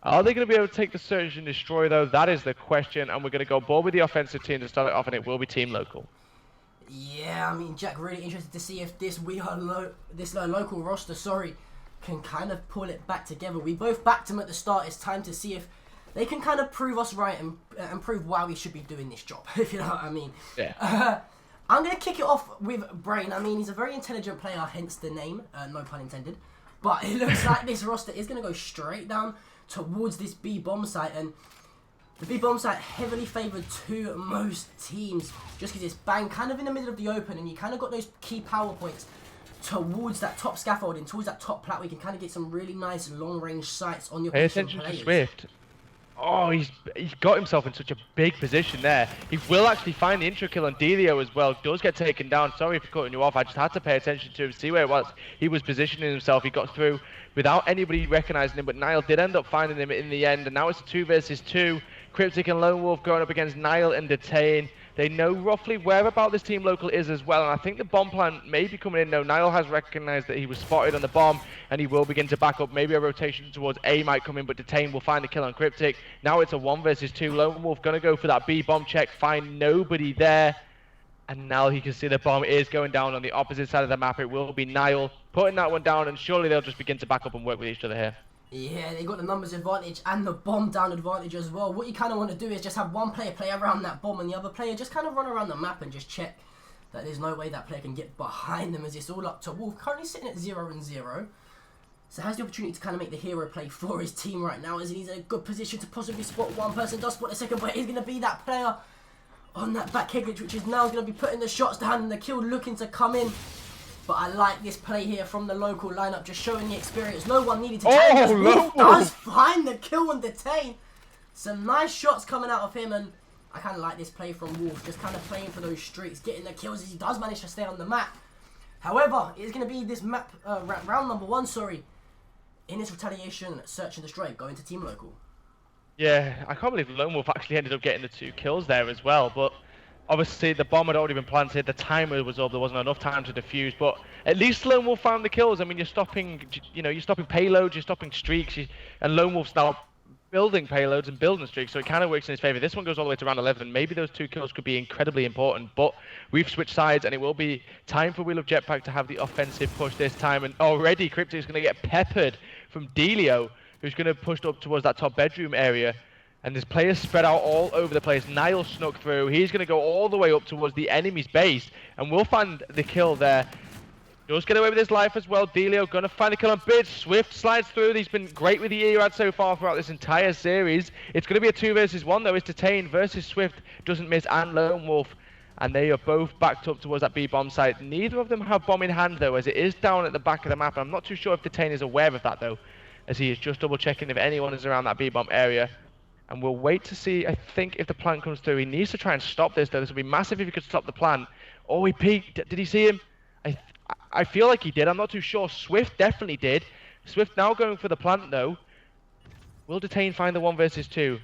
Are they going to be able to take the Search and Destroy though? That is the question, and we're going to go board with the offensive team to start it off, and it will be Team Local. Yeah, I mean, Jack, really interested to see if this local roster, can kind of pull it back together. We both backed them at the start. It's time to see if they can kind of prove us right and prove why we should be doing this job, if you know what I mean. Yeah. I'm going to kick it off with Brain. I mean, he's a very intelligent player, hence the name, no pun intended. But it looks like this roster is going to go straight down towards this B-bomb site, and the B-bomb site heavily favoured to most teams just because it's bang kind of in the middle of the open, and you kind of got those key power points towards that top scaffolding, towards that top plat. We can kind of get some really nice long-range sights on your Pay attention to Swift. Oh, he's got himself in such a big position there. He will actually find the intro kill on Delio as well. Does get taken down. Sorry for cutting you off. I just had to pay attention to him, see where it was. He was positioning himself. He got through without anybody recognizing him, but Nile did end up finding him in the end. And now it's a 2 versus 2. Cryptic and Lone Wolf going up against Nile and Detain. They know roughly whereabout this Team Local is as well, and I think the bomb plan may be coming in now. Nile has recognized that he was spotted on the bomb, and he will begin to back up. Maybe a rotation towards A might come in, but Detain will find the kill on Cryptic. Now it's a 1 versus 2. Lone Wolf going to go for that B bomb check, find nobody there. And now he can see the bomb is going down on the opposite side of the map. It will be Nile putting that one down, and surely they'll just begin to back up and work with each other here. Yeah, they got the numbers advantage and the bomb down advantage as well. What you kind of want to do is just have one player play around that bomb and the other player just kind of run around the map and just check that there's no way that player can get behind them, as it's all up to Wolf. Currently sitting at 0-0. So has the opportunity to kind of make the hero play for his team right now, as he's in a good position to possibly spot one person. Does spot the second, but he's going to be that player on that back head glitch, which is now going to be putting the shots down and the kill looking to come in. But I like this play here from the local lineup, just showing the experience. No one needed to challenge. Wolf does find the kill and Detain. Some nice shots coming out of him, and I kind of like this play from Wolf, just kind of playing for those streaks, getting the kills as he does manage to stay on the map. However, it's going to be this map, round number 1, in this retaliation, Search and Destroy, going to Team Local. Yeah, I can't believe Lone Wolf actually ended up getting the 2 kills there as well, but obviously the bomb had already been planted, the timer was up, there wasn't enough time to defuse, but at least Lone Wolf found the kills. I mean, you're stopping payloads, you're stopping streaks, and Lone Wolf's now building payloads and building streaks, so it kind of works in his favor. This one goes all the way to round 11. Maybe those 2 kills could be incredibly important, but we've switched sides, and it will be time for Wheel of Jetpack to have the offensive push this time, and already Cryptic is going to get peppered from Delio, who's going to push up towards that top bedroom area. And there's players spread out all over the place. Nile snuck through. He's going to go all the way up towards the enemy's base. And we'll find the kill there. Does get away with his life as well. Delio going to find the kill on Bid. Swift slides through. He's been great with the ERAD so far throughout this entire series. It's going to be a 2 versus 1 though. It's Detain versus Swift. Doesn't miss, and Lone Wolf. And they are both backed up towards that B-bomb site. Neither of them have bomb in hand though, as it is down at the back of the map. I'm not too sure if Detain is aware of that though, as he is just double checking if anyone is around that B-bomb area. And we'll wait to see, I think, if the plant comes through. He needs to try and stop this, though. This would be massive if he could stop the plant. Oh, he peeked. Did he see him? I feel like he did. I'm not too sure. Swift definitely did. Swift now going for the plant, though. Will Detain find the 1 versus 2?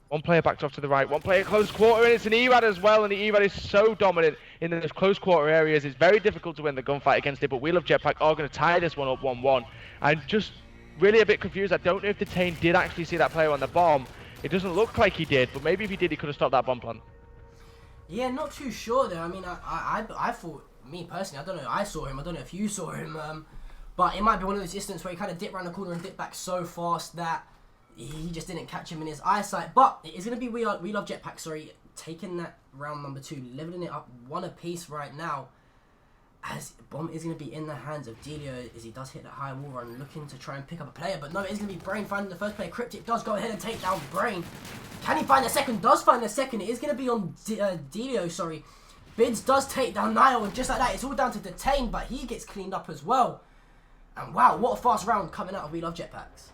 One player backed off to the right. One player close quarter, and it's an ERAD as well. And the ERAD is so dominant in those close quarter areas. It's very difficult to win the gunfight against it. But Wheel of Jetpack are going to tie this one up 1-1. I'm just really a bit confused. I don't know if Detain did actually see that player on the bomb. It doesn't look like he did, but maybe if he did, he could have stopped that bomb plant. Yeah, not too sure there. I mean, I thought, me personally, I don't know, I saw him, I don't know if you saw him, but it might be one of those instances where he kind of dipped around the corner and dipped back so fast that he just didn't catch him in his eyesight. But it is going to be We Love Jetpack, taking that round number 2, leveling it up 1 apiece right now, as bomb is going to be in the hands of Delio, as he does hit that high wall run, looking to try and pick up a player. But no, it is going to be Brain finding the first player. Cryptic does go ahead and take down Brain. Can he find the second? Does find the second. It is going to be on Delio, Bids does take down Nile, and just like that, it's all down to Detain, but he gets cleaned up as well. And wow, what a fast round coming out of We Love Jetpacks.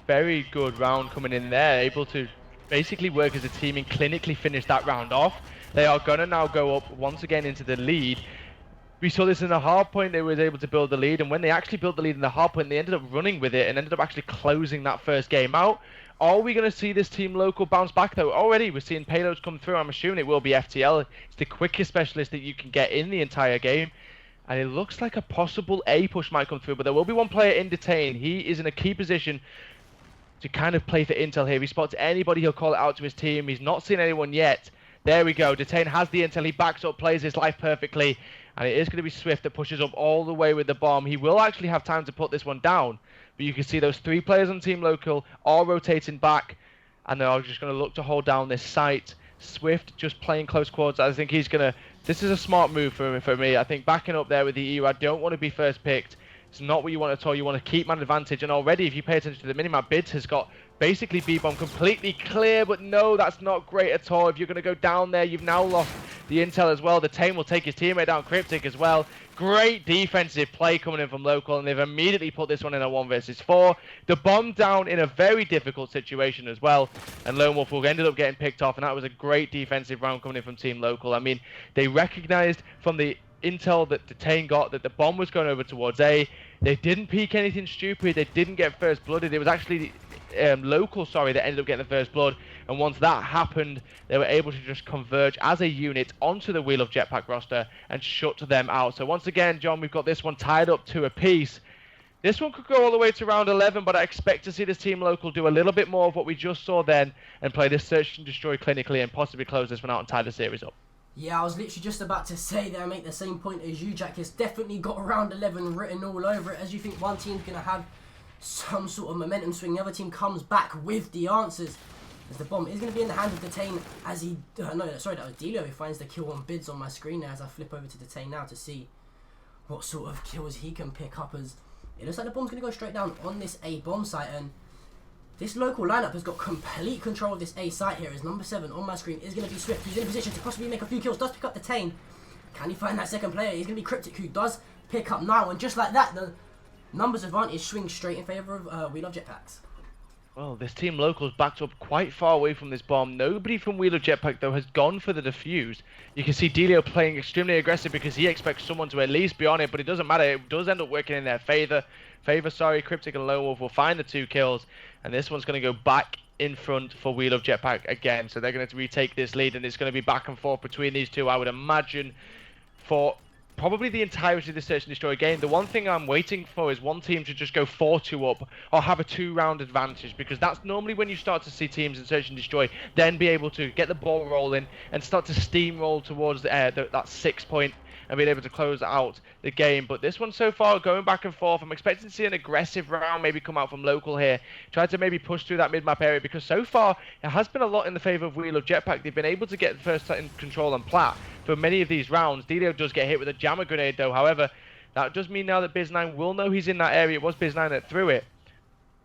Very good round coming in there, able to basically work as a team and clinically finish that round off. They are going to now go up once again into the lead. We saw this in the hard point, they were able to build the lead, and when they actually built the lead in the hard point, they ended up running with it and ended up actually closing that first game out. Are we going to see this team local bounce back though? Already we're seeing payloads come through. I'm assuming it will be FTL. It's the quickest specialist that you can get in the entire game. And it looks like a possible A push might come through, but there will be one player in Detain. He is in a key position to kind of play for intel here. If he spots anybody, he'll call it out to his team. He's not seen anyone yet. There we go. Detain has the intel. He backs up, plays his life perfectly. And it is going to be Swift that pushes up all the way with the bomb. He will actually have time to put this one down. But you can see those 3 players on Team Local are rotating back. And they're just going to look to hold down this site. Swift just playing close quarters. I think he's going to... This is a smart move for me. I think backing up there with the EU, I don't want to be first picked. It's not what you want at all. You want to keep man advantage. And already, if you pay attention to the minimap, Bids has got basically B-bomb completely clear. But no, that's not great at all. If you're going to go down there, you've now lost the intel as well. The Tame will take his teammate down, Cryptic as well. Great defensive play coming in from Local, and they've immediately put this one in a 1 versus 4. The bomb down in a very difficult situation as well, and Lone Wolf will ended up getting picked off, and that was a great defensive round coming in from Team Local. I mean, they recognized from the intel that Detain got that the bomb was going over towards A. They didn't peek anything stupid. They didn't get first blooded. It was actually Local, that ended up getting the first blood. And once that happened, they were able to just converge as a unit onto the Wheel of Jetpack roster and shut them out. So once again, John, we've got this one tied up to a piece. This one could go all the way to round 11, but I expect to see this Team Local do a little bit more of what we just saw then and play this Search and Destroy clinically and possibly close this one out and tie the series up. Yeah, I was literally just about to say there, make the same point as you, Jack. It's definitely got round 11 written all over it, as you think one team's going to have some sort of momentum swing. The other team comes back with the answers, as the bomb is going to be in the hands of Detain as he... no, sorry, that was Delio who finds the kill on Bids on my screen now as I flip over to Detain now to see what sort of kills he can pick up, as it looks like the bomb's going to go straight down on this A bomb site, and this Local lineup has got complete control of this A site here, as number 7 on my screen is going to be Swift, who's in a position to possibly make a few kills, does pick up Detain. Can he find that second player? He's going to be Cryptic, who does pick up now, and just like that, the numbers advantage swings straight in favour of Wheel of Jetpacks. Well, this Team Local's backed up quite far away from this bomb. Nobody from Wheel of Jetpack, though, has gone for the defuse. You can see Delio playing extremely aggressive because he expects someone to at least be on it, but it doesn't matter. It does end up working in their favour. Cryptic and Lone Wolf will find the 2 kills, and this one's going to go back in front for Wheel of Jetpack again. So they're going to retake this lead, and it's going to be back and forth between these two, I would imagine, for probably the entirety of the Search and Destroy game. The one thing I'm waiting for is one team to just go 4-2 up or have a 2-round advantage, because that's normally when you start to see teams in Search and Destroy then be able to get the ball rolling and start to steamroll towards that 6 point and being able to close out the game. But this one so far going back and forth, I'm expecting to see an aggressive round maybe come out from Local here, try to maybe push through that mid-map area, because so far it has been a lot in the favour of Wheel of Jetpack. They've been able to get first in control on Plat for many of these rounds. Delio does get hit with a jammer grenade though. However, that does mean now that Biz9 will know he's in that area. It was Biz9 that threw it.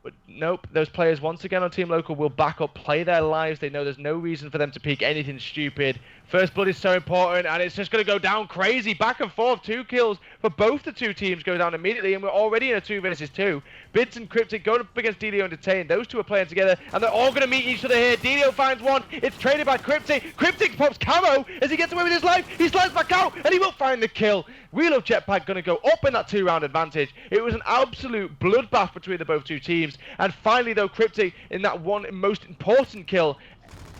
But nope, those players once again on Team Local will back up, play their lives. They know there's no reason for them to peek anything stupid. First blood is so important, and it's just going to go down crazy. Back and forth, 2 kills for both the 2 teams go down immediately, and we're already in a 2 versus 2. Bids and Cryptic going up against Delio and Detain. Those two are playing together, and they're all going to meet each other here. Delio finds one. It's traded by Cryptic. Cryptic pops camo as he gets away with his life. He slides back out, and he will find the kill. Wheel of Jetpack going to go up in that 2-round advantage. It was an absolute bloodbath between the both 2 teams, and finally though, Cryptic in that one most important kill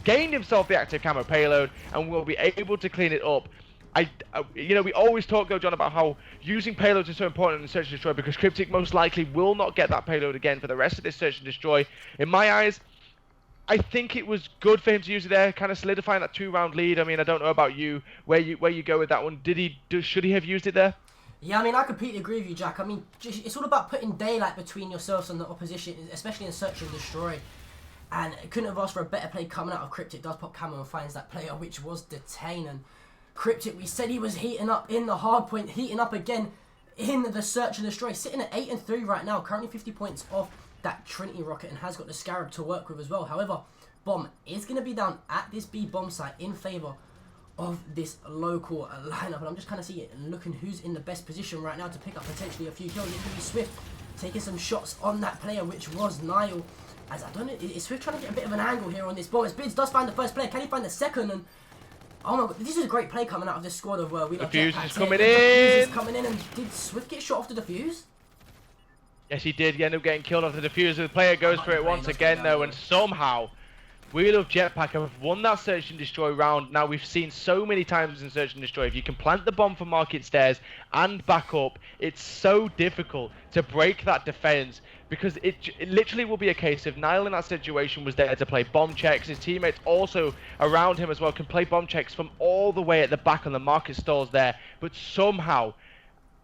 gained himself the active camo payload and will be able to clean it up. We always talk though, John, about how using payloads is so important in Search and Destroy, because Cryptic most likely will not get that payload again for the rest of this Search and Destroy. In my eyes, I think it was good for him to use it there, kind of solidifying that 2-round lead. I mean, I don't know about you, where you go with that one. Should he have used it there? Yeah, I mean, I completely agree with you, Jack. I mean, it's all about putting daylight between yourselves and the opposition, especially in Search and Destroy. And couldn't have asked for a better play coming out of Cryptic. Does pop camo and finds that player, which was Detain. And Cryptic, we said he was heating up in the hard point, heating up again in the Search and Destroy. Sitting at 8-3 right now, currently 50 points off that Trinity rocket, and has got the Scarab to work with as well. However, bomb is going to be down at this B bomb site in favour of this Local lineup. And I'm just kind of seeing it and looking who's in the best position right now to pick up potentially a few kills. It could be Swift taking some shots on that player, which was Niall. As I don't know, is Swift trying to get a bit of an angle here on this ball? As Bids does find the first player, can he find the second? And oh my god, this is a great play coming out of this squad of We Love Defuse Jetpacks. is coming Defuse is in. coming in, and did Swift get shot off the defuse? Yes, he did. He ended up getting killed off the diffuser. The player goes for it once again, though, and somehow We Love Jetpack have won that Search and Destroy round. Now, we've seen so many times in Search and Destroy, if you can plant the bomb for Market Stairs and back up, it's so difficult to break that defense, because it literally will be a case of Niall in that situation was there to play bomb checks. His teammates also around him as well can play bomb checks from all the way at the back on the market stalls there, but somehow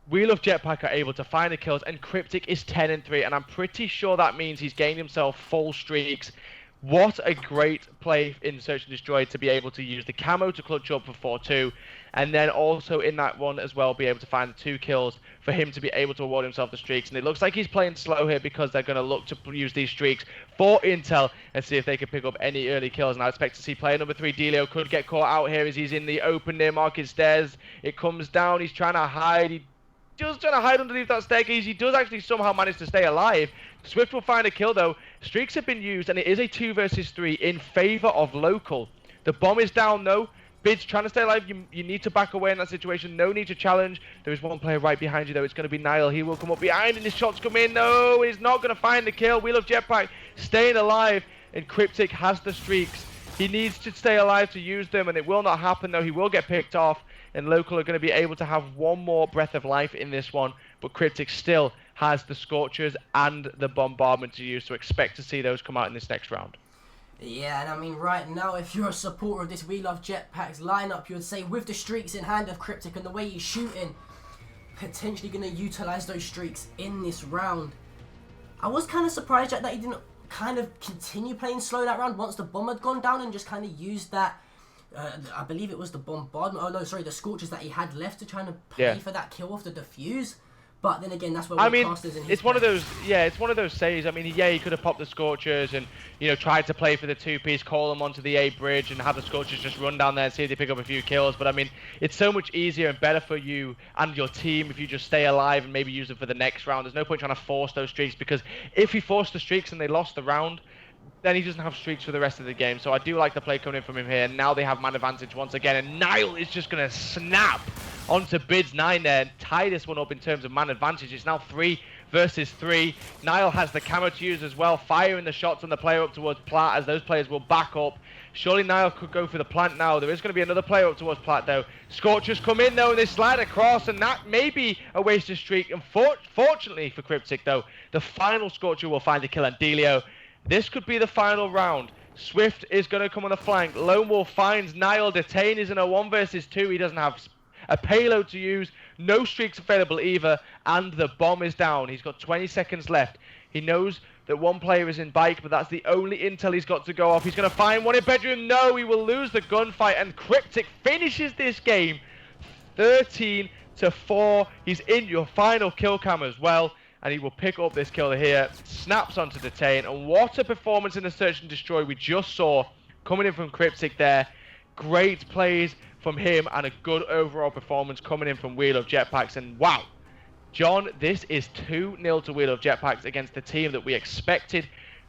We Love Jetpack are able to find the kills, and Cryptic is 10-3, and I'm pretty sure that means he's gained himself full streaks. What a great play in Search and Destroy to be able to use the camo to clutch up for 4-2, and then also in that one as well be able to find the 2 kills for him to be able to award himself the streaks. And it looks like he's playing slow here because they're going to look to use these streaks for intel and see if they can pick up any early kills. And I expect to see player number 3, Delio, could get caught out here as he's in the open near Market Stairs. It comes down, he's trying to hide, he's just trying to hide underneath that staircase. He does actually somehow manage to stay alive. Swift will find a kill though. Streaks have been used, and it is a 2 versus 3 in favor of local. The bomb is down though. Bids trying to stay alive. You need to back away in that situation. No need to challenge. There is one player right behind you though. It's going to be Niall. He will come up behind, and his shots come in. No, he's not going to find the kill. We Love Jetpack staying alive, and Cryptic has the streaks. He needs to stay alive to use them, and it will not happen though. He will get picked off, and local are going to be able to have one more breath of life in this one, but Cryptic still has the Scorchers and the Bombardment to use, so expect to see those come out in this next round. Yeah, and I mean, right now, if you're a supporter of this We Love Jetpacks lineup, you would say with the streaks in hand of Cryptic and the way he's shooting, potentially going to utilize those streaks in this round. I was kind of surprised that he didn't kind of continue playing slow that round once the bomb had gone down, and just kind of used that. I believe it was the Bombardment. Oh no, sorry, the Scorchers that he had left to try to play for that kill off the defuse. But then again, that's where Casters in his it's one of those. Yeah, it's one of those saves. I mean, yeah, he could have popped the Scorchers and tried to play for the 2-piece, call them onto the A bridge, and have the Scorchers just run down there and see if they pick up a few kills. But I mean, it's so much easier and better for you and your team if you just stay alive and maybe use them for the next round. There's no point trying to force those streaks, because if he forced the streaks and they lost the round, then he doesn't have streaks for the rest of the game. So I do like the play coming in from him here. Now they have man advantage once again, and Niall is just going to snap onto Bids 9 there and tie this one up in terms of man advantage. It's now 3 versus 3. Niall has the camo to use as well, firing the shots on the player up towards Plat, as those players will back up. Surely Niall could go for the plant now. There is going to be another player up towards Plat though. Scorchers come in though, and they slide across, and that may be a wasted streak. Unfortunately for Cryptic though, the final Scorcher will find a kill on Delio. This could be the final round. Swift is going to come on the flank. Lone Wolf finds Niall. Detain is in a 1 versus 2. He doesn't have a payload to use. No streaks available either. And the bomb is down. He's got 20 seconds left. He knows that one player is in bike, but that's the only intel he's got to go off. He's going to find one in bedroom. No, he will lose the gunfight. And Cryptic finishes this game 13-4. He's in your final kill cam as well. And he will pick up this kill here, snaps onto Detain, and what a performance in the Search and Destroy we just saw coming in from Cryptic there. Great plays from him, and a good overall performance coming in from We Love Jetpacks. And wow, John, this is 2-0 to We Love Jetpacks against the team that we expected,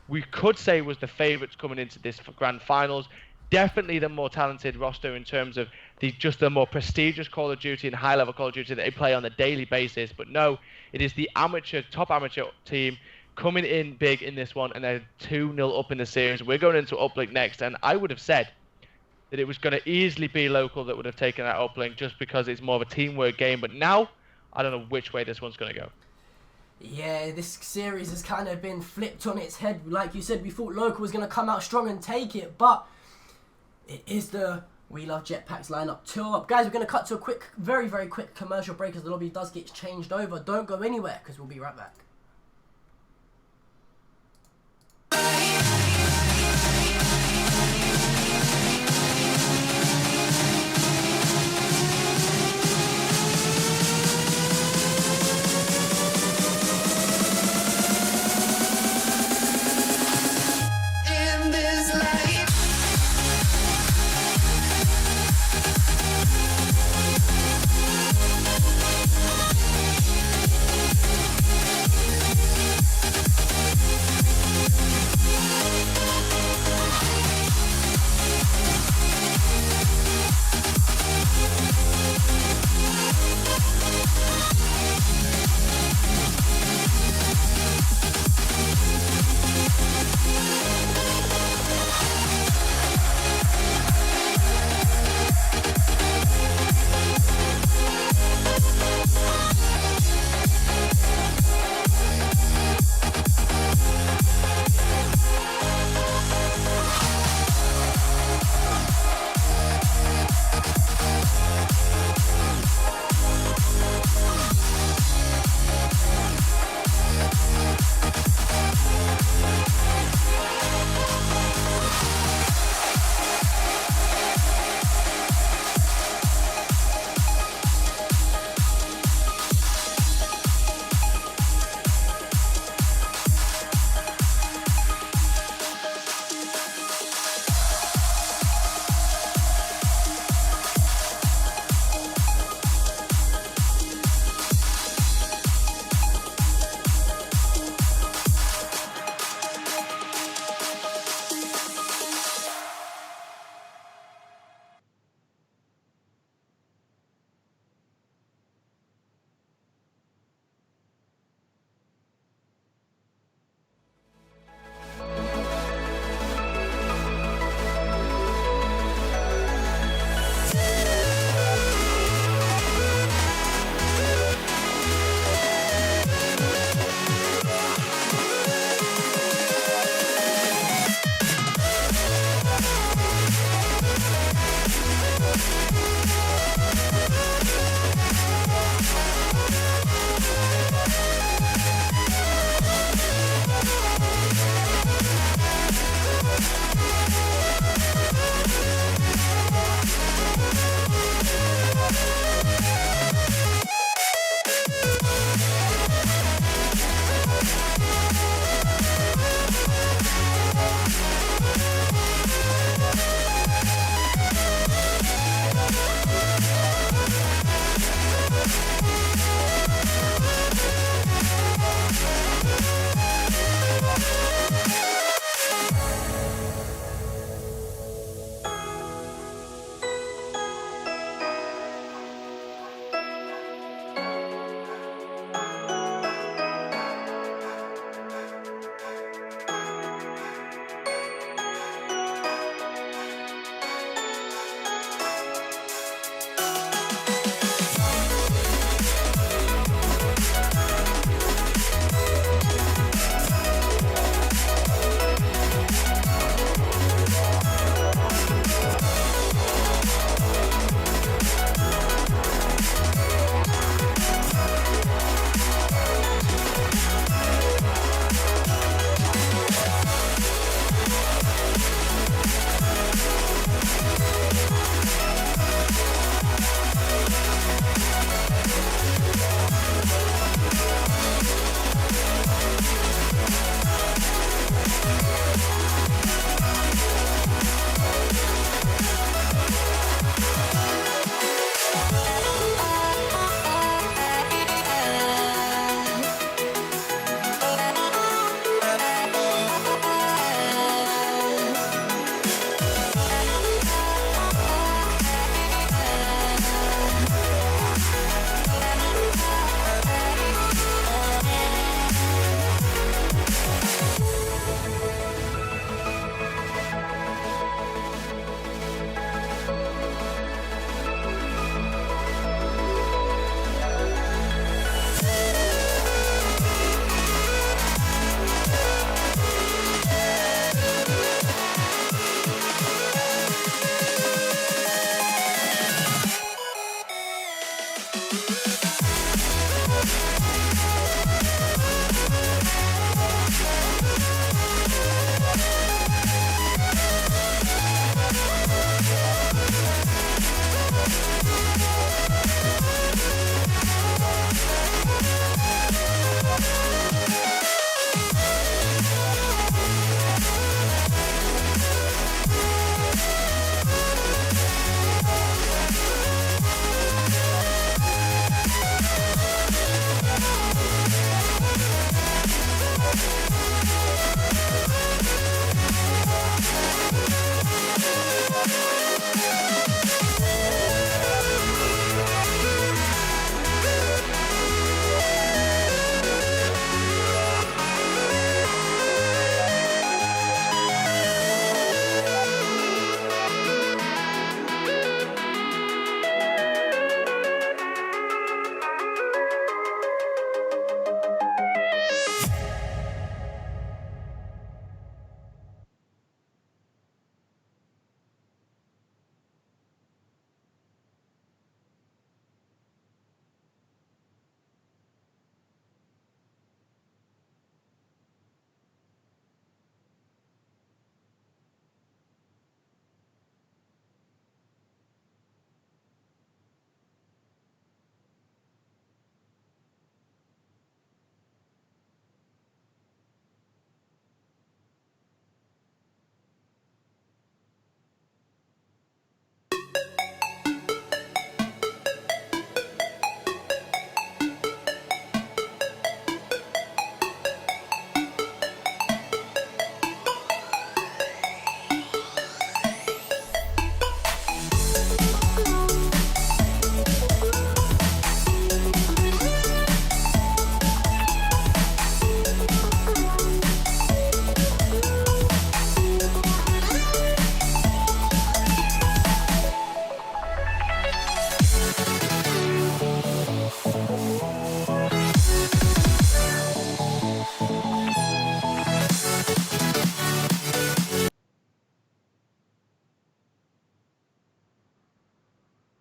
we could say was the favourites coming into this grand finals. Definitely the more talented roster in terms of the more prestigious Call of Duty and high-level Call of Duty that they play on a daily basis. But no, it is the top amateur team coming in big in this one, and they're 2-0 up in the series. We're going into uplink next, and I would have said that it was going to easily be local that would have taken that uplink just because it's more of a teamwork game. But now, I don't know which way this one's going to go. Yeah, this series has kind of been flipped on its head. Like you said, we thought local was going to come out strong and take it, but it is the We Love Jetpacks lineup 2 up. Guys, we're going to cut to a quick, very, very quick commercial break as the lobby does get changed over. Don't go anywhere, because we'll be right back.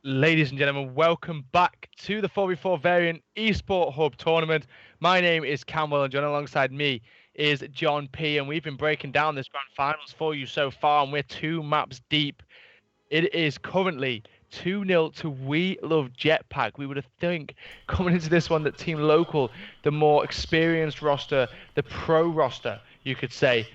Ladies and gentlemen, welcome back to the 4v4 variant Esport Hub tournament. My name is Camwell, and joining alongside me is John P, and we've been breaking down this grand finals for you so far, and we're 2 maps deep. It is currently 2-0 to We Love Jetpack. We would have think coming into this one that Team Local, the more experienced roster, the pro roster, you could say,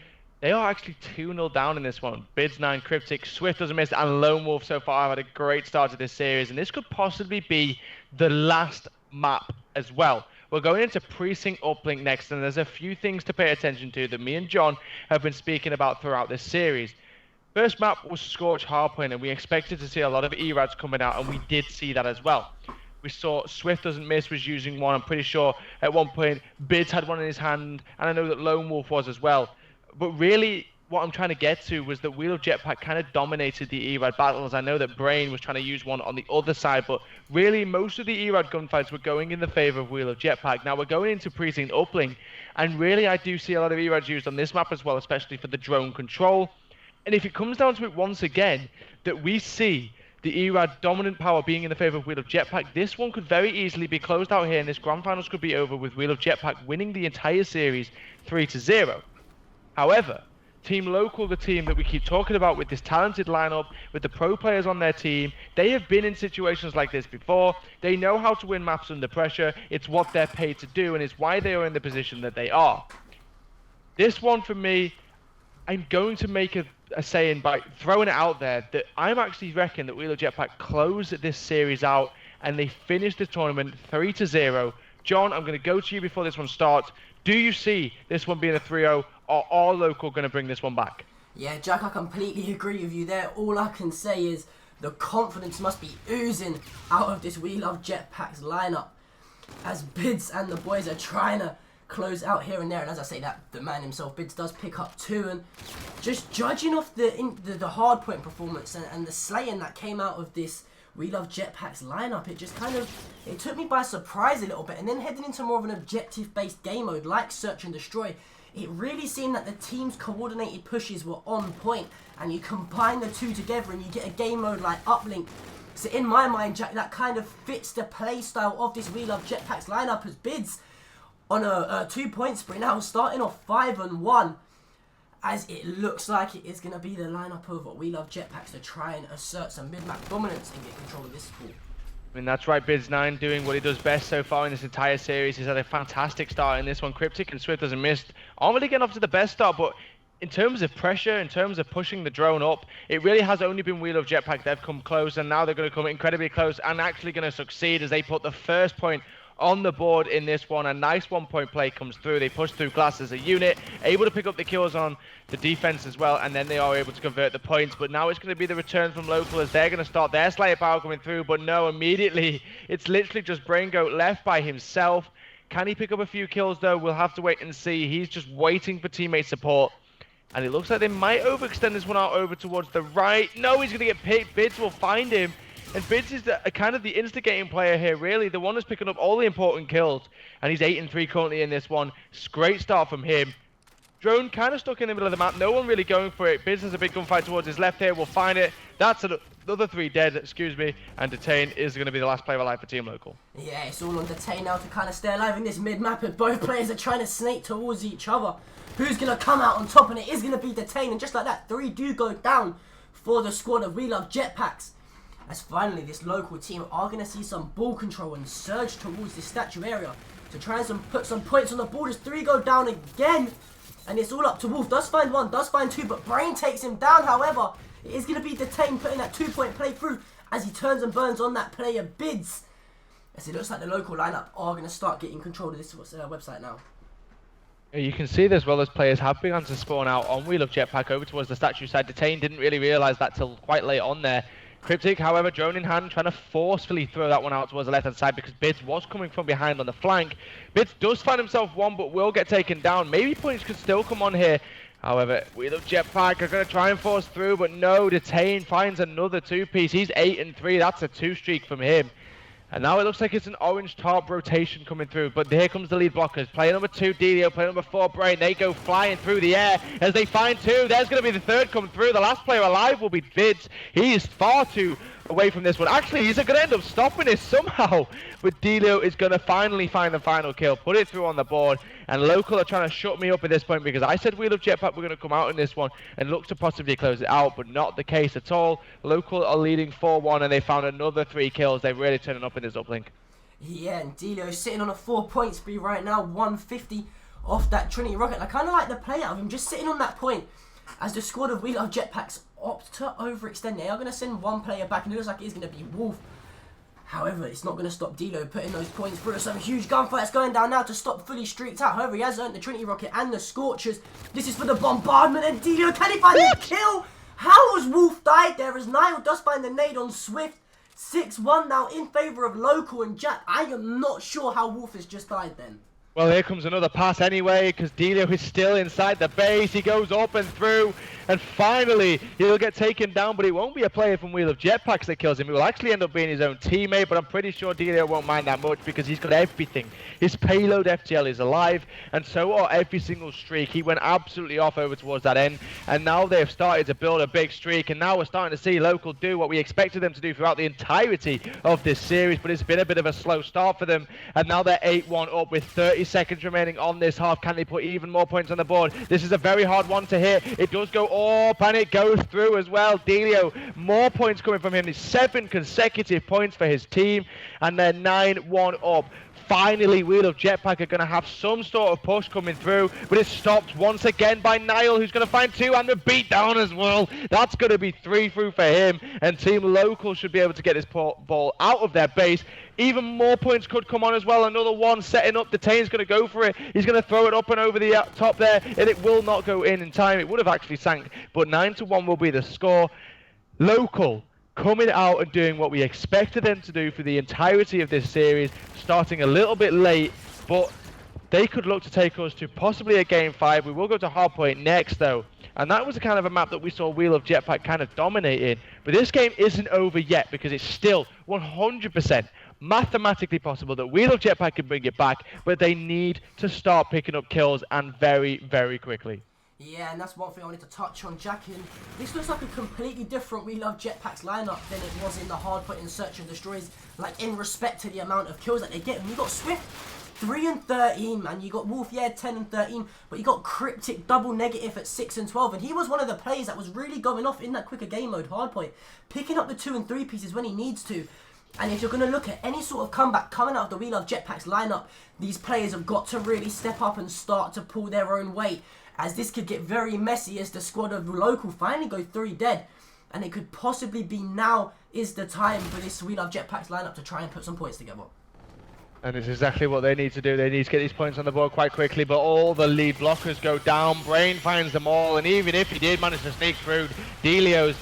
they are actually 2-0 down in this one. Bids9, Cryptic, Swift doesn't miss, and Lone Wolf so far have had a great start to this series, and this could possibly be the last map as well. We're going into Precinct Uplink next, and there's a few things to pay attention to that me and John have been speaking about throughout this series. First map was Scorch Hardpoint, and we expected to see a lot of E-Rads coming out, and we did see that as well. We saw Swift doesn't miss was using one. I'm pretty sure at one point Bids had one in his hand, and I know that Lone Wolf was as well. But really, what I'm trying to get to was that Wheel of Jetpack kind of dominated the E-Rad battles. I know that Brain was trying to use one on the other side, but really most of the E-Rad gunfights were going in the favor of Wheel of Jetpack. Now we're going into Precinct Uplink, and really I do see a lot of E-Rads used on this map as well, especially for the drone control. And if it comes down to it once again, that we see the E-Rad dominant power being in the favor of Wheel of Jetpack, this one could very easily be closed out here, and this grand finals could be over with Wheel of Jetpack winning the entire series 3-0. However, Team Local, the team that we keep talking about with this talented lineup, with the pro players on their team, they have been in situations like this before. They know how to win maps under pressure. It's what they're paid to do, and it's why they are in the position that they are. This one, for me, I'm going to make a saying by throwing it out there that I'm actually reckon that Wheel of Jetpack close this series out and they finish the tournament 3-0. John, I'm going to go to you before this one starts. Do you see this one being a 3-0, or are Local going to bring this one back? Yeah, Jack, I completely agree with you there. All I can say is the confidence must be oozing out of this We Love Jetpack's lineup as Bids and the boys are trying to close out here and there. And as I say that, the man himself, Bids, does pick up 2. And just judging off the hardpoint performance and the slaying that came out of this We Love Jetpack's lineup, it just kind of, it took me by surprise a little bit. And then heading into more of an objective-based game mode like Search and Destroy, it really seemed that the team's coordinated pushes were on point, and you combine the two together and you get a game mode like Uplink. So in my mind, Jack, that kind of fits the play style of this We Love Jetpack's lineup as Bids on a 2-point spree now, starting off 5-1, as it looks like it is going to be the lineup of We Love Jetpacks to try and assert some mid-map dominance and get control of this pool. I mean, that's right, Bids9 doing what he does best so far in this entire series. He's had a fantastic start in this one. Cryptic and Swift doesn't miss. Aren't really getting off to the best start, but in terms of pressure, in terms of pushing the drone up, it really has only been Wheel of Jetpack. They've come close, and now they're going to come incredibly close and actually going to succeed as they put the first point on the board in this one. A nice 1-point play comes through. They push through glass as a unit, able to pick up the kills on the defense as well, and then they are able to convert the points. But now it's going to be the return from Local as they're going to start their Slayer power coming through. But no, immediately it's literally just Brain Goat left by himself. Can he pick up a few kills though? We'll have to wait and see. He's just waiting for teammate support, and it looks like they might overextend this one out over towards the right. No, he's going to get picked. Bids will find him. And Bids is kind of the instigating player here, really. The one that's picking up all the important kills. And he's 8-3 currently in this one. Great start from him. Drone kind of stuck in the middle of the map. No one really going for it. Bids has a big gunfight towards his left here. We'll find it. That's another 3 dead, excuse me. And Detain is going to be the last player alive for Team Local. Yeah, it's all on Detain now to kind of stay alive in this mid-map. And both players are trying to snake towards each other. Who's going to come out on top? And it is going to be Detain. And just like that, 3 do go down for the squad of We Love Jetpacks. As finally this Local team are going to see some ball control and surge towards this statue area to try and put some points on the board as 3 go down again. And it's all up to Wolf. Does find 1, does find 2, but Brain takes him down. However, it is going to be Detain putting that 2-point play through as he turns and burns on that player Bids. As it looks like the Local lineup are going to start getting control of this website now. You can see as well as players have begun to spawn out on Wheel of Jetpack over towards the statue side. Detain didn't really realise that till quite late on there. Cryptic, however, drone in hand, trying to forcefully throw that one out towards the left-hand side because Bids was coming from behind on the flank. Bids does find himself 1, but will get taken down. Maybe points could still come on here. However, Wheel of Jetpack are going to try and force through, but no, Detain finds another 2-piece. He's 8-3. That's a 2-streak from him. And now it looks like it's an orange tarp rotation coming through. But here comes the lead blockers. Player number 2, Delio. Player number 4, Brain. They go flying through the air as they find 2. There's going to be the 3rd coming through. The last player alive will be Bids. He is far too away from this one. Actually, he's going to end up stopping it somehow. But Delio is going to finally find the final kill, put it through on the board. And Local are trying to shut me up at this point because I said Wheel of Jetpack were going to come out in this one and look to possibly close it out, but not the case at all. Local are leading 4-1 and they found another 3 kills. They're really turning up in this uplink. Yeah, and Delio sitting on a 4-point spree right now, 150 off that Trinity Rocket. I kind of like the play out of him, just sitting on that point as the squad of Wheel of Jetpacks opt to overextend. They are going to send one player back, and it looks like it's going to be Wolf. However, it's not going to stop Delio putting those points through. Some huge gunfights going down now to stop Fully Streaked out. However, he has earned the Trinity Rocket and the Scorchers. This is for the bombardment, and Delio, can he find the kill? How has Wolf died there as Niall does find the nade on Swift? 6-1 now in favour of Local and Jack. I am not sure how Wolf has just died then. Well, here comes another pass anyway, because Delio is still inside the base. He goes up and through, and finally, he'll get taken down, but it won't be a player from Wheel of Jetpacks that kills him. It will actually end up being his own teammate, but I'm pretty sure Delio won't mind that much because he's got everything. His payload FTL is alive, and so are every single streak. He went absolutely off over towards that end, and now they've started to build a big streak, and now we're starting to see Local do what we expected them to do throughout the entirety of this series, but it's been a bit of a slow start for them, and now they're 8-1 up with 30 seconds remaining on this half. Can they put even more points on the board? This is a very hard one to hit. It does go up and it goes through as well. Delio, more points coming from him. It's 7 consecutive points for his team, and they're 9-1 up. Finally, Wheel of Jetpack are going to have some sort of push coming through, but it's stopped once again by Niall, who's going to find 2 and the beat down as well. That's going to be 3 through for him, and Team Local should be able to get this ball out of their base. Even more points could come on as well. Another one setting up. Detain's going to go for it. He's going to throw it up and over the top there, and it will not go in time. It would have actually sank, but 9-1 will be the score. Local coming out and doing what we expected them to do for the entirety of this series, starting a little bit late, but they could look to take us to possibly a game 5. We will go to Hardpoint next though, and that was the kind of a map that we saw Wheel of Jetpack kind of dominating. But this game isn't over yet because it's still 100% mathematically possible that Wheel of Jetpack can bring it back, but they need to start picking up kills, and very, very quickly. Yeah, and that's one thing I wanted to touch on, Jack. And this looks like a completely different Wheel of Jetpack's lineup than it was in the Hardpoint and Search and Destroys, like in respect to the amount of kills that they get. And you got Swift 3 and 13, man. You got Wolf, yeah, 10 and 13, but you got Cryptic double negative at 6 and 12, and he was one of the players that was really going off in that quicker game mode Hardpoint, picking up the 2 and 3 pieces when he needs to. And if you're going to look at any sort of comeback coming out of the Wheel of Jetpack's lineup, these players have got to really step up and start to pull their own weight, as this could get very messy as the squad of Local finally go 3 dead. And it could possibly be now is the time for this Wheel of Jetpack's lineup to try and put some points together. And it's exactly what they need to do. They need to get these points on the board quite quickly, but all the lead blockers go down. Brain finds them all, and even if he did manage to sneak through, Delio's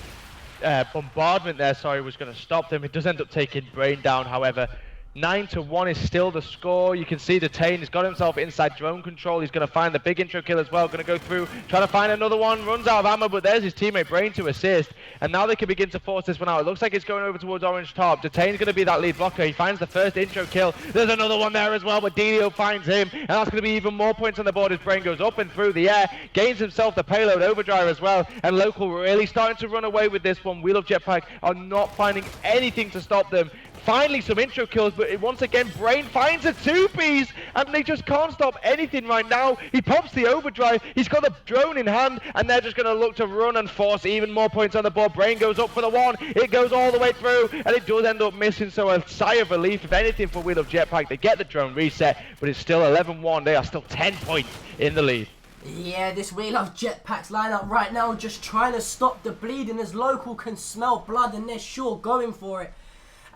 bombardment there, was going to stop them. It does end up taking Brain down, however. 9-1 is still the score. You can see Detain has got himself inside drone control. He's going to find the big intro kill as well. Going to go through, trying to find another one. Runs out of ammo, but there's his teammate Brain to assist. And now they can begin to force this one out. It looks like it's going over towards Orange Top. Detain's going to be that lead blocker. He finds the first intro kill. There's another one there as well, but Delio finds him. And that's going to be even more points on the board as Brain goes up and through the air. Gains himself the payload overdrive as well. And Local really starting to run away with this one. Wheel of Jetpack are not finding anything to stop them. Finally some intro kills, but once again Brain finds a 2-piece, and they just can't stop anything right now. He pops the overdrive, he's got the drone in hand, and they're just going to look to run and force even more points on the board. Brain goes up for the 1, it goes all the way through, and it does end up missing, so a sigh of relief if anything for Wheel of Jetpack. They get the drone reset, but it's still 11-1. They are still 10 points in the lead. Yeah, this Wheel of Jetpack's lineup right now just trying to stop the bleeding, as Local can smell blood and they're sure going for it.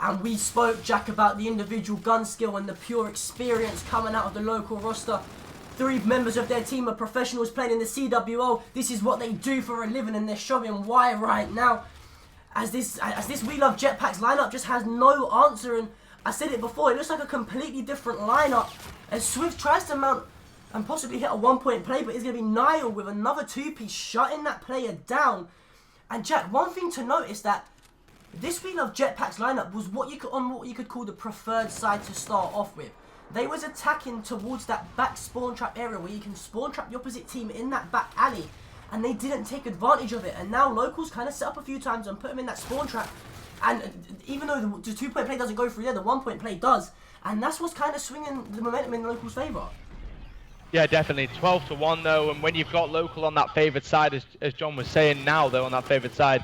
And we spoke, Jack, about the individual gun skill and the pure experience coming out of the Local roster. 3 members of their team are professionals playing in the CWO. This is what they do for a living, and they're showing why right now. As this Wheel of Jetpack's lineup just has no answer, and I said it before, it looks like a completely different lineup. As Swift tries to mount and possibly hit a 1-point play, but it's going to be Niall with another 2-piece shutting that player down. And Jack, one thing to notice that this Wheel of Jetpack's lineup was what you could call the preferred side to start off with. They was attacking towards that back spawn trap area where you can spawn trap the opposite team in that back alley, and they didn't take advantage of it. And now Locals kind of set up a few times and put them in that spawn trap, And even though the 2-point play doesn't go through there, the 1-point play does. And that's what's kind of swinging the momentum in Local's favour. Yeah, definitely. 12-1 though, and when you've got Local on that favoured side, as John was saying now, though, on that favoured side,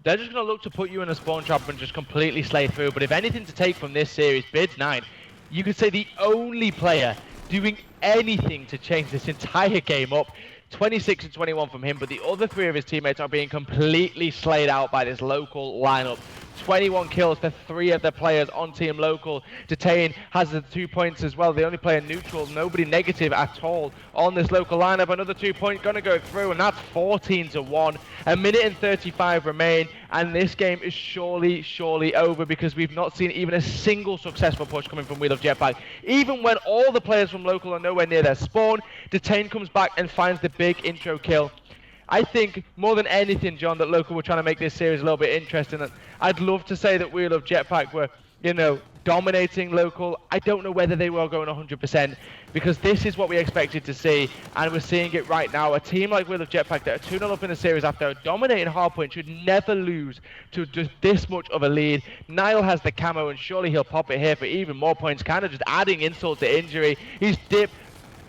they're just going to look to put you in a spawn trap and just completely slay through. But if anything to take from this series, Bids 9, you could say the only player doing anything to change this entire game up. 26-21 from him, but the other 3 of his teammates are being completely slayed out by this Local lineup. 21 kills for 3 of the players on Team Local. Detain has the 2 points as well. The only player neutral, nobody negative at all on this Local lineup. Another 2 point gonna go through, and that's 14-1. A minute and 35 remain, and this game is surely over, because we've not seen even a single successful push coming from Wheel of Jetpack. Even when all the players from Local are nowhere near their spawn, Detain comes back and finds the big intro kill. I think more than anything, John, that Local were trying to make this series a little bit interesting. And I'd love to say that Wheel of Jetpack were, you know, dominating Local. I don't know whether they were going 100%, because this is what we expected to see, and we're seeing it right now. A team like Wheel of Jetpack that are 2-0 up in the series after a dominating hardpoint should never lose to just this much of a lead. Niall has the camo, and surely he'll pop it here for even more points, kind of just adding insult to injury. He's dipped,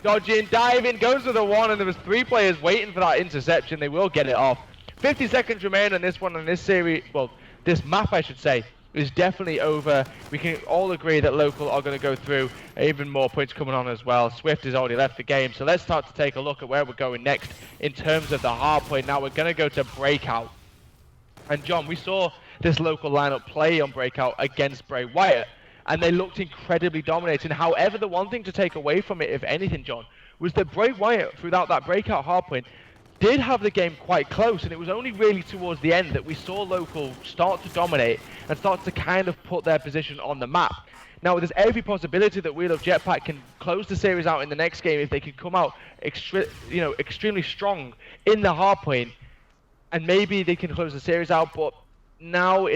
dodging, diving, goes to the 1, and there was 3 players waiting for that interception. They will get it off. 50 seconds remain on this one, on this series, well, this map I should say, is definitely over. We can all agree that Local are going to go through. Even more points coming on as well. Swift has already left the game, so let's start to take a look at where we're going next in terms of the hardpoint. Now we're going to go to Breakout. And John, we saw this Local lineup play on Breakout against Bray Wyatt, and they looked incredibly dominating. However, the one thing to take away from it, if anything, John, was that Bray Wyatt, throughout that Breakout hardpoint, did have the game quite close, and it was only really towards the end that we saw Local start to dominate and start to kind of put their position on the map. Now, there's every possibility that Wheel of Jetpack can close the series out in the next game if they can come out extremely strong in the hardpoint, and maybe they can close the series out. But now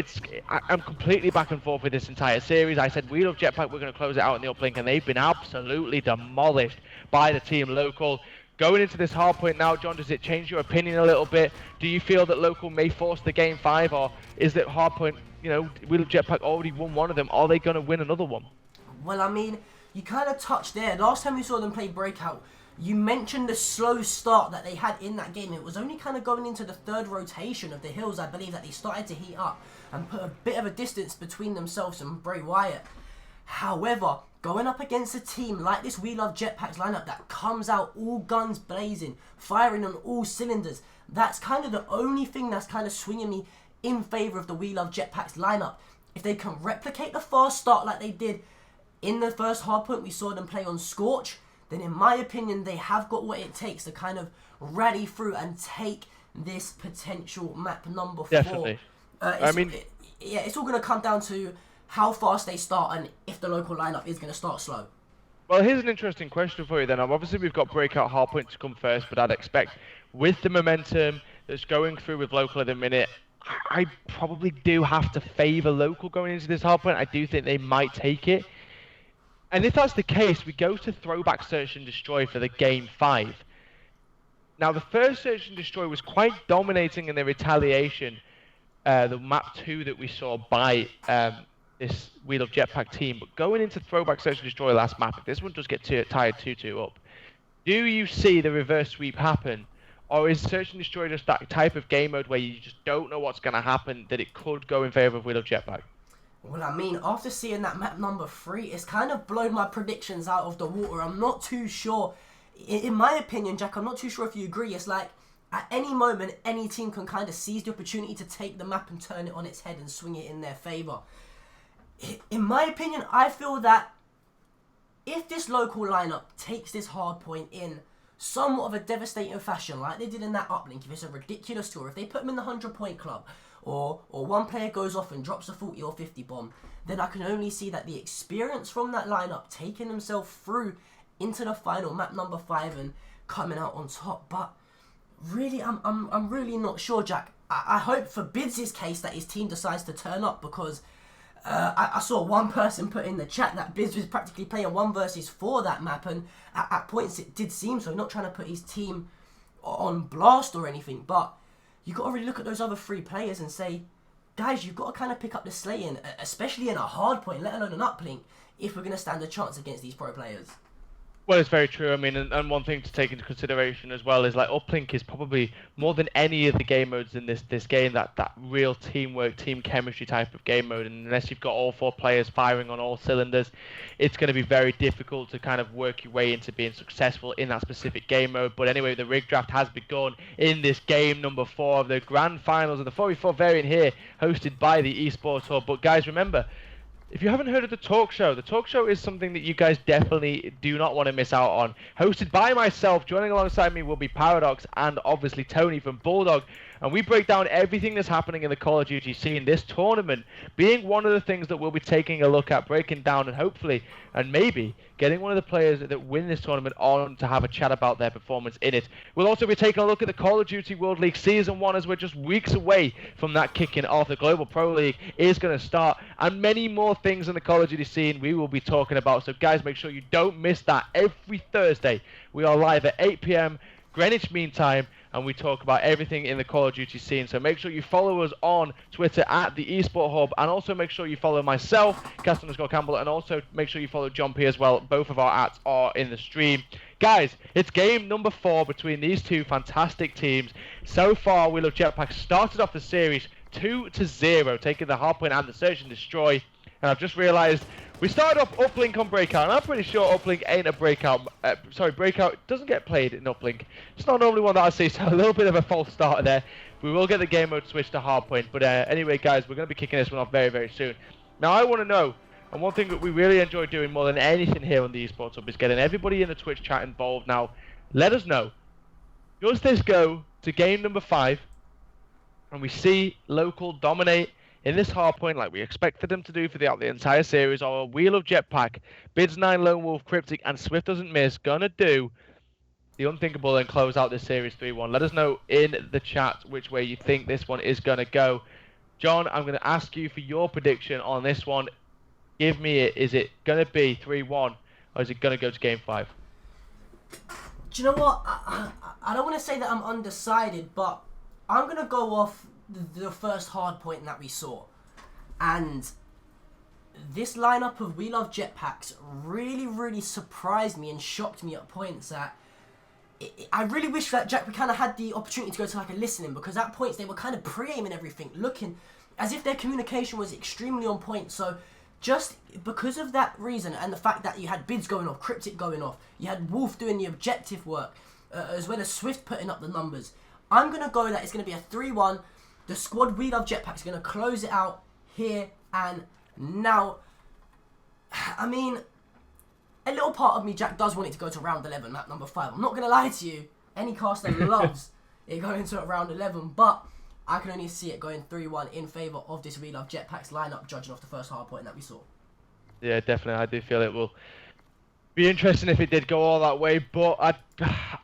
I'm completely back and forth with this entire series. I said Wheel of Jetpack, we're going to close it out in the uplink, and they've been absolutely demolished by the Team Local. Going into this hardpoint now, John, does it change your opinion a little bit? Do you feel that Local may force the game 5, or is that hardpoint, you know, Wheel of Jetpack already won one of them? Are they going to win another one? Well, I mean, you kind of touched there. Last time we saw them play Breakout, you mentioned the slow start that they had in that game. It was only kind of going into the 3rd rotation of the Hills, I believe, that they started to heat up and put a bit of a distance between themselves and Bray Wyatt. However, going up against a team like this We Love Jetpacks lineup that comes out all guns blazing, firing on all cylinders, that's kind of the only thing that's kind of swinging me in favour of the We Love Jetpacks lineup. If they can replicate the fast start like they did in the first hardpoint we saw them play on Scorch, then in my opinion they have got what it takes to kind of rally through and take this potential map number 4. Definitely. It's all going to come down to how fast they start and if the Local lineup is going to start slow. Well, here's an interesting question for you then. Obviously, we've got Breakout hardpoint to come first, but I'd expect with the momentum that's going through with Local at the minute, I probably do have to favour Local going into this hardpoint. I do think they might take it. And if that's the case, we go to Throwback Search and Destroy for the Game 5. Now, the first Search and Destroy was quite dominating in the retaliation, the map 2 that we saw by this Wheel of Jetpack team. But going into Throwback Search and Destroy last map, if this one does get tied 2-2 up, do you see the reverse sweep happen? Or is Search and Destroy just that type of game mode where you just don't know what's going to happen, that it could go in favour of Wheel of Jetpack? Well, I mean, after seeing that map number 3, it's kind of blown my predictions out of the water. I'm not too sure. In my opinion, Jack, I'm not too sure if you agree. It's like, at any moment, any team can kind of seize the opportunity to take the map and turn it on its head and swing it in their favour. In my opinion, I feel that if this Local lineup takes this hardpoint in somewhat of a devastating fashion, like they did in that uplink, if it's a ridiculous score, if they put them in the 100-point club, or one player goes off and drops a 40 or 50 bomb, then I can only see that the experience from that lineup taking themselves through into the final map number 5 and coming out on top. But really, I'm really not sure, Jack. I hope for Bids' case that his team decides to turn up, because I saw one person put in the chat that Bids was practically playing 1 versus 4 that map, and at points it did seem so. Not trying to put his team on blast or anything, but you got to really look at those other 3 players and say, guys, you've got to kind of pick up the slaying, especially in a hard point, let alone an uplink, if we're going to stand a chance against these pro players. Well, it's very true. I mean, and one thing to take into consideration as well is like uplink is probably more than any of the game modes in this game that real teamwork, team chemistry type of game mode. And unless you've got all 4 players firing on all cylinders, it's going to be very difficult to kind of work your way into being successful in that specific game mode. But anyway, the rig draft has begun in this game number 4 of the grand finals of the 4v4 variant here, hosted by the Esports Hub. But guys, remember, if you haven't heard of the talk show is something that you guys definitely do not want to miss out on. Hosted by myself, joining alongside me will be Paradox and obviously Tony from Bulldog. And we break down everything that's happening in the Call of Duty scene, this tournament being one of the things that we'll be taking a look at, breaking down, and hopefully, and maybe, getting one of the players that win this tournament on to have a chat about their performance in it. We'll also be taking a look at the Call of Duty World League Season 1 as we're just weeks away from that kicking off. The Global Pro League is going to start, and many more things in the Call of Duty scene we will be talking about. So guys, make sure you don't miss that. Every Thursday, we are live at 8 PM Greenwich Mean Time, and we talk about everything in the Call of Duty scene. So make sure you follow us on Twitter at the Esport Hub, and also make sure you follow myself, Cast_Campbell, and also make sure you follow John P as well. Both of our ats are in the stream. Guys, it's game number 4 between these two fantastic teams. So far, We Love Jetpack started off the series 2-0, taking the hardpoint and the search and destroy. And I've just realised we started off uplink on breakout, and I'm pretty sure uplink ain't a breakout. Breakout doesn't get played in uplink. It's not normally one that I see, so a little bit of a false starter there. We will get the game mode switched to hardpoint, but anyway, guys, we're going to be kicking this one off very, very soon. Now, I want to know, and one thing that we really enjoy doing more than anything here on the Esports Hub is getting everybody in the Twitch chat involved. Now, let us know, does this go to game number 5, and we see local dominate in this hardpoint like we expected them to do throughout the entire series, or We Love Jetpack, Bids9, Lone Wolf, Cryptic, and Swift Doesn't Miss gonna do the unthinkable and close out this series 3-1? Let us know in the chat which way you think this one is gonna go. John, I'm gonna ask you for your prediction on this one. Give me it. Is it gonna be 3-1, or is it gonna go to game 5? Do you know what? I don't want to say that I'm undecided, but I'm gonna go off the first hard point that we saw, and this lineup of We Love Jetpacks really surprised me and shocked me at points that I really wish that Jack kind of had the opportunity to go to like a listening, because at points they were kind of pre-aiming everything, looking as if their communication was extremely on point. So just because of that reason, and the fact that you had Bids going off, Cryptic going off, you had Wolf doing the objective work, as well as Swift putting up the numbers, I'm going to go that it's going to be a 3-1. The squad We Love Jetpack is going to close it out here and now. I mean, a little part of me, Jack, does want it to go to round 11, map number 5. I'm not going to lie to you. Any caster loves it going to round 11, but I can only see it going 3-1 in favour of this We Love Jetpacks lineup, judging off the first hard point that we saw. Yeah, definitely. I do feel it will be interesting if it did go all that way, but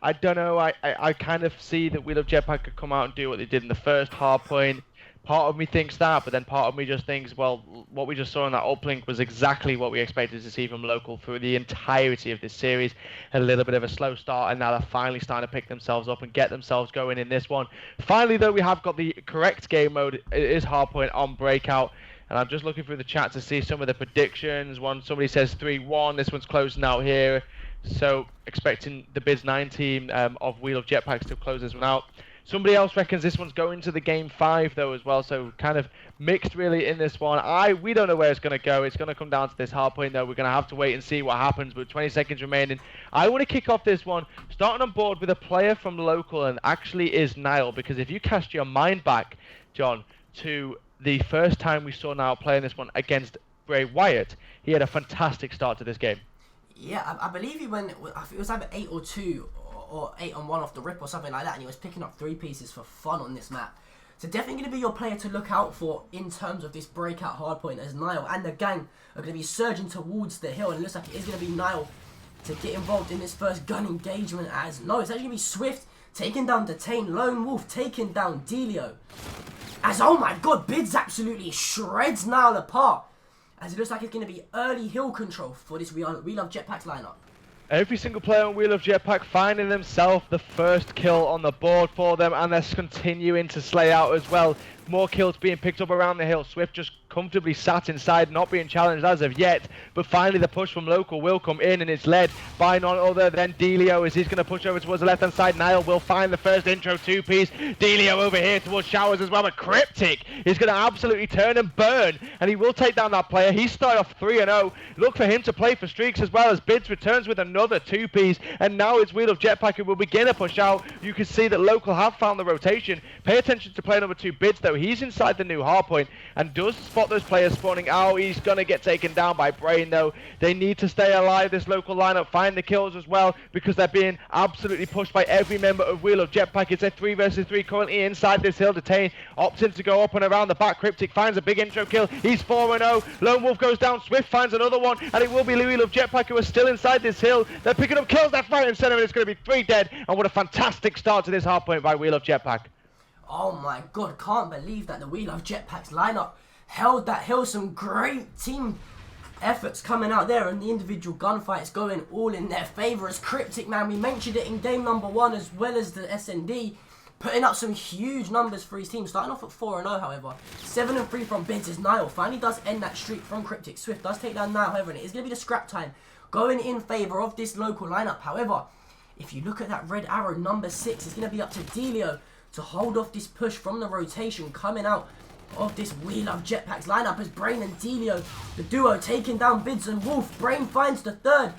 I don't know. I kind of see that We Love Jetpack could come out and do what they did in the first hard point. Part of me thinks that, but then part of me just thinks, well, what we just saw in that uplink was exactly what we expected to see from local through the entirety of this series. A little bit of a slow start, and now they're finally starting to pick themselves up and get themselves going in this one. Finally, though, we have got the correct game mode. It is hardpoint on breakout. And I'm just looking through the chat to see some of the predictions. Somebody says 3-1. This one's closing out here. So expecting the Bids9 team of We Love Jetpacks to close this one out. Somebody else reckons this one's going to the game 5 though as well. So kind of mixed really in this one. We don't know where it's going to go. It's going to come down to this hard point though. We're going to have to wait and see what happens. But 20 seconds remaining. I want to kick off this one starting on board with a player from local, and actually is Niall, because if you cast your mind back, John, to the first time we saw Niall playing this one against Bray Wyatt, he had a fantastic start to this game. Yeah, I believe he went, I think it was either 8 or 2 or 8 on 1 off the rip or something like that, and he was picking up 3 pieces for fun on this map. So definitely going to be your player to look out for in terms of this breakout hardpoint, as Niall and the gang are going to be surging towards the hill, and it looks like it is going to be Niall to get involved in this first gun engagement, as no, it's actually going to be Swift taking down Detain, Lone Wolf taking down Delio. As, oh my god, Bids absolutely shreds Niall apart, as it looks like it's going to be early hill control for this We Love Jetpacks lineup. Every single player on We Love Jetpack finding themselves the first kill on the board for them, and they're continuing to slay out as well. more kills being picked up around the hill. Swift just comfortably sat inside, not being challenged as of yet, but finally the push from Local will come in, and it's led by none other than Delio as he's going to push over towards the left hand side. Niall will find the first intro two-piece. Delio over here towards Showers as well, but Cryptic is going to absolutely turn and burn, and he will take down that player. He started off 3-0. Look for him to play for streaks as well, as Bids returns with another two-piece, and now it's Wheel of Jetpack who will begin a push out. You can see that Local have found the rotation. Pay attention to player number 2, Bids, though. He's inside the new hard point and does spot those players spawning out. He's going to get taken down by Brain, though. They need to stay alive, this Local lineup, find the kills as well, because they're being absolutely pushed by every member of Wheel of Jetpack. It's a 3 versus 3 currently inside this hill. Detain opting to go up and around the back. Cryptic finds a big intro kill. He's 4-0. Lone Wolf goes down. Swift finds another one, and it will be Wheel of Jetpack who are still inside this hill. They're picking up kills left, right, and center, and it's going to be 3 dead. And what a fantastic start to this hard point by Wheel of Jetpack. Oh my god, can't believe that the Wheel of Jetpack's lineup held that hill. Some great team efforts coming out there, and the individual gunfights going all in their favour. As Cryptic, man, we mentioned it in game number 1 as well as the SND, putting up some huge numbers for his team, starting off at 4-0, however. 7-3 from Bids as Niall finally does end that streak from Cryptic. Swift does take down Niall, however, and it is going to be the scrap time going in favour of this Local lineup. However, if you look at that red arrow, number 6, it's going to be up to Delio to hold off this push from the rotation coming out of this Wheel of Jetpack's lineup, as Brain and Delio, the duo, taking down Bids and Wolf. Brain finds the third,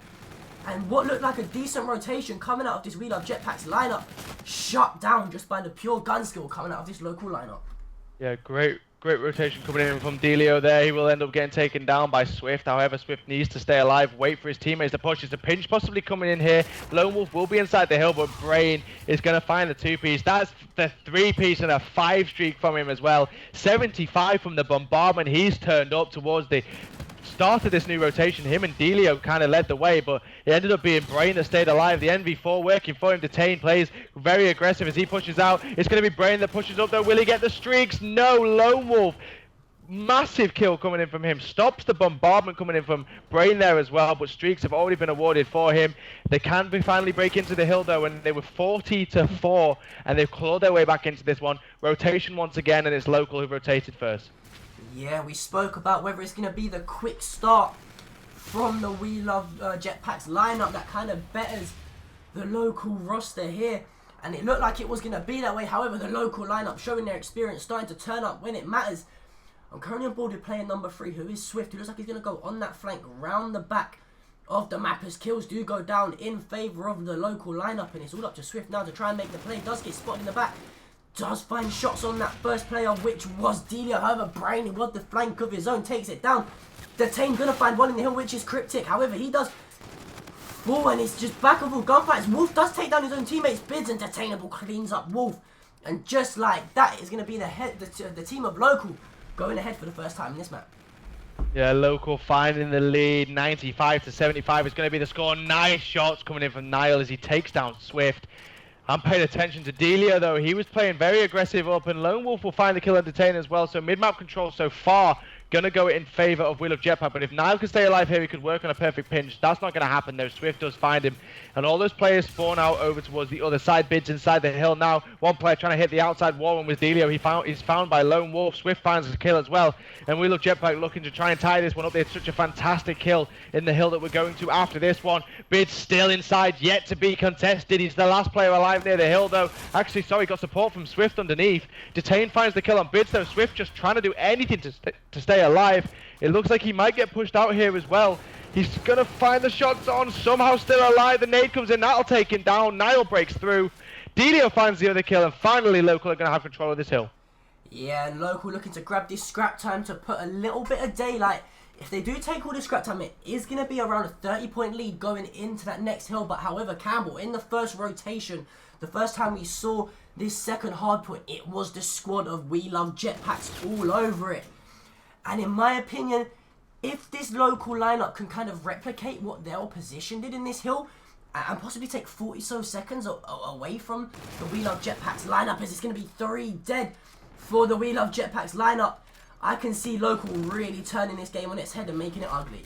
and what looked like a decent rotation coming out of this Wheel of Jetpack's lineup shut down just by the pure gun skill coming out of this Local lineup. Yeah, great rotation coming in from Delio there. He will end up getting taken down by Swift. However, Swift needs to stay alive, wait for his teammates to push. It's a pinch possibly coming in here. Lone Wolf will be inside the hill, but Brain is going to find the 2-piece. That's the 3-piece and a 5 streak from him as well. 75 from the bombardment. He's turned up towards the start of this new rotation. Him and Delio kind of led the way, but it ended up being Brain that stayed alive. The NV4 working for him. Detain plays very aggressive as he pushes out. It's going to be Brain that pushes up, though. Will he get the streaks? No. Lone Wolf, massive kill coming in from him. Stops the bombardment coming in from Brain there as well, but streaks have already been awarded for him. They can finally break into the hill, though, and they were 40-4, and they've clawed their way back into this one. Rotation once again, and it's Local who rotated first. Yeah, we spoke about whether it's going to be the quick start from the Wheel of Jetpack's lineup that kind of betters the Local roster here, and it looked like it was going to be that way. However, the Local lineup showing their experience, starting to turn up when it matters. I'm currently on board with player number 3, who is Swift, who looks like he's going to go on that flank round the back of the map as kills do go down in favour of the Local lineup, and it's all up to Swift now to try and make the play. Does get spotted in the back, does find shots on that first player, which was Delio. However, Brain, who got the flank of his own, takes it down. Detain gonna find one in the hill, which is Cryptic. However, he does fall, and it's just back of all gunfights. Wolf does take down his own teammates, Bids, and Detainable cleans up Wolf. And just like that, it's gonna be the team of Local going ahead for the first time in this map. Yeah, Local finding the lead. 95-75 is going to be the score. Nice shots coming in from Niall as he takes down Swift. I'm paying attention to Delio, though. He was playing very aggressive up, and Lone Wolf will find the kill and Detain as well. So mid-map control so far going to go in favour of Wheel of Jetpack. But if Niall can stay alive here, he could work on a perfect pinch. That's not going to happen, though. Swift does find him. And all those players spawn out over towards the other side. Bids inside the hill now. One player trying to hit the outside wall, and with Delio, he's found by Lone Wolf. Swift finds his kill as well. And Wheel of Jetpack looking to try and tie this one up. It's such a fantastic kill in the hill that we're going to after this one. Bids still inside, yet to be contested. He's the last player alive near the hill, though. Actually, sorry, got support from Swift underneath. Detain finds the kill on Bids, though. Swift just trying to do anything to stay alive. It looks like he might get pushed out here as well. He's going to find the shots on, somehow still alive. The nade comes in, that'll take him down. Niall breaks through. Delio finds the other kill, and finally Local are going to have control of this hill. Yeah, and Local looking to grab this scrap time to put a little bit of daylight. If they do take all this scrap time, it is going to be around a 30-point lead going into that next hill. But however, Campbell, in the first rotation, the first time we saw this second hard point, it was the squad of Wheel of Jetpacks all over it. And in my opinion, if this Local lineup can kind of replicate what their opposition did in this hill, and possibly take 40 so seconds away from the Wheel of Jetpacks lineup, as it's going to be 3 dead for the Wheel of Jetpacks lineup, I can see Local really turning this game on its head and making it ugly.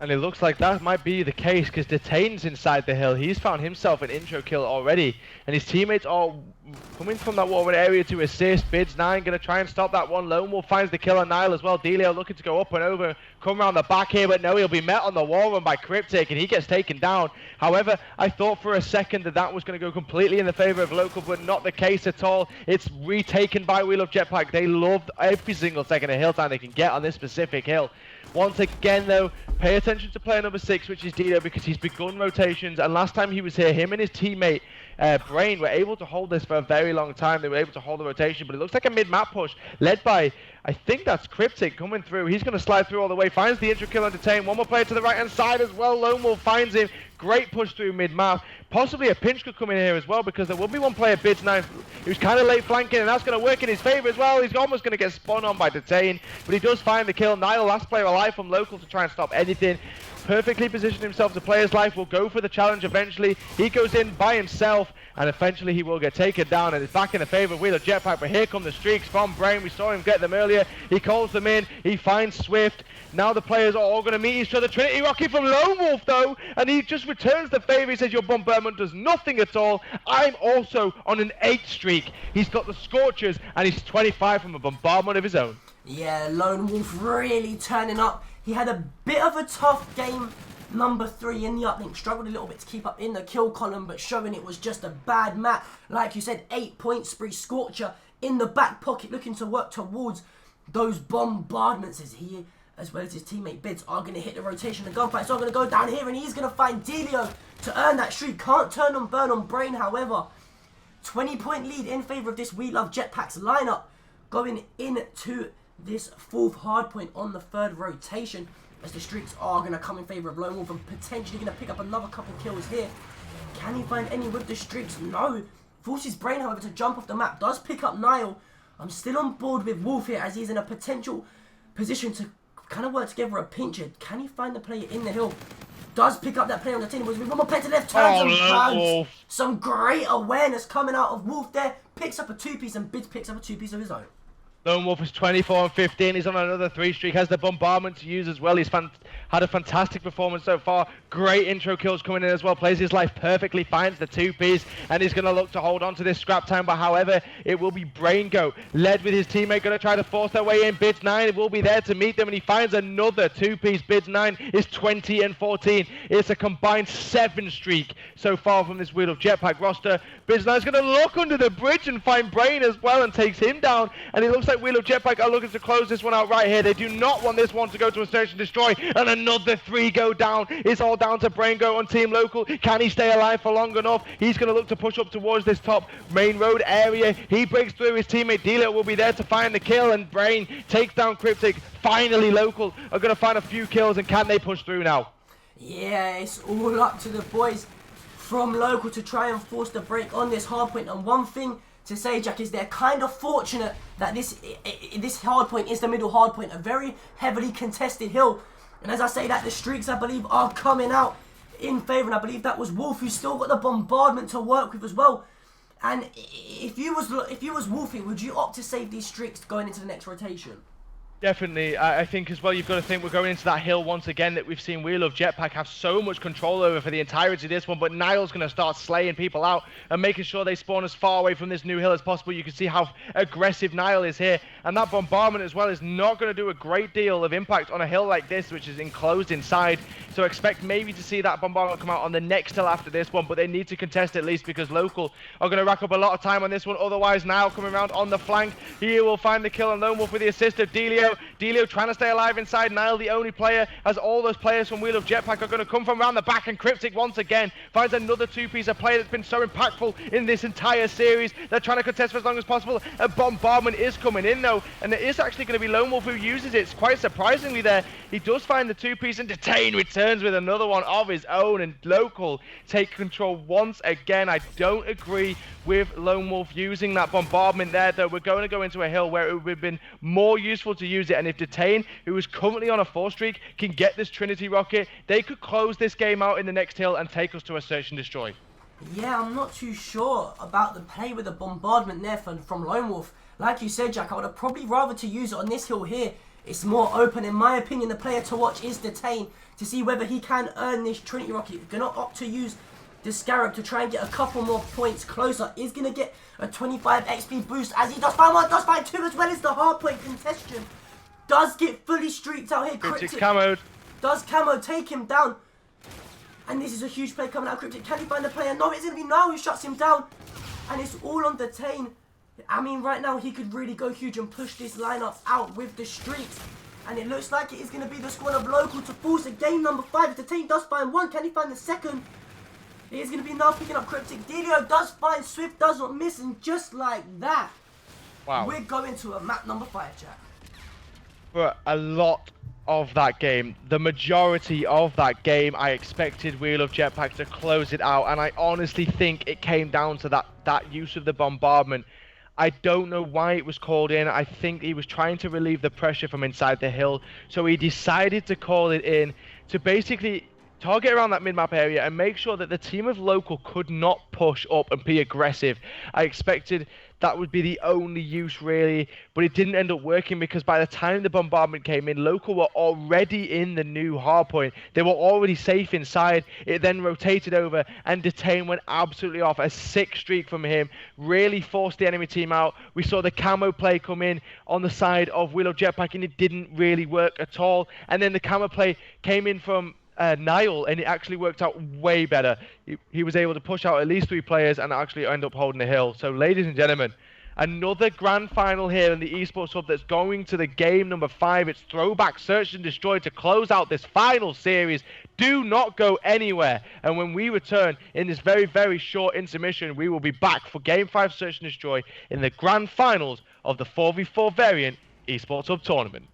And it looks like that might be the case because Detain's inside the hill. He's found himself an intro kill already. And his teammates are coming from that wall area to assist. Bids9 going to try and stop that one. Lone Wolf finds the kill on Nile as well. Delio looking to go up and over, come around the back here. But no, he'll be met on the wall run by Cryptic and he gets taken down. However, I thought for a second that that was going to go completely in the favor of Local, but not the case at all. It's retaken by Wheel of Jetpack. They love every single second of hill time they can get on this specific hill. Once again, though, pay attention to player number 6, which is Dido, because he's begun rotations. And last time he was here, him and his teammate, Brain, were able to hold this for a very long time. They were able to hold the rotation, but it looks like a mid-map push led by, I think that's Cryptic coming through. He's going to slide through all the way, finds the intro kill on Detain. One more player to the right-hand side as well. Lone Wolf finds him. Great push through mid-map. Possibly a pinch could come in here as well, because there will be one player, Bids9, who's kind of late flanking, and that's going to work in his favor as well. He's almost going to get spun on by Detain, but he does find the kill. Nile, last player alive from Local to try and stop anything. Perfectly positioned himself to play his life, will go for the challenge eventually. He goes in by himself, and eventually he will get taken down, and it's back in the favor of Wheel of Jetpack. But here come the streaks from Brain. We saw him get them earlier. He calls them in. He finds Swift. Now the players are all going to meet each other. Trinity Rocky from Lone Wolf, though, and he just returns the favor. He says, your bombardment does nothing at all. I'm also on an 8 streak. He's got the Scorchers, and he's 25 from a bombardment of his own. Yeah, Lone Wolf really turning up. He had a bit of a tough game, number 3 in the uplink. Struggled a little bit to keep up in the kill column, but showing it was just a bad map. Like you said, 8-point spree. Scorcher in the back pocket, looking to work towards those bombardments as he, as well as his teammate Bids, are going to hit the rotation. The gunfight's all going to go down here, and he's going to find Delio to earn that streak. Can't turn on burn on Brain, however. 20-point lead in favour of this We Love Jetpacks lineup going into this 4th hardpoint on the 3rd rotation, as the streaks are going to come in favour of Lone Wolf and potentially going to pick up another couple kills here. Can he find any with the streaks? No. Forces Brain, however, to jump off the map. Does pick up Nile. I'm still on board with Wolf here, as he's in a potential position to kind of work together a pincher. Can he find the player in the hill? Does pick up that player on the team. With one more player to left, turns and runs. Some great awareness coming out of Wolf there. Picks up a 2-piece, and Bids picks up a 2-piece of his own. Lone Wolf is 24 and 15. He's on another 3 streak. Has the bombardment to use as well. He's had a fantastic performance so far. Great intro kills coming in as well. Plays his life perfectly. Finds the 2-piece, and he's going to look to hold on to this scrap time. But however, it will be Brain Go, led with his teammate, going to try to force their way in. Bids9 will be there to meet them, and he finds another 2-piece. Bids9 is 20 and 14. It's a combined 7 streak so far from this Wheel of Jetpack roster. Bids9 is going to look under the bridge and find Brain as well, and takes him down. And it looks like Wheel of Jetpack are looking to close this one out right here. They do not want this one to go to a search and destroy, and another 3 go down. It's all down to Brain Go on Team Local. Can he stay alive for long enough? He's going to look to push up towards this top main road area. He breaks through. His teammate Dealer will be there to find the kill, and Brain takes down Cryptic. Finally, Local are going to find a few kills, and can they push through now? Yeah, it's all up to the boys from Local to try and force the break on this hardpoint. And one thing to say, Jack, is they're kind of fortunate that this hardpoint is the middle hardpoint, a very heavily contested hill. And as I say that, the streaks, I believe, are coming out in favour, and I believe that was Wolf, who's still got the bombardment to work with as well. And if you was Wolfie, would you opt to save these streaks going into the next rotation? Definitely. I think as well, you've got to think we're going into that hill once again that we've seen Wheel of Jetpack have so much control over for the entirety of this one, but Nile's going to start slaying people out and making sure they spawn as far away from this new hill as possible. You can see how aggressive Nile is here, and that bombardment as well is not going to do a great deal of impact on a hill like this, which is enclosed inside. So expect maybe to see that bombardment come out on the next hill after this one, but they need to contest at least, because Local are going to rack up a lot of time on this one. Otherwise, Nile coming around on the flank. He will find the kill on Lone Wolf with the assist of Delio. Delio trying to stay alive inside. Nile, the only player, as all those players from Wheel of Jetpack are going to come from around the back, and Cryptic once again finds another 2-piece, a player that's been so impactful in this entire series. They're trying to contest for as long as possible. A bombardment is coming in though, and it is actually going to be Lone Wolf who uses it. Quite surprisingly there. He does find the 2-piece, and Detain returns with another one of his own, and Local take control once again. I don't agree with Lone Wolf using that bombardment there, though. We're going to go into a hill where it would have been more useful to use it, and if Detain, who is currently on a 4 streak, can get this Trinity rocket, they could close this game out in the next hill and take us to a search and destroy. Yeah, I'm not too sure about the play with the bombardment there from Lone Wolf. Like you said, Jack, I would have probably rather to use it on this hill here It's more open. In my opinion, the player to watch is Detain, to see whether he can earn this Trinity Rocket. He's going to opt to use the Scarab to try and get a couple more points closer. Is going to get a 25 XP boost as he does find 1, does find 2, as well as the hardpoint contestation. Does get fully streaked out here. Cryptic camoed. Does Camo take him down? And this is a huge play coming out of Cryptic. Can he find the player? No, it's going to be now who shuts him down. And it's all on Detain. I mean, right now he could really go huge and push this lineup out with the streaks. And it looks like it is going to be the squad of Local to force a game number 5. If Detain does find 1, can he find the second? It is going to be now picking up Cryptic. Delio does find Swift, does not miss, and just like that, wow, we're going to a map number 5, chat. For a lot of that game, the majority of that game, I expected Wheel of Jetpack to close it out, and I honestly think it came down to that use of the bombardment. I don't know why it was called in. I think he was trying to relieve the pressure from inside the hill, so he decided to call it in to basically target around that mid-map area and make sure that the team of Local could not push up and be aggressive. I expected that would be the only use really, but it didn't end up working because by the time the bombardment came in, Local were already in the new hardpoint. They were already safe inside. It then rotated over and Detain went absolutely off. A sick streak from him really forced the enemy team out. We saw the camo play come in on the side of Wheel of Jetpack and it didn't really work at all. And then the camo play came in from Niall, and it actually worked out way better. He was able to push out at least 3 players and actually end up holding the hill. So ladies and gentlemen, another grand final here in the Esports Hub that's going to the game number 5. It's Throwback Search and Destroy to close out this final series. Do not go anywhere. And when we return in this very, very short intermission, we will be back for game 5 Search and Destroy in the grand finals of the 4v4 variant Esports Hub tournament.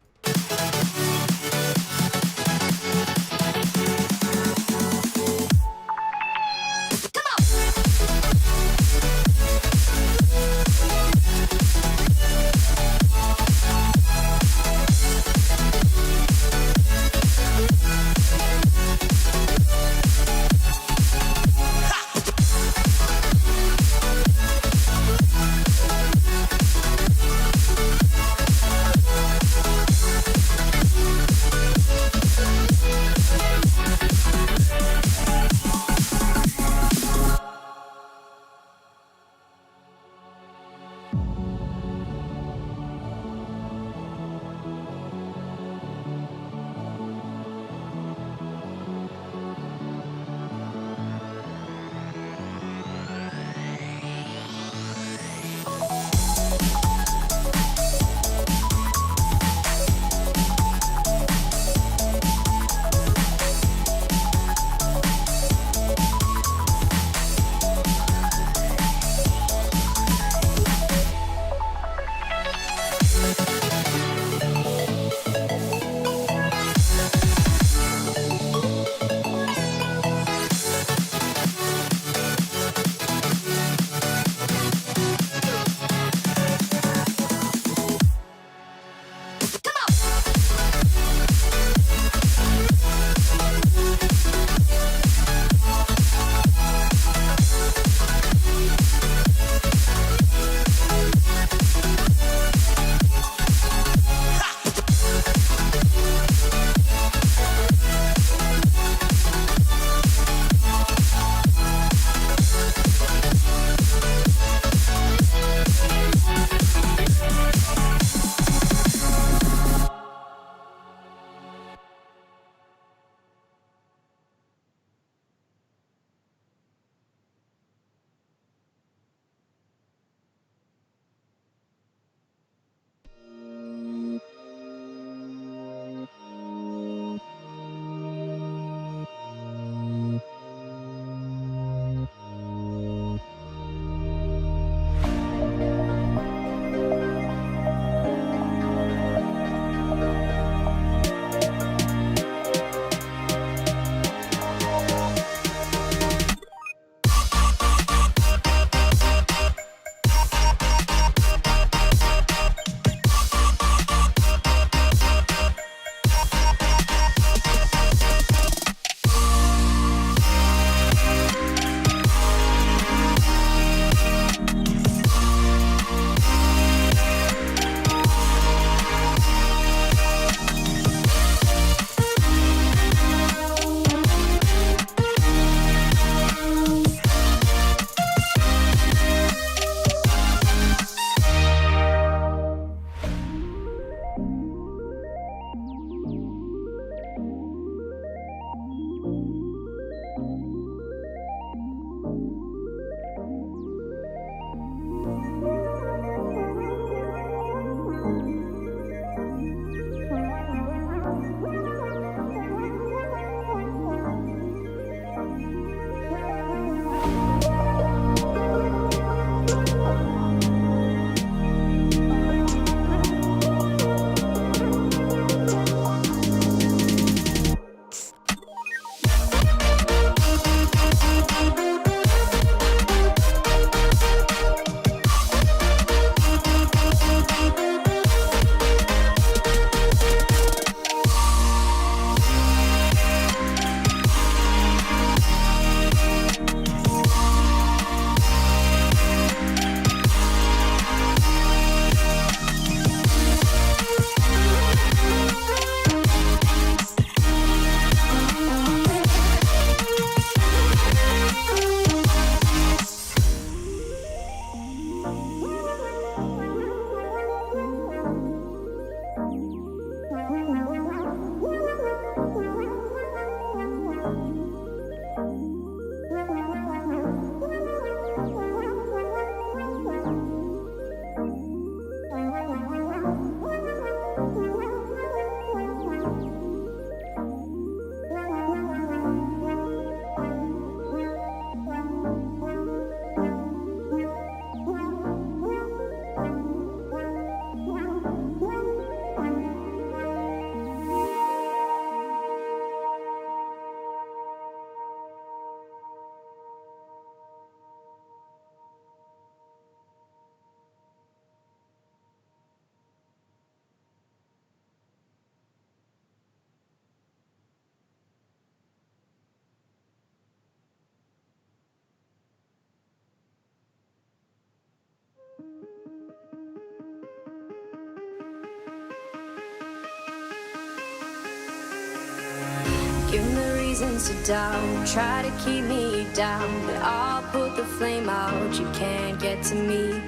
Give me reasons to doubt, try to keep me down, but I'll put the flame out, you can't get to me.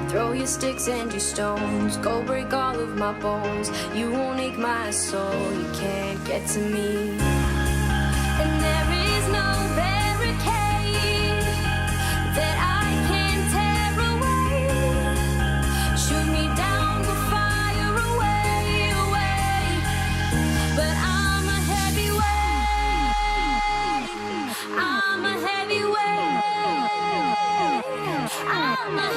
Throw your sticks and your stones, go break all of my bones. You won't ache my soul, you can't get to me. And there is no barricade that I can tear away. Shoot me down, go fire away, away. But I'm a heavyweight, I'm a heavyweight, I'm a heavyweight, I'm a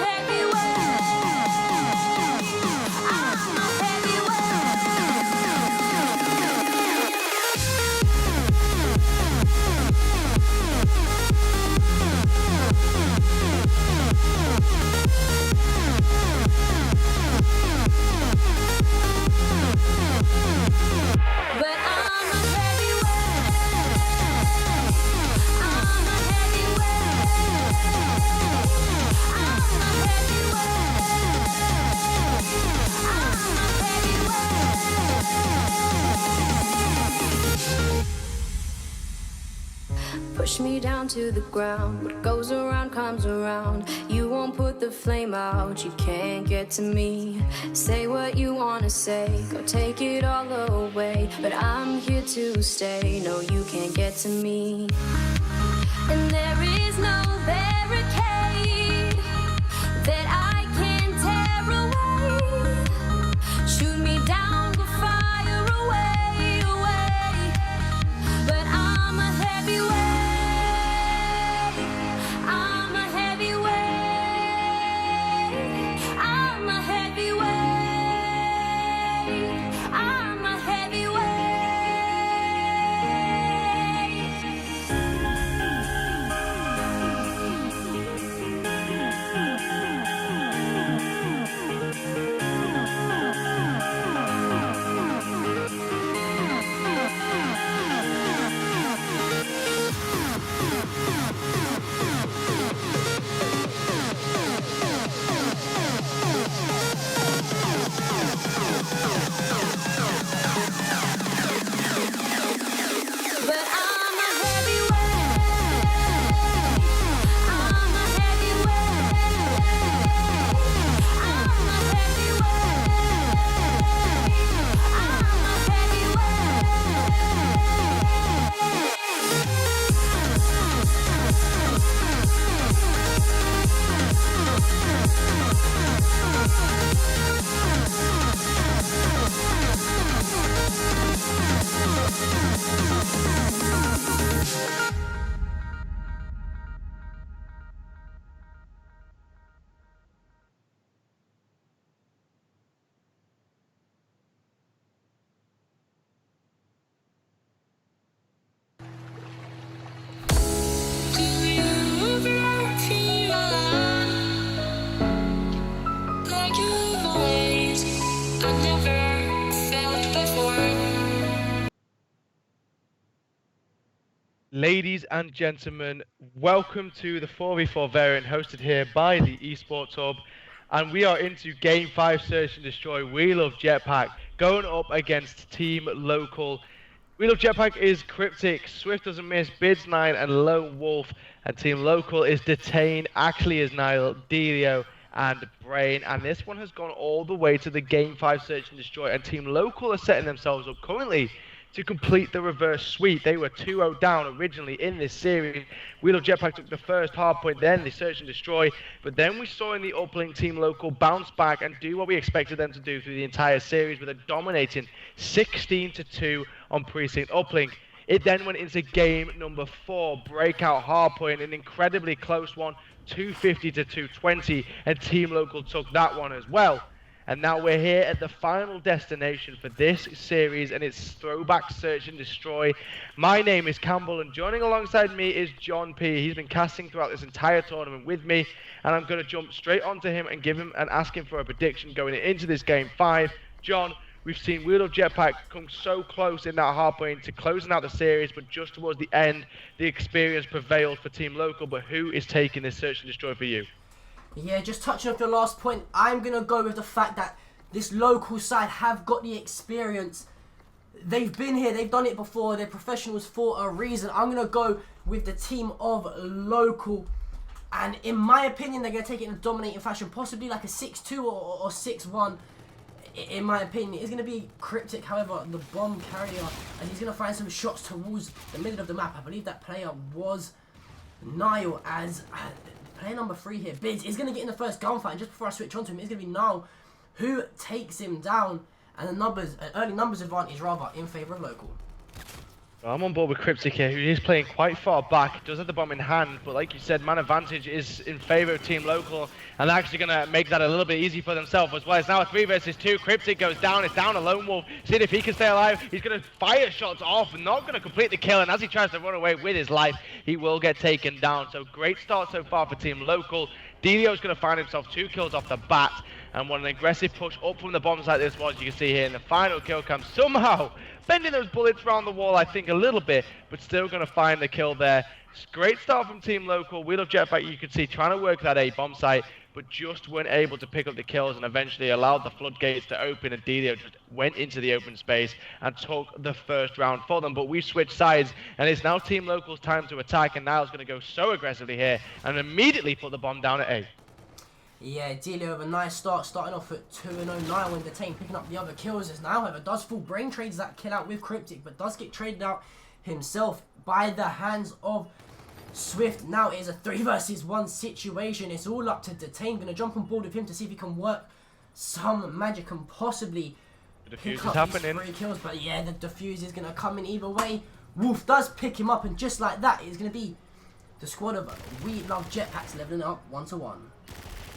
push me down to the ground. What goes around comes around. You won't put the flame out, you can't get to me. Say what you wanna say, go take it all away. But I'm here to stay, no you can't get to me. And there is no barricade that I can tear away. Shoot me down, go fire away, away. But I'm a heavyweight, I'm a heavyweight, I'm a heavyweight, I'm a heavyweight. But I'm a heavyweight, I'm a heavyweight, I'm a heavyweight, I'm a Ladies and gentlemen, welcome to the 4v4 variant hosted here by the Esports Hub. And we are into Game 5 Search and Destroy Wheel of Jetpack, going up against Team Local. Wheel of Jetpack is Cryptic, Swift Doesn't Miss, Bids 9 and Lone Wolf. And Team Local is Detain, Actually is Nile, Delio and Brain. And this one has gone all the way to the Game 5 Search and Destroy. And Team Local are setting themselves up currently to complete the reverse sweep. They were 2-0 down originally in this series. Wheel of Jetpack took the first hard point, then they search and destroy. But then we saw in the uplink Team Local bounce back and do what we expected them to do through the entire series with a dominating 16-2 on Precinct uplink. It then went into game number 4, breakout hardpoint, an incredibly close one, 250-220, and Team Local took that one as well. And now we're here at the final destination for this series, and it's Throwback Search and Destroy. My name is Campbell, and joining alongside me is John P. He's been casting throughout this entire tournament with me, and I'm going to jump straight onto him and give him and ask him for a prediction going into this game 5. John, we've seen Wheel of Jetpack come so close in that hardpoint to closing out the series, but just towards the end, the experience prevailed for Team Local. But who is taking this Search and Destroy for you? Yeah, just touching off your last point, I'm going to go with the fact that this local side have got the experience. They've been here, they've done it before, they're professionals for a reason. I'm going to go with the team of Local. And in my opinion, they're going to take it in a dominating fashion, possibly like a 6-2 or 6-1. In my opinion, it's going to be Cryptic, however, the bomb carrier, and he's going to find some shots towards the middle of the map. I believe that player was Nile, as player number 3 here, Bids, is going to get in the first gunfight. And just before I switch on to him, it's going to be Nile who takes him down, and an early numbers advantage rather in favour of Local. I'm on board with Cryptic here, who is playing quite far back, does have the bomb in hand, but like you said, man advantage is in favour of Team Local, and they're actually going to make that a little bit easy for themselves as well. It's now a 3 versus 2, Cryptic goes down, it's down to Lone Wolf, seeing if he can stay alive. He's going to fire shots off, not going to complete the kill, and as he tries to run away with his life, he will get taken down. So great start so far for Team Local. Delio's going to find himself 2 kills off the bat, and what an aggressive push up from the bombs like this was, you can see here in the final kill comes somehow bending those bullets around the wall, I think, a little bit, but still going to find the kill there. Great start from Team Local. We Love Jetpack, you can see, trying to work that A bomb site, but just weren't able to pick up the kills and eventually allowed the floodgates to open, and Delio just went into the open space and took the first round for them. But we've switched sides, and it's now Team Local's time to attack, and Niall's going to go so aggressively here and immediately put the bomb down at A. Yeah, Delio with a nice start, starting off at 2-0. Niall when detained, picking up the other kills as now, however, does fall brain trades that kill out with Cryptic, but does get traded out himself by the hands of Swift. Now it is a 3 versus 1 situation. It's all up to Detain. Gonna jump on board with him to see if he can work some magic and possibly pick up these 3 kills. But yeah, the defuse is gonna come in either way. Wolf does pick him up, and just like that, it's gonna be the squad of We Love Jetpacks leveling up 1-1.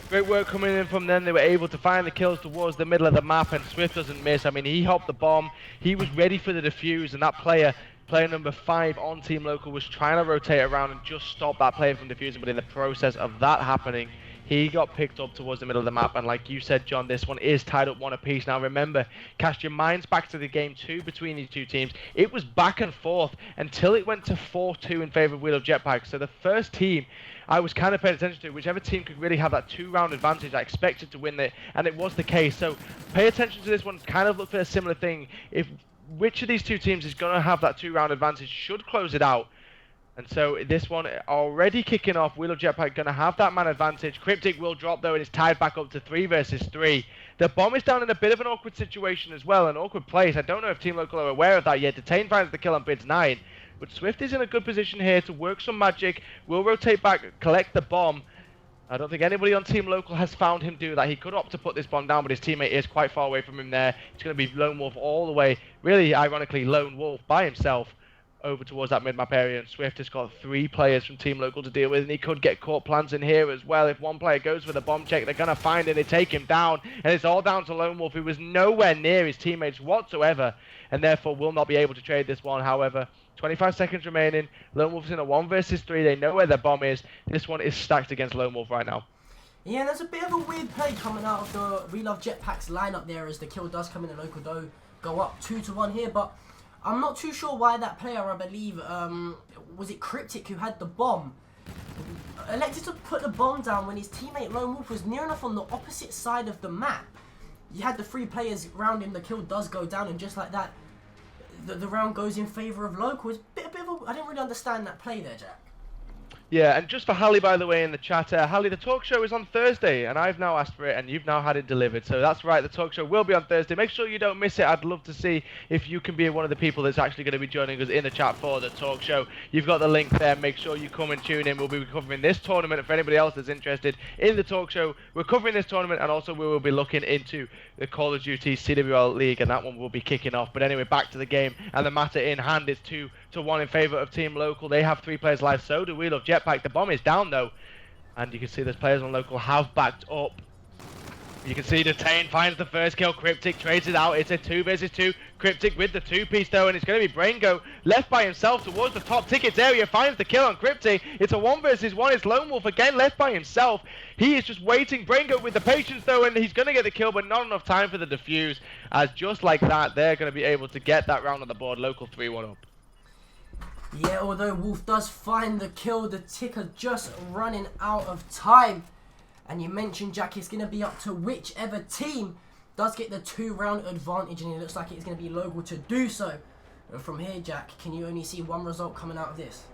Great work coming in from them. They were able to find the kills towards the middle of the map, and Swift doesn't miss. I mean, he hopped the bomb. He was ready for the defuse, and that player number 5 on Team Local, was trying to rotate around and just stop that player from defusing. But in the process of that happening, he got picked up towards the middle of the map. And like you said, John, this one is tied up 1 apiece. Now remember, cast your minds back to the game 2 between these 2 teams. It was back and forth until it went to 4-2 in favour of We Love Jetpack. So the first team I was kind of paying attention to, whichever team could really have that 2-round advantage, I expected to win it, and it was the case. So pay attention to this one, kind of look for a similar thing. Which of these 2 teams is going to have that 2-round advantage should close it out. And so this one already kicking off. We Love Jetpack going to have that man advantage. Cryptic will drop though, and it's tied back up to 3 versus 3. The bomb is down in a bit of an awkward situation as well, an awkward place. I don't know if Team Local are aware of that yet. Detain finds the kill on Bids 9. But Swift is in a good position here to work some magic. Will rotate back, collect the bomb. I don't think anybody on Team Local has found him do that. He could opt to put this bomb down, but his teammate is quite far away from him there. It's going to be Lone Wolf all the way, really ironically, Lone Wolf by himself over towards that mid-map area. And Swift has got 3 players from Team Local to deal with, and he could get caught plans in here as well. If one player goes for the bomb check, they're going to find it, they take him down, and it's all down to Lone Wolf, who was nowhere near his teammates whatsoever, and therefore will not be able to trade this one. However, 25 seconds remaining. Lone Wolf's in a 1 versus 3. They know where their bomb is. This one is stacked against Lone Wolf right now. Yeah, there's a bit of a weird play coming out of the We Love Jetpacks lineup there, as the kill does come in, and Local do go up 2-1 here. But I'm not too sure why that player, I believe, was it Cryptic, who had the bomb, elected to put the bomb down when his teammate Lone Wolf was near enough on the opposite side of the map. You had the 3 players around him, the kill does go down, and just like that, the round goes in favour of Local. It's a bit of a, I didn't really understand that play there, Jack. Yeah, and just for Hallie, by the way, in the chat, Hallie, the talk show is on Thursday, and I've now asked for it, and you've now had it delivered. So that's right, the talk show will be on Thursday. Make sure you don't miss it. I'd love to see if you can be one of the people that's actually going to be joining us in the chat for the talk show. You've got the link there. Make sure you come and tune in. We'll be covering this tournament, and for anybody else that's interested in the talk show, we're covering this tournament, and also we will be looking into the Call of Duty CWL League, and that one will be kicking off. But anyway, back to the game, and the matter in hand is 2-1 in favour of Team Local. They have 3 players live, so do We Love Jetpack. The bomb is down though, and you can see those players on Local have backed up. You can see Detain finds the first kill. Cryptic trades it out. It's a 2 versus 2. Cryptic with the 2-piece though, and it's going to be Braingo left by himself towards the top tickets area. Finds the kill on Cryptic. It's a 1 versus 1. It's Lone Wolf again left by himself. He is just waiting. Braingo with the patience though, and he's going to get the kill, but not enough time for the defuse. As just like that, they're going to be able to get that round on the board. Local 3-1 up. Yeah, although Wolf does find the kill, the ticker just running out of time. And you mentioned, Jack, it's going to be up to whichever team does get the 2-round advantage, and it looks like it's going to be Local to do so. And from here, Jack, can you only see one result coming out of this?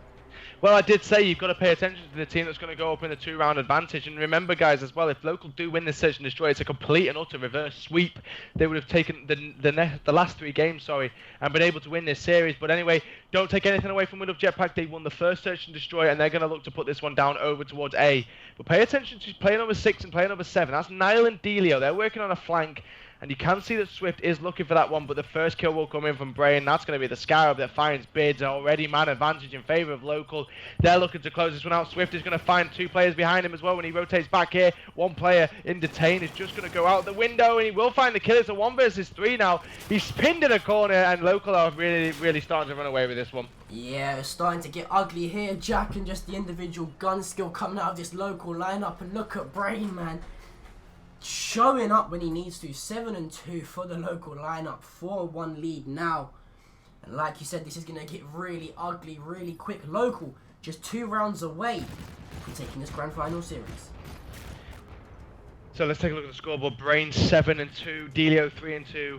Well, I did say you've got to pay attention to the team that's going to go up in the 2-round advantage. And remember, guys, as well, if Local do win this Search and Destroy, it's a complete and utter reverse sweep. They would have taken the last 3 games, and been able to win this series. But anyway, don't take anything away from We Love Jetpack. They won the first Search and Destroy, and they're going to look to put this one down over towards A. But pay attention to player number 6 and player number 7. That's Niall and Delio. They're working on a flank. And you can see that Swift is looking for that one, but the first kill will come in from Brain. That's going to be the Scarab that finds Bids. Already man advantage in favour of Local. They're looking to close this one out. Swift is going to find 2 players behind him as well when he rotates back here. 1 player in Detain is just going to go out the window, and he will find the kill. It's a 1 versus 3 now. He's pinned in a corner, and Local are really starting to run away with this one. Yeah, it's starting to get ugly here, Jack, and just the individual gun skill coming out of this Local lineup. And look at Brain, man. Showing up when he needs to. 7-2 for the Local lineup. 4-1 lead now. And like you said, this is going to get really ugly really quick. Local just 2 rounds away from taking this grand final series. So let's take a look at the scoreboard. Brain 7-2, Delio 3-2.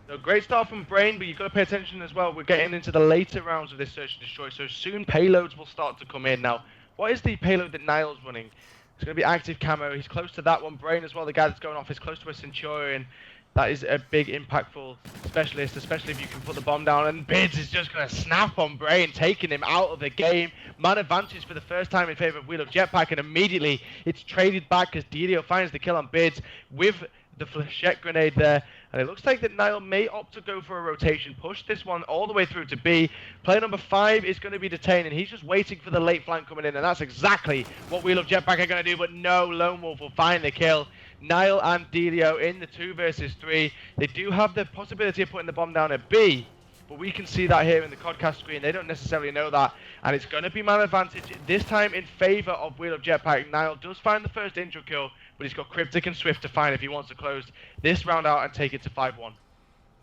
So great start from Brain, but you've got to pay attention as well. We're getting into the later rounds of this Search and Destroy, so soon payloads will start to come in. Now, what is the payload that Niall's running? It's going to be active camo. He's close to that one. Brain as well, the guy that's going off, is close to a Centurion. That is a big, impactful specialist, especially if you can put the bomb down. And Bids is just going to snap on Brain, taking him out of the game. Man advantage for the first time in favour of We Love Jetpack, and immediately it's traded back as Delio finds the kill on Bids with the flechette grenade there. And it looks like that Niall may opt to go for a rotation, push this one all the way through to B. Player number 5 is going to be Detained, and he's just waiting for the late flank coming in, and that's exactly what We Love Jetpack are going to do. But no, Lone Wolf will find the kill. Niall and Delio in the 2 versus 3. They do have the possibility of putting the bomb down at B, but we can see that here in the Codcast screen. They don't necessarily know that, and it's going to be man advantage this time in favour of We Love Jetpack. Niall does find the first intro kill, but he's got Cryptic and Swift to find if he wants to close this round out and take it to 5-1.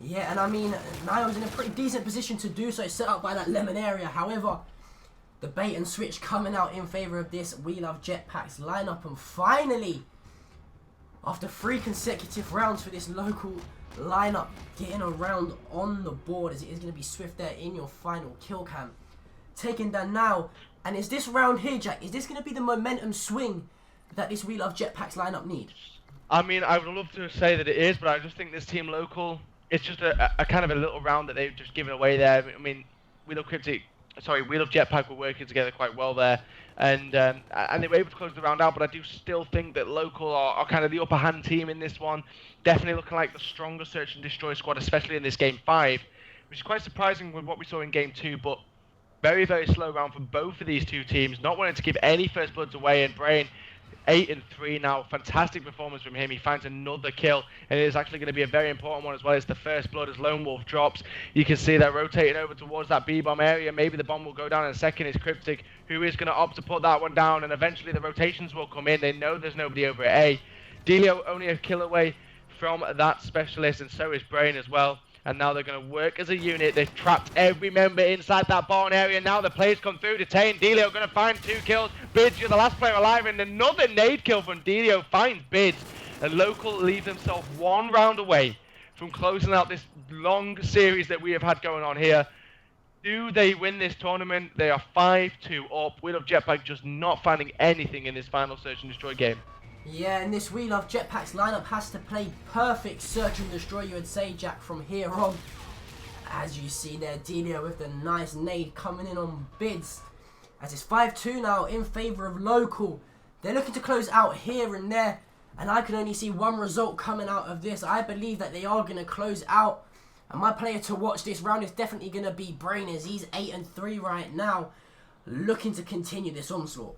Yeah, and I mean, Niall's in a pretty decent position to do so, set up by that lemon area. However, the bait and switch coming out in favour of this We Love Jetpack's lineup, and finally, after 3 consecutive rounds for this Local lineup, getting a round on the board, as it is going to be Swift there in your final kill cam. Taking down now, and is this round here, Jack, is this going to be the momentum swing that this We Love Jetpack's lineup need? I mean, I would love to say that it is, but I just think this team Local, it's just a kind of a little round that they've just given away there. I mean, We Love Jetpack were working together quite well there, and they were able to close the round out, but I do still think that Local are kind of the upper hand team in this one. Definitely looking like the stronger Search and Destroy squad, especially in this Game 5, which is quite surprising with what we saw in Game 2, but very slow round for both of these 2 teams, not wanting to give any first bloods away. And Brain 8-3 now. Fantastic performance from him. He finds another kill, and it is actually going to be a very important one as well. It's the first blood as Lone Wolf drops. You can see that rotating over towards that B-bomb area. Maybe the bomb will go down in a second. It's Cryptic who is going to opt to put that one down, and eventually the rotations will come in. They know there's nobody over at A. Delio only a kill away from that specialist, and so is Brain as well. And now they're going to work as a unit. They've trapped every member inside that barn area. Now the players come through. Detain. Delio going to find 2 kills. Bids, you're the last player alive. And another nade kill from Delio finds Bids. And Local leave themselves 1 round away from closing out this long series that we have had going on here. Do they win this tournament? They are 5-2 up. We Love Jetpack just not finding anything in this final Search and Destroy game. Yeah, and this We Love Jetpack's lineup has to play perfect Search and Destroy, you would say, Jack, from here on. As you see there, Delio with the nice nade coming in on Bids. As it's 5-2 now in favour of Local. They're looking to close out here and there, and I can only see one result coming out of this. I believe that they are going to close out, and my player to watch this round is definitely going to be Brain, as he's 8-3 right now, looking to continue this onslaught.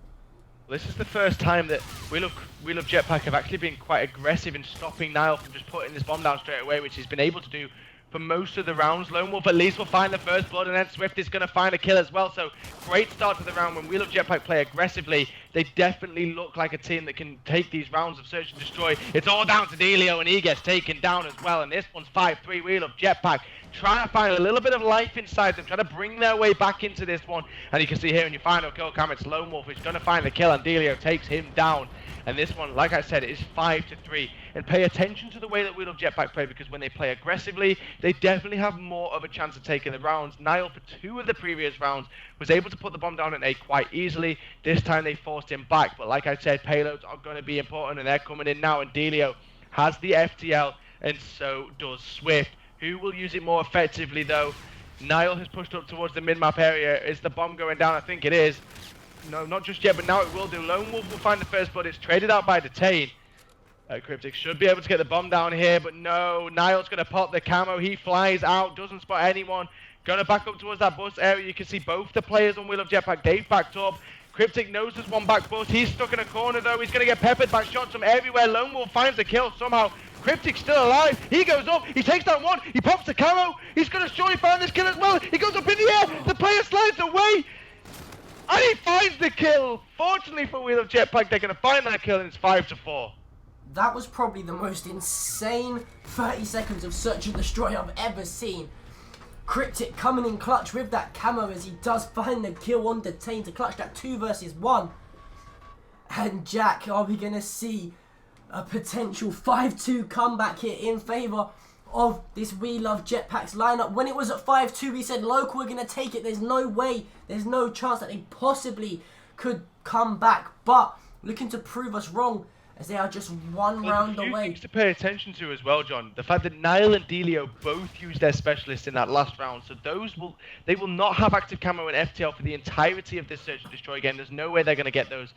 This is the first time that We Love Jetpack have actually been quite aggressive in stopping Niall from just putting this bomb down straight away, which he's been able to do for most of the rounds. Lone Wolf at least will find the first blood, and then Swift is going to find a kill as well. So great start to the round when We Love Jetpack play aggressively they definitely look like a team that can take these rounds of search and destroy. It's all down to Delio, and he gets taken down as well. And this one's 5-3 Wheel of Jetpack, trying to find a little bit of life inside them, trying to bring their way back into this one. And you can see here in your final kill cam, it's Lone Wolf who's going to find the kill, and Delio takes him down. And this one, like I said, is 5-3. And pay attention to the way that Wheel of Jetpack play, because when they play aggressively, they definitely have more of a chance of taking the rounds. Niall, for 2 of the previous rounds, was able to put the bomb down at A quite easily. This time they forced him back. But like I said, payloads are going to be important, and they're coming in now. And Delio has the FTL, and so does Swift, who will use it more effectively, though. Niall has pushed up towards the mid-map area. Is the bomb going down? I think it is. No, not just yet, but now it will do. Lone Wolf will find the first blood. It's traded out by Detain. Cryptic should be able to get the bomb down here, but no. Niall's going to pop the camo. He flies out, doesn't spot anyone. Going to back up towards that bus area. You can see both the players on Wheel of Jetpack. They've backed up. Cryptic knows there's one back bus. He's stuck in a corner, though. He's going to get peppered by shots from everywhere. Lone Wolf finds the kill somehow. Cryptic's still alive. He goes up. He takes that one. He pops the camo. He's going to surely find this kill as well. He goes up in the air. The player slides away. And he finds the kill. Fortunately for Wheel of Jetpack, they're going to find that kill, and it's 5-4. That was probably the most insane 30 seconds of search and destroy I've ever seen. Cryptic coming in clutch with that camo as he does find the kill on Detain to clutch that 2 versus 1. And Jack, are we going to see a potential 5-2 comeback here in favour of this We Love Jetpacks lineup? When it was at 5-2, we said local were going to take it. There's no way, there's no chance that they possibly could come back. But looking to prove us wrong, as they are just one round away. A few things to pay attention to as well, John. The fact that Niall and Delio both used their specialists in that last round, so they will not have active camo and FTL for the entirety of this search and destroy game. There's no way they're going to get those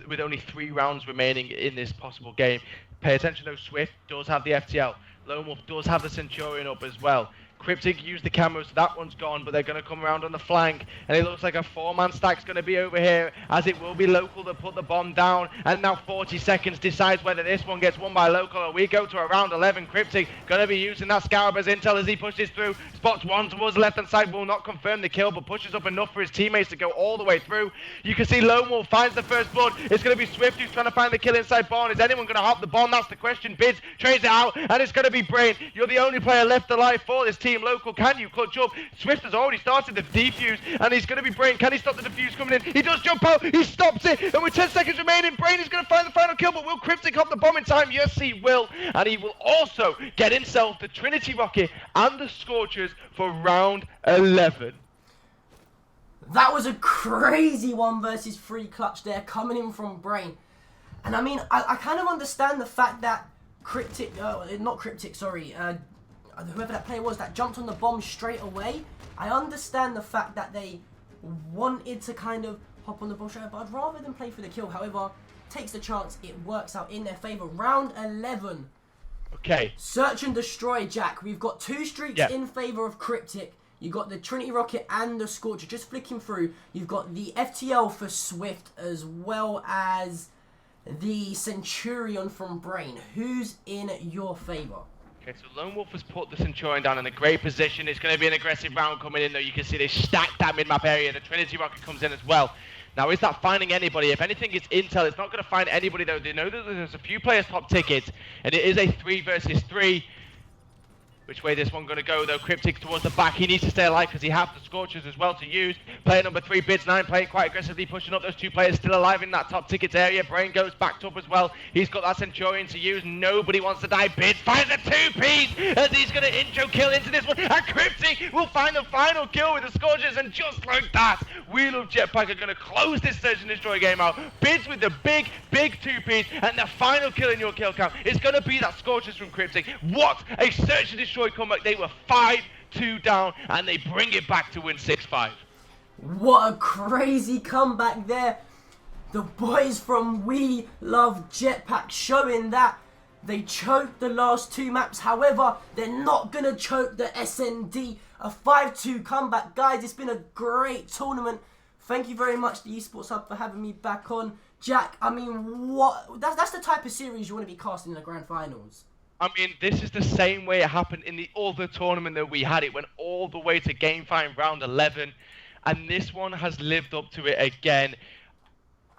with only 3 rounds remaining in this possible game. Pay attention though, Swift does have the FTL. Lone Wolf does have the Centurion up as well. Cryptic used the camo, so that one's gone, but they're going to come around on the flank, and it looks like a 4-man stack's going to be over here, as it will be local that put the bomb down, and now 40 seconds decides whether this one gets won by local, or we go to around 11. Cryptic going to be using that Scarab as intel as he pushes through, spots one towards the left-hand side, will not confirm the kill, but pushes up enough for his teammates to go all the way through. You can see Lone Wolf finds the first blood. It's going to be Swift who's trying to find the kill inside Barn. Is anyone going to hop the bomb? That's the question. Bids trades it out, and it's going to be Brain. You're the only player left alive for this team. Local, can you clutch up? Swift has already started the defuse, and he's going to be Brain. Can he stop the defuse coming in? He does jump out. He stops it, and with 10 seconds remaining, Brain is going to find the final kill, but will Cryptic hop the bomb in time? Yes, he will, and he will also get himself the Trinity Rocket and the Scorchers for round 11. That was a crazy 1 versus 3 clutch there, coming in from Brain. And I mean, I kind of understand the fact that Cryptic, not Cryptic, sorry, whoever that player was that jumped on the bomb straight away. I understand the fact that they wanted to kind of hop on the bomb straight away, but I'd rather than play for the kill. However, takes the chance, it works out in their favour. Round 11. Okay. Search and destroy, Jack. We've got 2 streaks in favour of Cryptic. You've got the Trinity Rocket and the Scorcher just flicking through. You've got the FTL for Swift as well as the Centurion from Brain. Who's in your favour? Okay, so Lone Wolf has put the Centurion down in a great position. It's going to be an aggressive round coming in, though. You can see they stacked that mid-map area. The Trinity Rocket comes in as well. Now, is that finding anybody? If anything, it's intel. It's not going to find anybody, though. They know that there's a few players top tickets, and it is a 3 versus 3. Which way this one going to go, though? Cryptic towards the back. He needs to stay alive because he has the Scorchers as well to use. Player number 3, Bids 9, playing quite aggressively, pushing up those 2 players still alive in that top tickets area. Brain goes backed up as well. He's got that Centurion to use. Nobody wants to die. Bids finds a 2-piece as he's going to intro kill into this one. And Cryptic will find the final kill with the Scorchers. And just like that, Wheel of Jetpack are going to close this search and destroy game out. Bids with the big 2-piece. And the final kill in your kill count is going to be that Scorchers from Cryptic. What a search and destroy comeback. They were 5-2 down, and they bring it back to win 6-5. What a crazy comeback there. The boys from We Love Jetpack showing that they choked the last 2 maps. However, they're not going to choke the SND. A 5-2 comeback. Guys, it's been a great tournament. Thank you very much, the Esports Hub, for having me back on. Jack, I mean, that's the type of series you want to be casting in the Grand Finals. I mean, this is the same way it happened in the other tournament that we had. It went all the way to game 5 round 11. And this one has lived up to it again.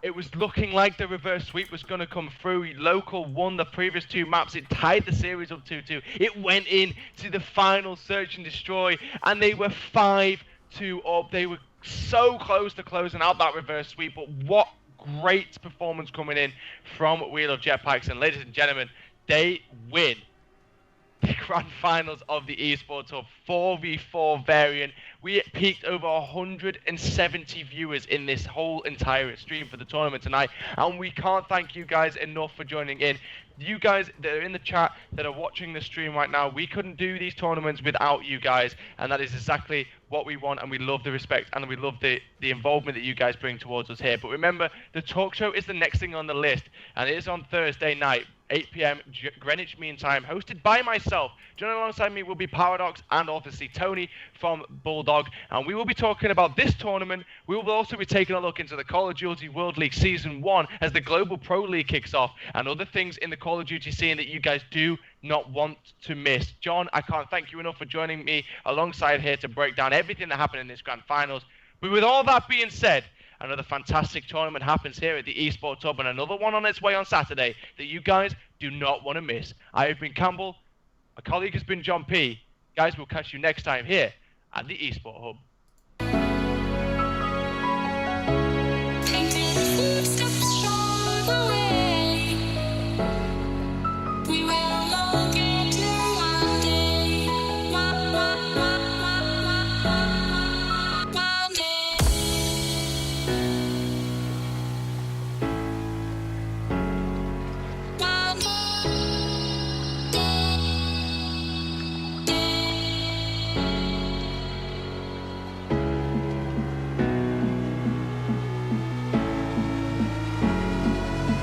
It was looking like the reverse sweep was going to come through. Local won the previous 2 maps. It tied the series up 2-2. It went in to the final search and destroy, and they were 5-2 up. They were so close to closing out that reverse sweep, but what great performance coming in from Wheel of Jetpacks. And ladies and gentlemen, they win the grand finals of the Esports Hub 4v4 variant. We peaked over 170 viewers in this whole entire stream for the tournament tonight, and we can't thank you guys enough for joining in. You guys that are in the chat, that are watching the stream right now, we couldn't do these tournaments without you guys, and that is exactly what we want, and we love the respect, and we love the involvement that you guys bring towards us here. But remember, the talk show is the next thing on the list, and it is on Thursday night, 8 p.m. Greenwich Mean Time, hosted by myself. Joining alongside me will be Paradox and obviously Tony from Bulldog, and we will be talking about this tournament. We will also be taking a look into the Call of Duty World League Season 1 as the Global Pro League kicks off, and other things in the Call of Duty scene that you guys do not want to miss. John, I can't thank you enough for joining me alongside here to break down everything that happened in this grand finals. But with all that being said, another fantastic tournament happens here at the Esports Hub, and another one on its way on Saturday that you guys do not want to miss. I have been Campbell. My colleague has been John P. Guys, we'll catch you next time here at the Esports Hub.